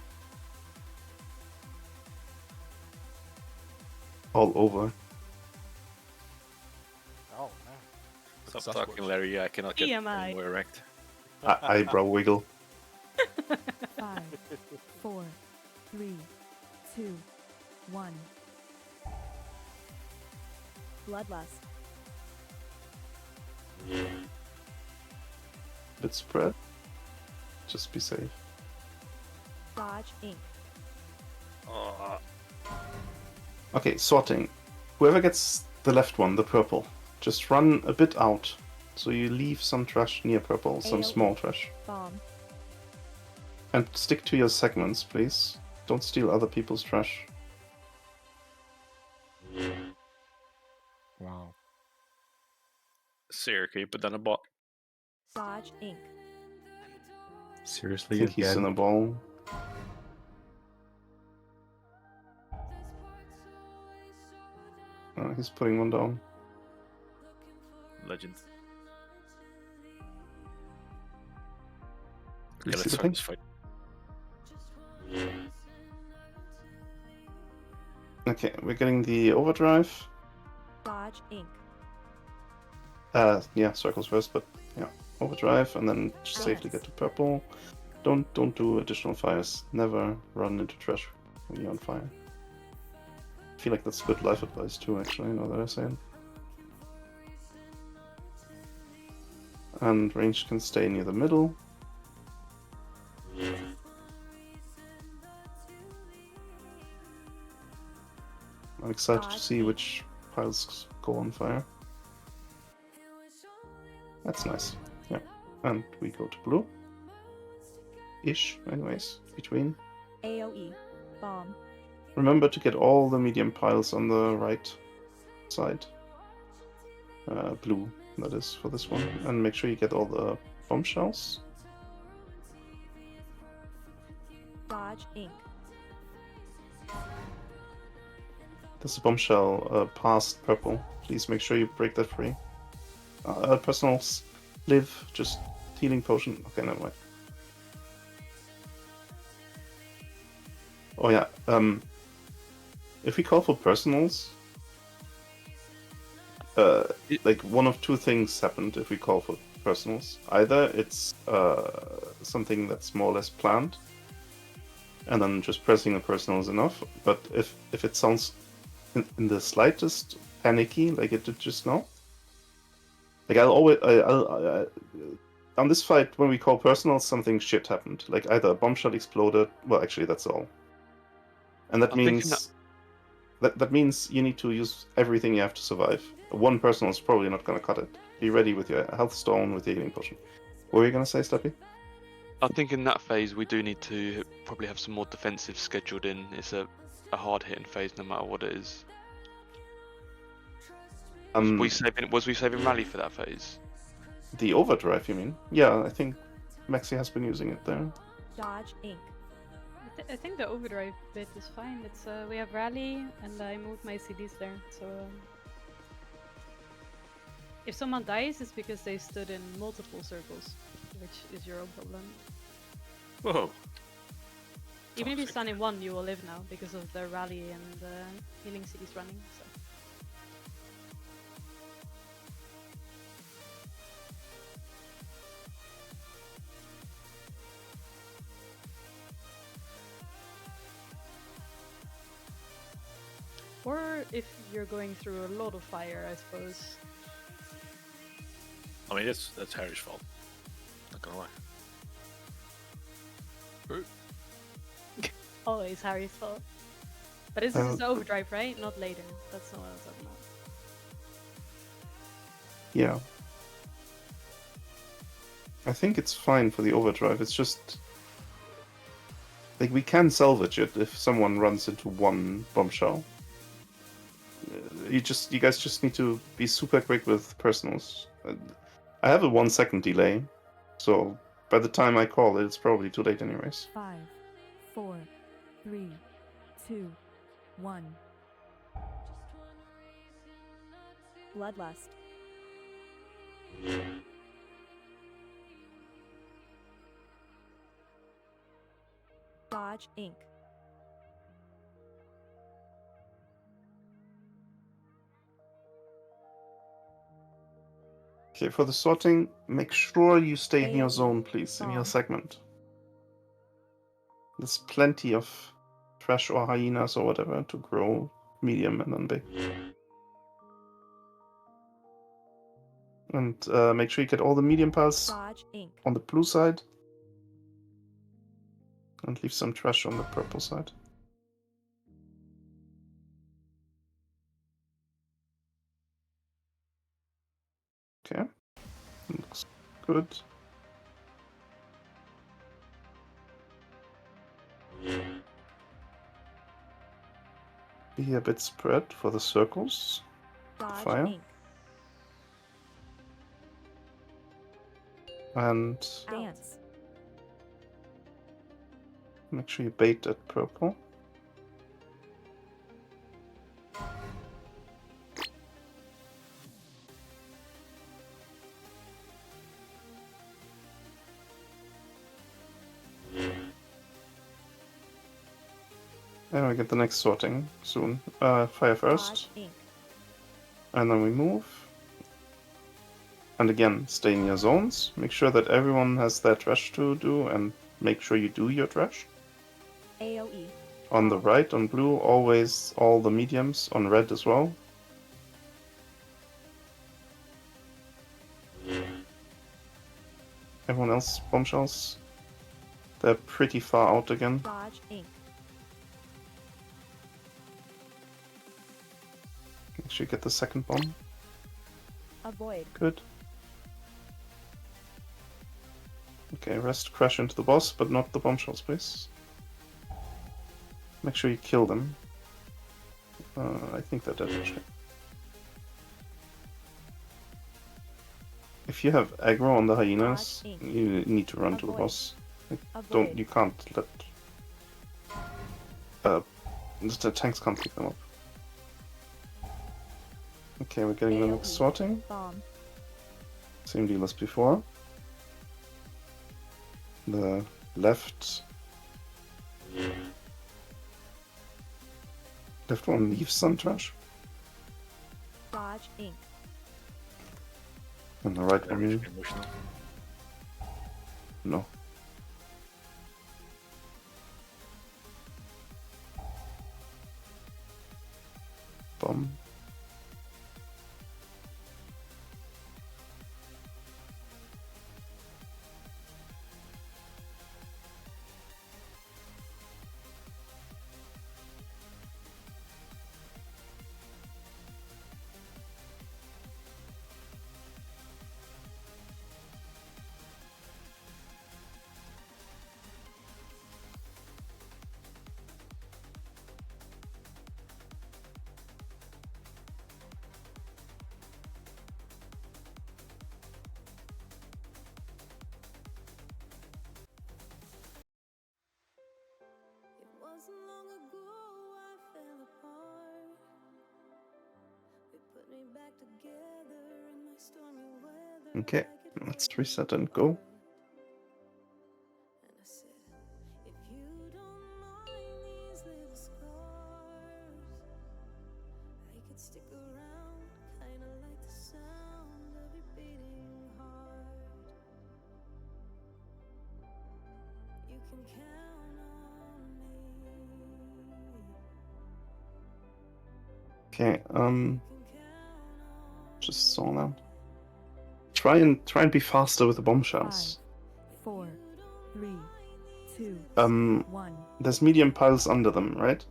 All over. Oh, man. Stop talking, Larry. I cannot get TMI. any more erect. Eyebrow wiggle. 5, 4, 3, 2, 1. Bloodlust. Bit spread. Just be safe. Dodge Inc. Oh, Okay, sorting. Whoever gets the left one, the purple, just run a bit out. So you leave some trash near purple, some AoE. small trash. Bomb. And stick to your segments, please. Don't steal other people's trash. Wow. seriously, put down a bot. Dodge Inc. I Seriously, think he's in a ball. He's putting one down. Legend. You Okay, see let's the start thing? this fight. Okay, we're getting the overdrive. Dodge Inc. Yeah, circles first, but yeah, overdrive, and then safely get to purple. Don't do additional fires. Never run into trash when you're on fire. I feel like that's good life advice too, actually, now that I say it. And ranged can stay near the middle. I'm excited to see which piles go on fire. That's nice. Yeah. And we go to blue. ish, anyways, between. AoE. Bomb. Remember to get all the medium piles on the right side. Blue, that is, for this one. And make sure you get all the bombshells. Dodge Inc. There's a bombshell past purple. Please make sure you break that free. Personals, live, just healing potion. Okay, never mind. Oh yeah, if we call for personals, like one of two things happened if we call for personals. Either it's something that's more or less planned, and then just pressing a personal is enough. But if it sounds in the slightest panicky, like it did just now, like I'll on this fight when we call personals, something shit happened. Like either a bombshell exploded. Well, actually, that's all. And that means that means you need to use everything you have to survive. One personal is probably not going to cut it. Be ready with your health stone, with your healing potion. What were you going to say, Steppy? I think in that phase we do need to probably have some more defensive scheduled in. It's a hard hitting phase no matter what it is. Was we saving rally for that phase? The overdrive, you mean? Yeah, I think Maxi has been using it there. Dodge Inc. I think the overdrive bit is fine. It's we have rally, and I moved my CDs there. So if someone dies, it's because they stood in multiple circles, which is your own problem. Whoa. Even if you stand in one, you will live now because of the rally and the healing CDs running. So. Or if you're going through a lot of fire, I suppose. I mean, that's Harry's fault. Not gonna lie. Always Harry's fault. But this is overdrive, right? Not later. That's not what I was talking about. Yeah. I think it's fine for the overdrive. It's just like we can salvage it if someone runs into one bombshell. You guys just need to be super quick with personals. I have a 1 second delay, so by the time I call it, it's probably too late anyways. 5, 4, 3, 2, 1. Bloodlust. Dodge Inc. Okay, for the sorting, make sure you stay in your zone, please, in your segment. There's plenty of trash or hyenas or whatever to grow medium and then big. And make sure you get all the medium piles on the blue side. And leave some trash on the purple side. Okay. Looks good. Be a bit spread for the circles. The fire. Inc. And Dance. Make sure you bait at purple. And we get the next sorting soon. Fire first. And then we move. And again, stay in your zones. Make sure that everyone has their trash to do, and make sure you do your trash. AoE. On the right, on blue, always all the mediums. On red as well. Everyone else, bombshells. They're pretty far out again. Dodge Inc. Make sure you get the second bomb. Avoid. Good. Okay, rest, crash into the boss, but not the bombshell space. Make sure you kill them. I think they're dead actually. If you have aggro on the hyenas, you need to run to the boss. Like, you can't let the tanks can't keep them up. Okay, we're getting the next sorting. Same deal as before. The left one leaves some trash. Dodge Inc. And the right Very one, emotional. no. Bomb. Okay, let's reset and go. Okay, just saw that. Try and be faster with the bombshells. 4, 3, 2, 1. There's medium piles under them, right?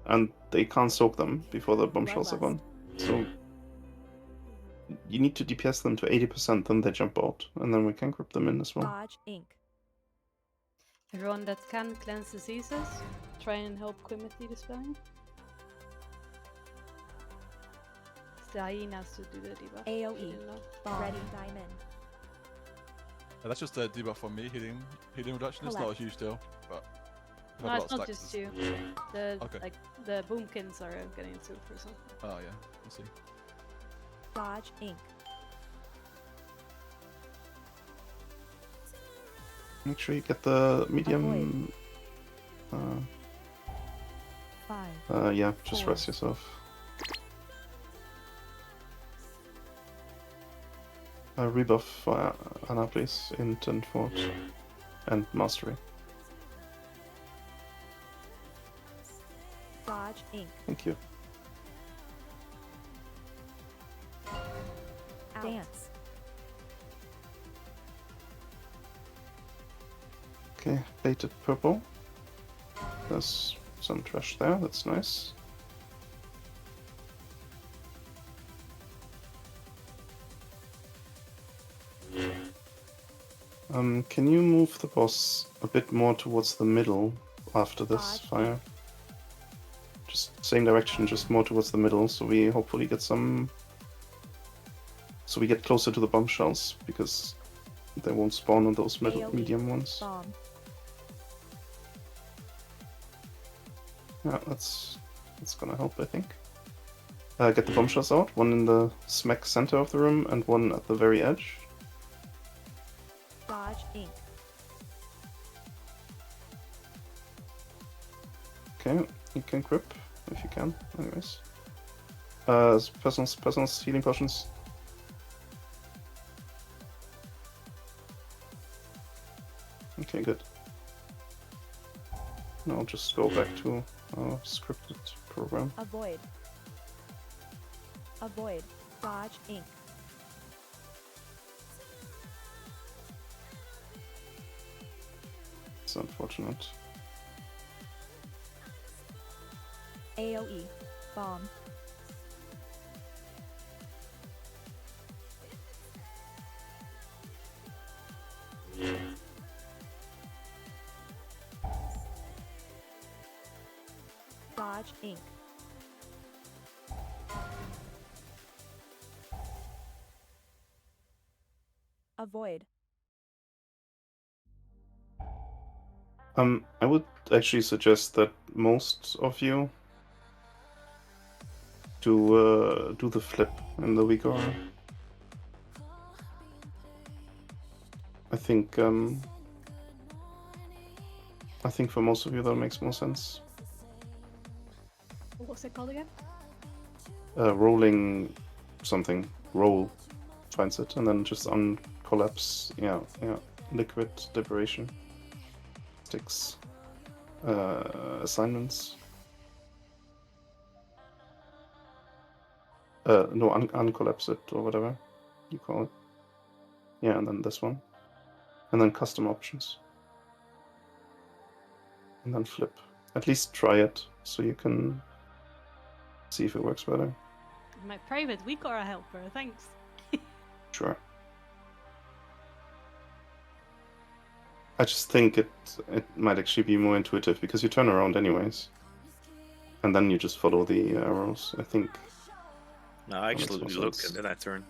And they can't soak them before the bombshells are gone. So you need to DPS them to 80%, then they jump out, and then we can grip them in as well. Dodge Inc. Everyone that can cleanse diseases, try and help Quimity dispelling. It's the hyenas to do the debuff. AoE. Ready, diamond. That's just a debuff for me, healing reduction. It's not a huge deal, but if No, I've it's got not stacks, just you. The Okay. like the boomkins are getting into it for something. Oh yeah, we'll see. Dodge Inc. Make sure you get the medium. 5. Yeah, just 4. rest yourself. Rebuff for Anna, please. Int and Fort. And Mastery. Dodge Inc. Thank you. Dance. Okay, baited purple. There's some trash there, that's nice. Can you move the boss a bit more towards the middle after this fire? Just same direction, just more towards the middle, so we hopefully get some... So we get closer to the bombshells, because they won't spawn on those middle, medium ones. Bomb. Yeah, that's gonna help, I think. Get the bombshells out, one in the smack center of the room and one at the very edge. Dodge Inc. Okay, you can grip if you can, anyways. Personals, healing potions. Okay, good. Now I'll just go back to our scripted program. Avoid. Avoid. Dodge Inc. It's unfortunate. AoE. Bomb. Dodge Inc. Avoid. I would actually suggest that most of you do the flip in the weak aura. I think for most of you that makes more sense. What's it called again? Rolling something. Roll finds it and then just uncollapse. Yeah. Liquid liberation. Stix. Assignments. No, uncollapse it or whatever you call it. Yeah, and then this one. And then custom options. And then flip. At least try it so you can see if it works better. My private weak aura helper, thanks. Sure. I just think it might actually be more intuitive because you turn around anyways. And then you just follow the arrows, I think. No, I that makes actually more look sense. and then I turn.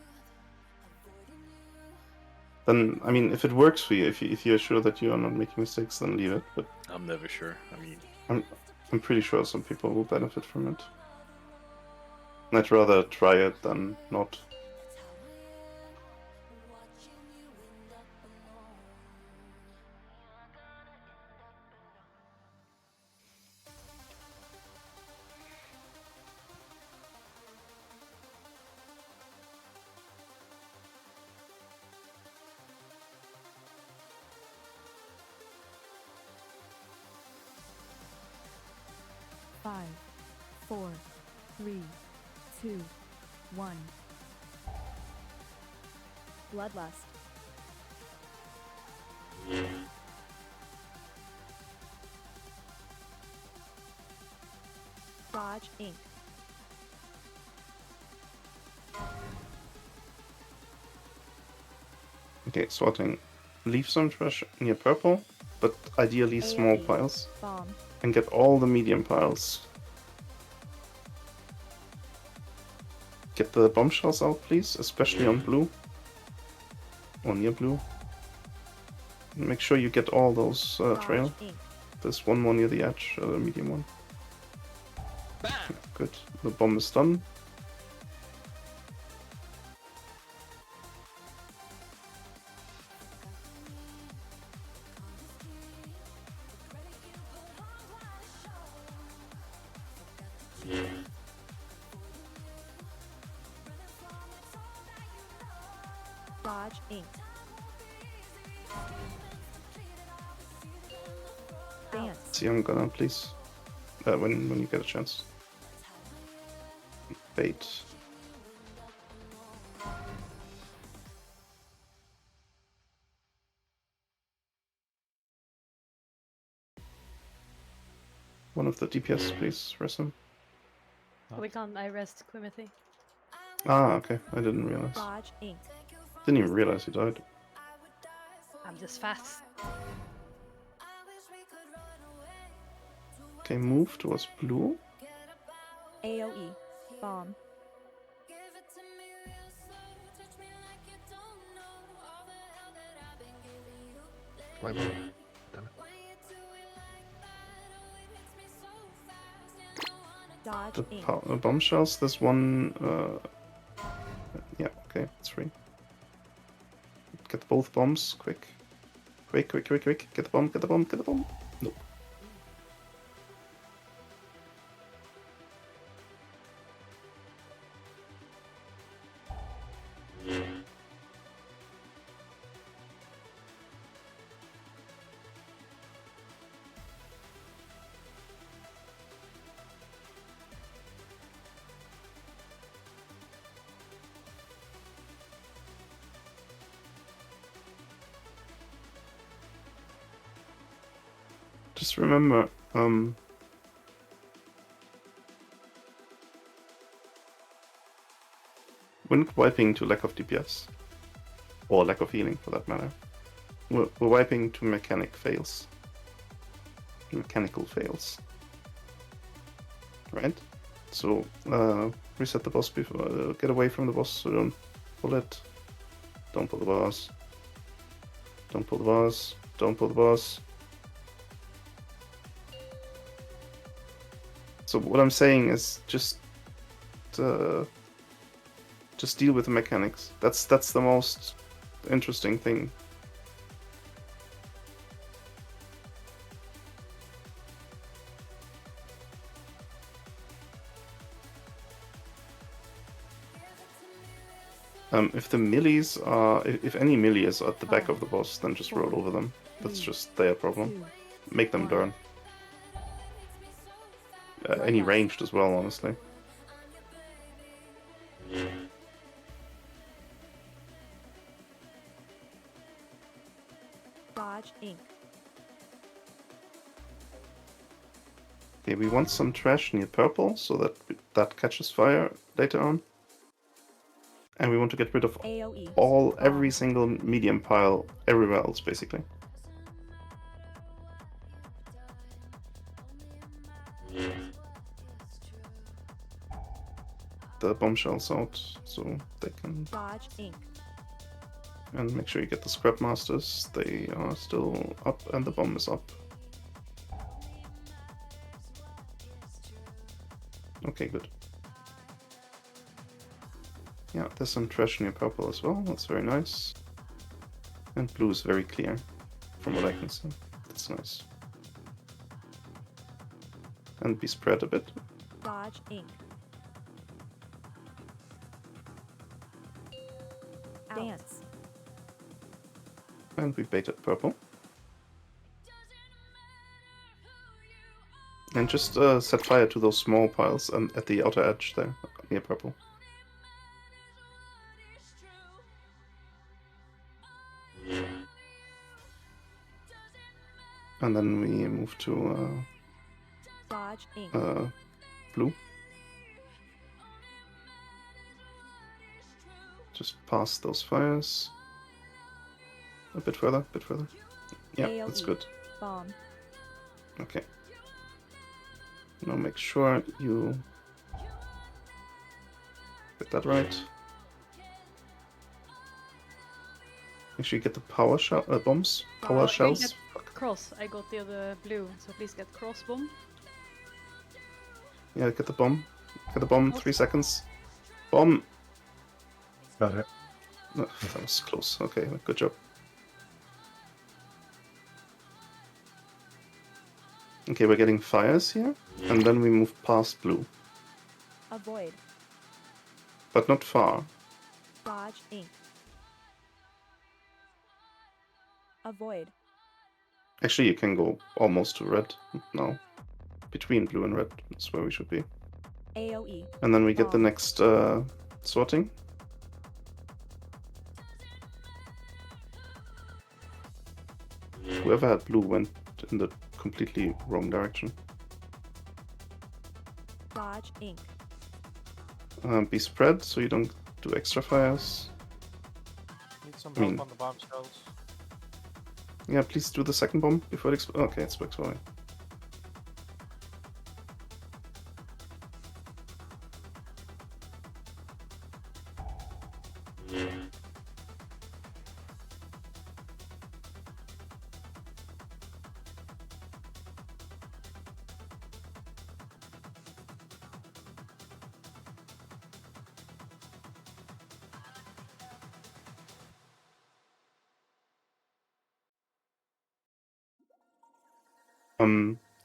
Then, I mean, if it works for you, if you're sure that you are not making mistakes, then leave it. But I'm never sure. I mean, I'm pretty sure some people will benefit from it. And I'd rather try it than not. Five, 4, 3, 2, 1. Bloodlust. Dodge Inc. Okay, sorting. Leave some trash near purple, but ideally small AoE. piles. Bomb. And get all the medium piles. Get the bombshells out, please, especially on blue. Or near blue. And make sure you get all those trail. Inc. There's one more near the edge, the medium one. Good. The bomb is done. Dodge Inc. Dance. See, I'm gonna please. When you get a chance. Bait. One of the DPS, please, rest him. We can't I rest Quimothy. Ah, okay. I didn't realize. Dodge Inc. Didn't even realize he died. I'm just fast. Okay, move towards blue. AoE. Bomb. My bad. Damn it. Dodge The Inc. bombshells, there's one. Yeah, okay, it's free. Get both bombs, quick. Quick. Get the bomb, get the bomb, get the bomb. Nope. Just remember, when wiping to lack of DPS, or lack of healing for that matter, we're wiping to mechanical fails. right? So reset the boss before, get away from the boss, so don't pull it. Don't pull the boss. Don't pull the boss. Don't pull the boss. So what I'm saying is just deal with the mechanics. That's the most interesting thing. If the melees are, if any melee is at the back of the boss, then just roll over them. That's just their problem. Make them burn. Any ranged as well, honestly. Dodge Inc. Okay, we want some trash near purple so that that catches fire later on. And we want to get rid of AoE. every single medium pile everywhere else, basically. The bombshells out so they can. Dodge Inc. And make sure you get the scrap masters. They are still up, and the bomb is up. Okay, good. Yeah, there's some trash near purple as well. That's very nice. And blue is very clear, from what I can see. That's nice. And be spread a bit. Dodge Inc. Dance. And we baited purple. And just set fire to those small piles at the outer edge there, near purple. And then we move to Dodge Inc. Blue. Just past those fires. A bit further, a bit further. Yeah, AoE. that's good. Bomb. Okay. Now make sure you get that right. Make sure you get the power bombs, power shells. Cross. I got the other blue, so please get cross bomb. Yeah, get the bomb. Get the bomb. 3 seconds. Bomb. Got it. No, that was close. Okay, good job. Okay, we're getting fires here, and then we move past blue, Avoid. but not far. Dodge Inc. Avoid. Actually, you can go almost to red now. Between blue and red, that's where we should be. AoE. And then we get the Bomb. next sorting. Whoever had blue went in the completely wrong direction. Dodge Inc. Be spread so you don't do extra fires. Need some I mean- help on the bombshells. Yeah, please do the second bomb before it explodes. Okay, it's exploding.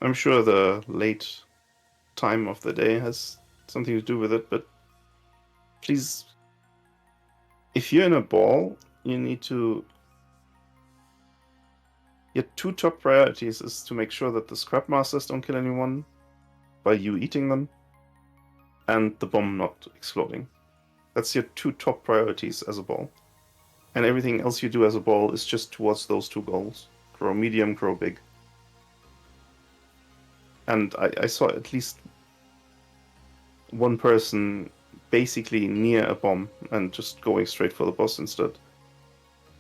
I'm sure the late time of the day has something to do with it, but please, if you're in a ball, you need to. Your 2 top priorities is to make sure that the scrap masters don't kill anyone by you eating them, and the bomb not exploding. That's your 2 top priorities as a ball. And everything else you do as a ball is just towards those 2 goals. Grow medium, grow big. And I saw at least one person basically near a bomb and just going straight for the boss instead.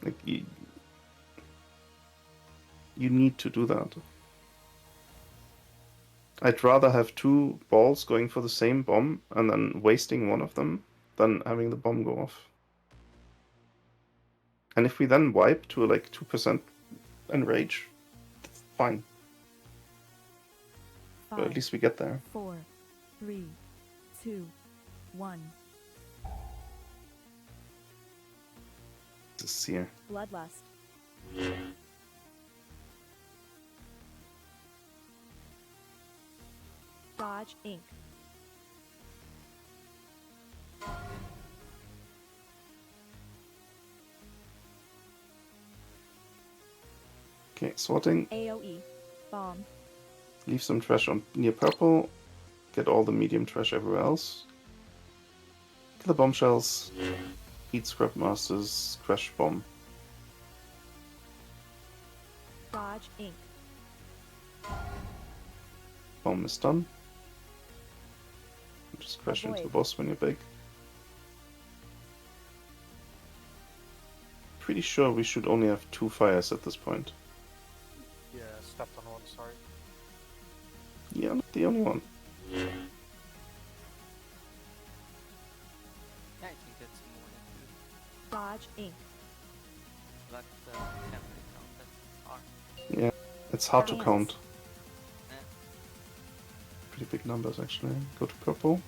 Like, you need to do that. I'd rather have 2 balls going for the same bomb and then wasting one of them than having the bomb go off. And if we then wipe to like 2% enrage, that's fine. But at least we get there. 4, 3, 2, 1. This is here. Bloodlust. Dodge Inc. Okay, sorting. AoE. Bomb. Leave some trash on near purple. Get all the medium trash everywhere else. Kill the bombshells. Eat scrap masters. Crash bomb. Dodge Inc. Bomb is done. Just crash into the boss when you're big. Pretty sure we should only have 2 fires at this point. Yeah, stepped on one, sorry. Yeah, not the only one. Yeah, I think that's more than 2. Dodge Inc. But can't really count that hard. Yeah, it's hard to Yes. count. Pretty big numbers actually. Go to purple.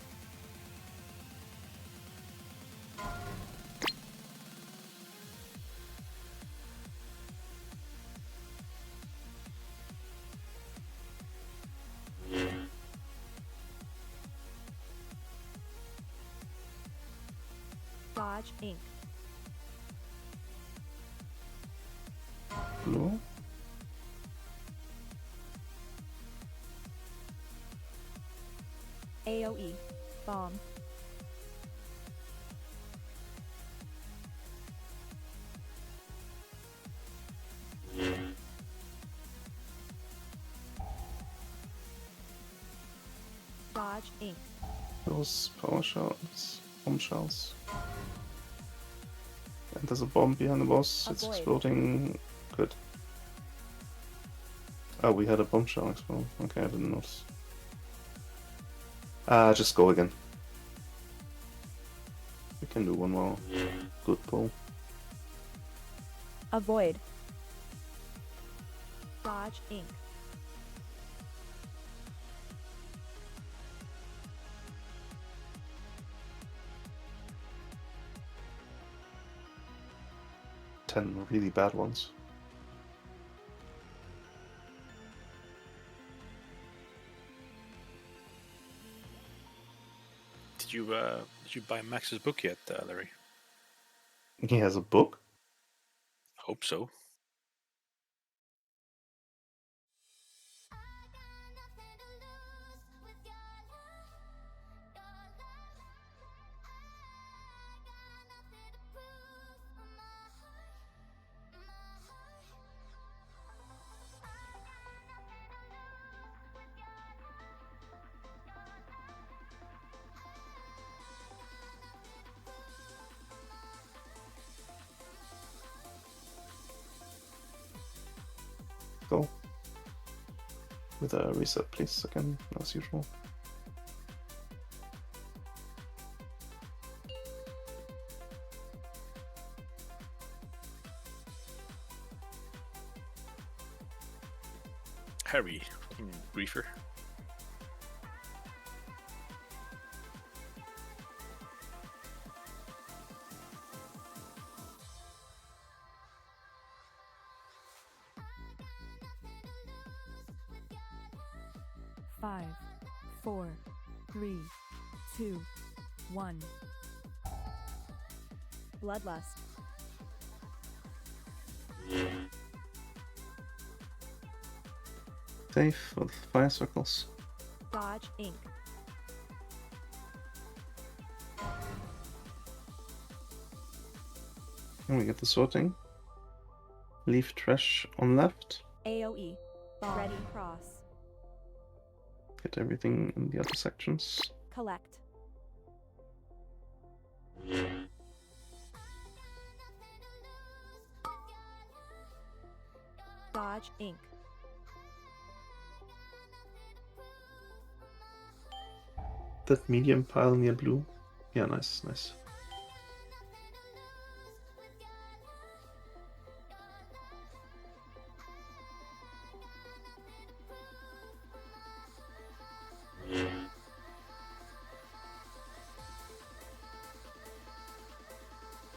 Dodge Inc. Blue. AoE. Bomb. Dodge Inc. Those power shells, bomb shells. And there's a bomb behind the boss. It's Avoid. exploding. Good. Oh, we had a bomb shell explode. Okay, I didn't notice. Just go again. We can do one more. Good pull. Avoid. Dodge Inc. Ten really bad ones. Did you buy Max's book yet, Larry? He has a book? Hope so. Go. With a reset, please, again, as usual. Harry, fucking briefer. Five, 4, 3, 2, 1. Bloodlust. Safe with fire circles. Dodge Inc. And we get the sorting. Leave trash on left. AoE. Bomb. Ready cross. Get everything in the other sections. Collect. Dodge Inc. that medium pile near blue. Yeah, nice, nice.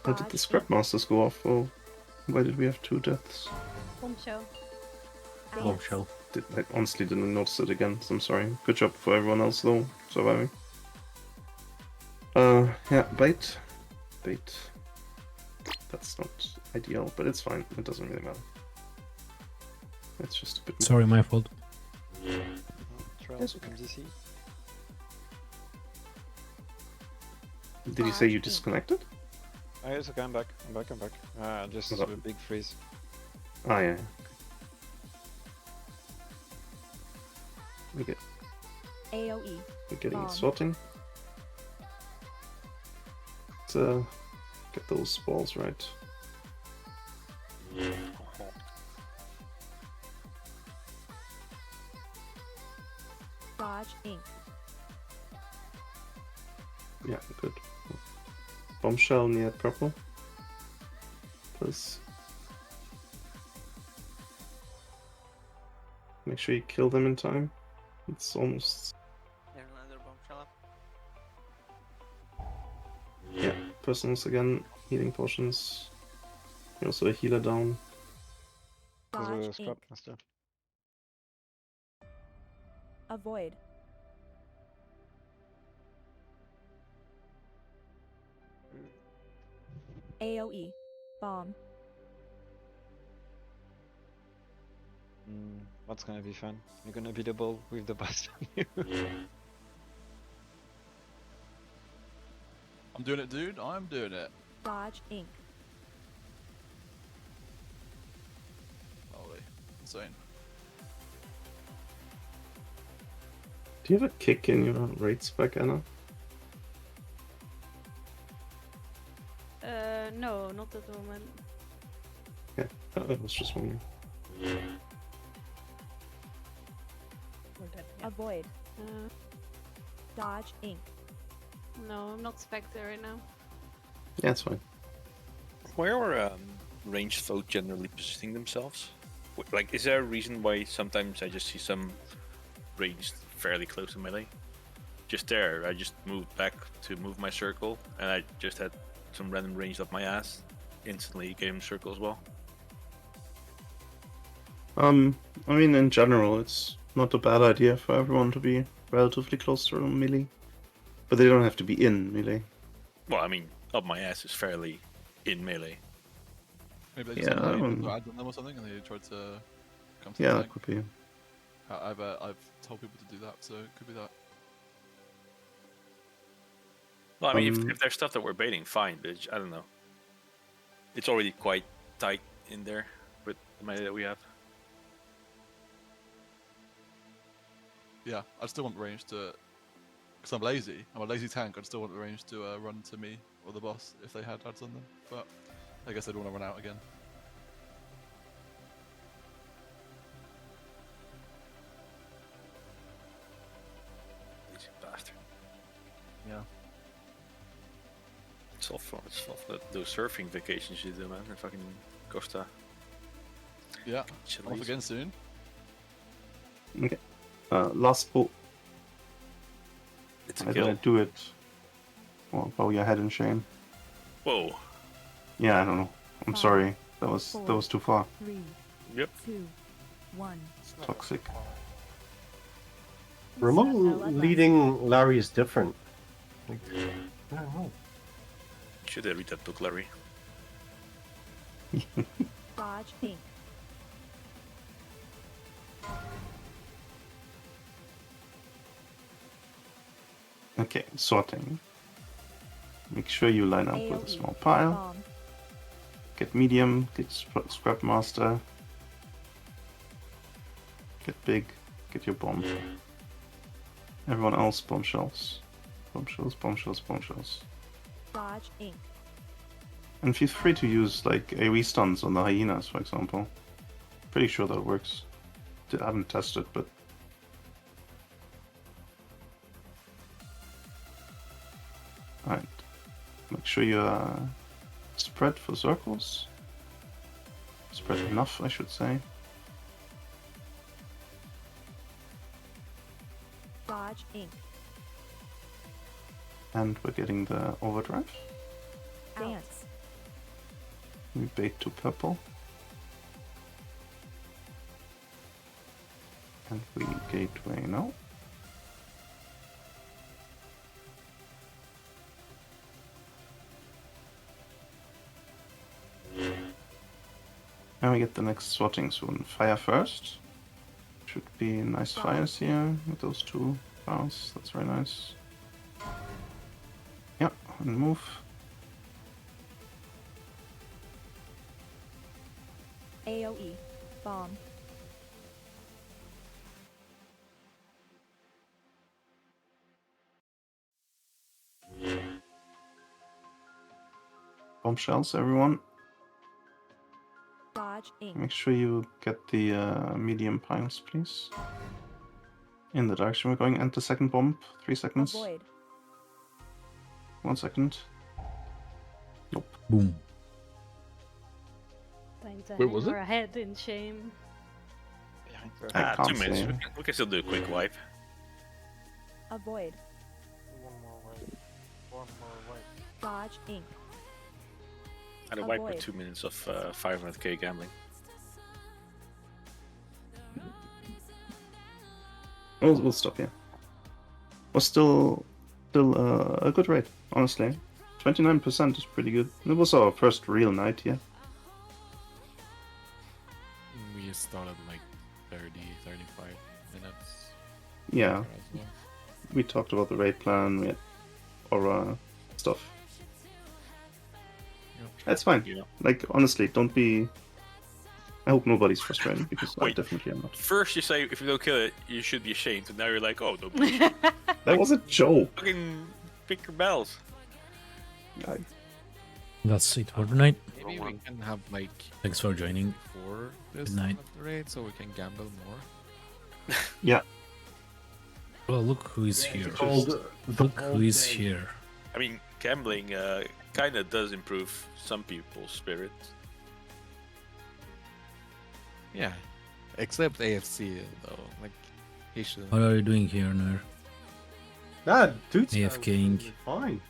How did the scrap masters go off? Or why did we have 2 deaths? Bombshell. Bombshell. I honestly didn't notice it again, so I'm sorry. Good job for everyone else though, surviving. Yeah, bait. Bait. That's not ideal, but it's fine. It doesn't really matter. It's just a bit more. Sorry, my fault. Yes, okay. MDC. Did you say you disconnected? Oh, yes, okay, I'm back. I'm back. Just a big freeze. Ah, yeah. Okay. AoE. We're getting Bomb. sorting. Let's get those balls right. Dodge Inc. Yeah, good. Bombshell near purple. Please. Make sure you kill them in time. It's almost... There's another bombshell up. Yeah, personals again, healing potions. Also a healer down. There's a Dodge scrap Inc. master. Avoid. AoE. Bomb. What's gonna be fun? You're gonna be the ball with the bust on you. I'm doing it, dude. I'm doing it. Dodge Inc. Holy. Insane. Do you have a kick in your raid spec, Anna? No, not at the moment. Yeah, I was just wondering. Avoid. Dodge Inc. No, I'm not Spectre right now. Yeah, it's fine. Where are ranged folk generally positioning themselves? Like, is there a reason why sometimes I just see some ranged fairly close to melee? Just there, I just moved back to move my circle, and I just had some random ranged up my ass. Instantly gave him circle as well. I mean, in general, it's not a bad idea for everyone to be relatively close to melee. But they don't have to be in melee. Well, I mean, up my ass is fairly in melee. Maybe they Yeah, just had to add them or something, and they tried to come to Yeah, the that could be. I've told people to do that, so it could be that. Well, I mean, if there's stuff that we're baiting, fine, but I don't know. It's already quite tight in there with the melee that we have. Yeah, I still want the range to, because I'm lazy. I'm a lazy tank. I'd still want the range to run to me or the boss if they had ads on them. But I guess they'd want to run out again. Lazy bastard. Yeah. It's all for those surfing vacations you do, man. In fucking Costa. Yeah. Chili's. I'm off again soon. Okay. Last pull. It's a I'm kill. gonna do it. Well, bow your head in shame. Whoa. Yeah, I don't know. I'm sorry. That was too far. 3, Yep. 2, 1. Toxic. Remote leading Larry is different. Like, I don't know. Should I read that book, Larry? Dodge Inc. Okay, sorting. Make sure you line up with a small pile. Bomb. Get medium, get scrap master. Get big, get your bomb. Everyone else, bombshells. Bombshells, bombshells, bombshells. Dodge Inc. And feel free to use like AoE stuns on the hyenas, for example. Pretty sure that works. I haven't tested, but Make sure you spread for circles. Spread enough, I should say. Dodge ink. And we're getting the overdrive. Dance. We bait to purple. And we gateway now. And we get the next swatting soon. Fire first. Should be nice fires here with those two bars. That's very nice. Yeah, and move. AoE. Bomb. Bombshells, everyone. Dodge ink. Make sure you get the medium piles, please. In the direction we're going. And the second bomb. 3 seconds. Avoid. 1 second. Nope. Boom. Time to Where hang was it? our head in shame. I can't 2 minutes. say. We can still do a quick wipe. Avoid. One more way. One more way. Dodge ink. And a wipe with Avoid. 2 minutes of 500k gambling. We'll stop here. Was still a good rate, honestly. 29% is pretty good. It was our first real night here. We started like 30, 35 minutes. Yeah. as well. We talked about the raid plan, we had aura stuff. That's fine. Yeah. Like, honestly, don't be... I hope nobody's frustrated, because I Wait. definitely am not. First you say if you don't kill it, you should be ashamed, and now you're like, oh, don't be ashamed. That was a joke! Fucking pick your bells. That's it for tonight. Maybe we can have like Thanks for joining. before this Good night. raid so we can gamble more. Yeah. Well, look who is here. Cold- Look who is here. I mean, gambling kinda does improve some people's spirit. Yeah, except AFC though. Like he should. What are you doing here, Nair? Nah, dude's AFKing. fine.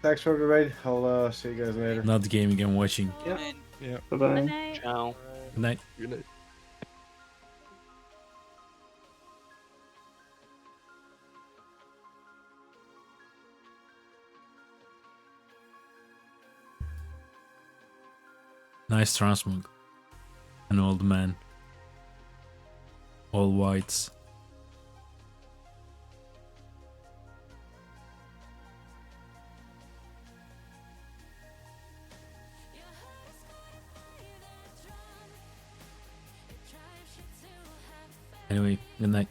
Thanks for the raid. I'll see you guys later. Not gaming, I'm watching. Yeah. Yeah. Bye-bye. Ciao. Good night. Good night. Nice transmog. An old man. All whites. Anyway, good night.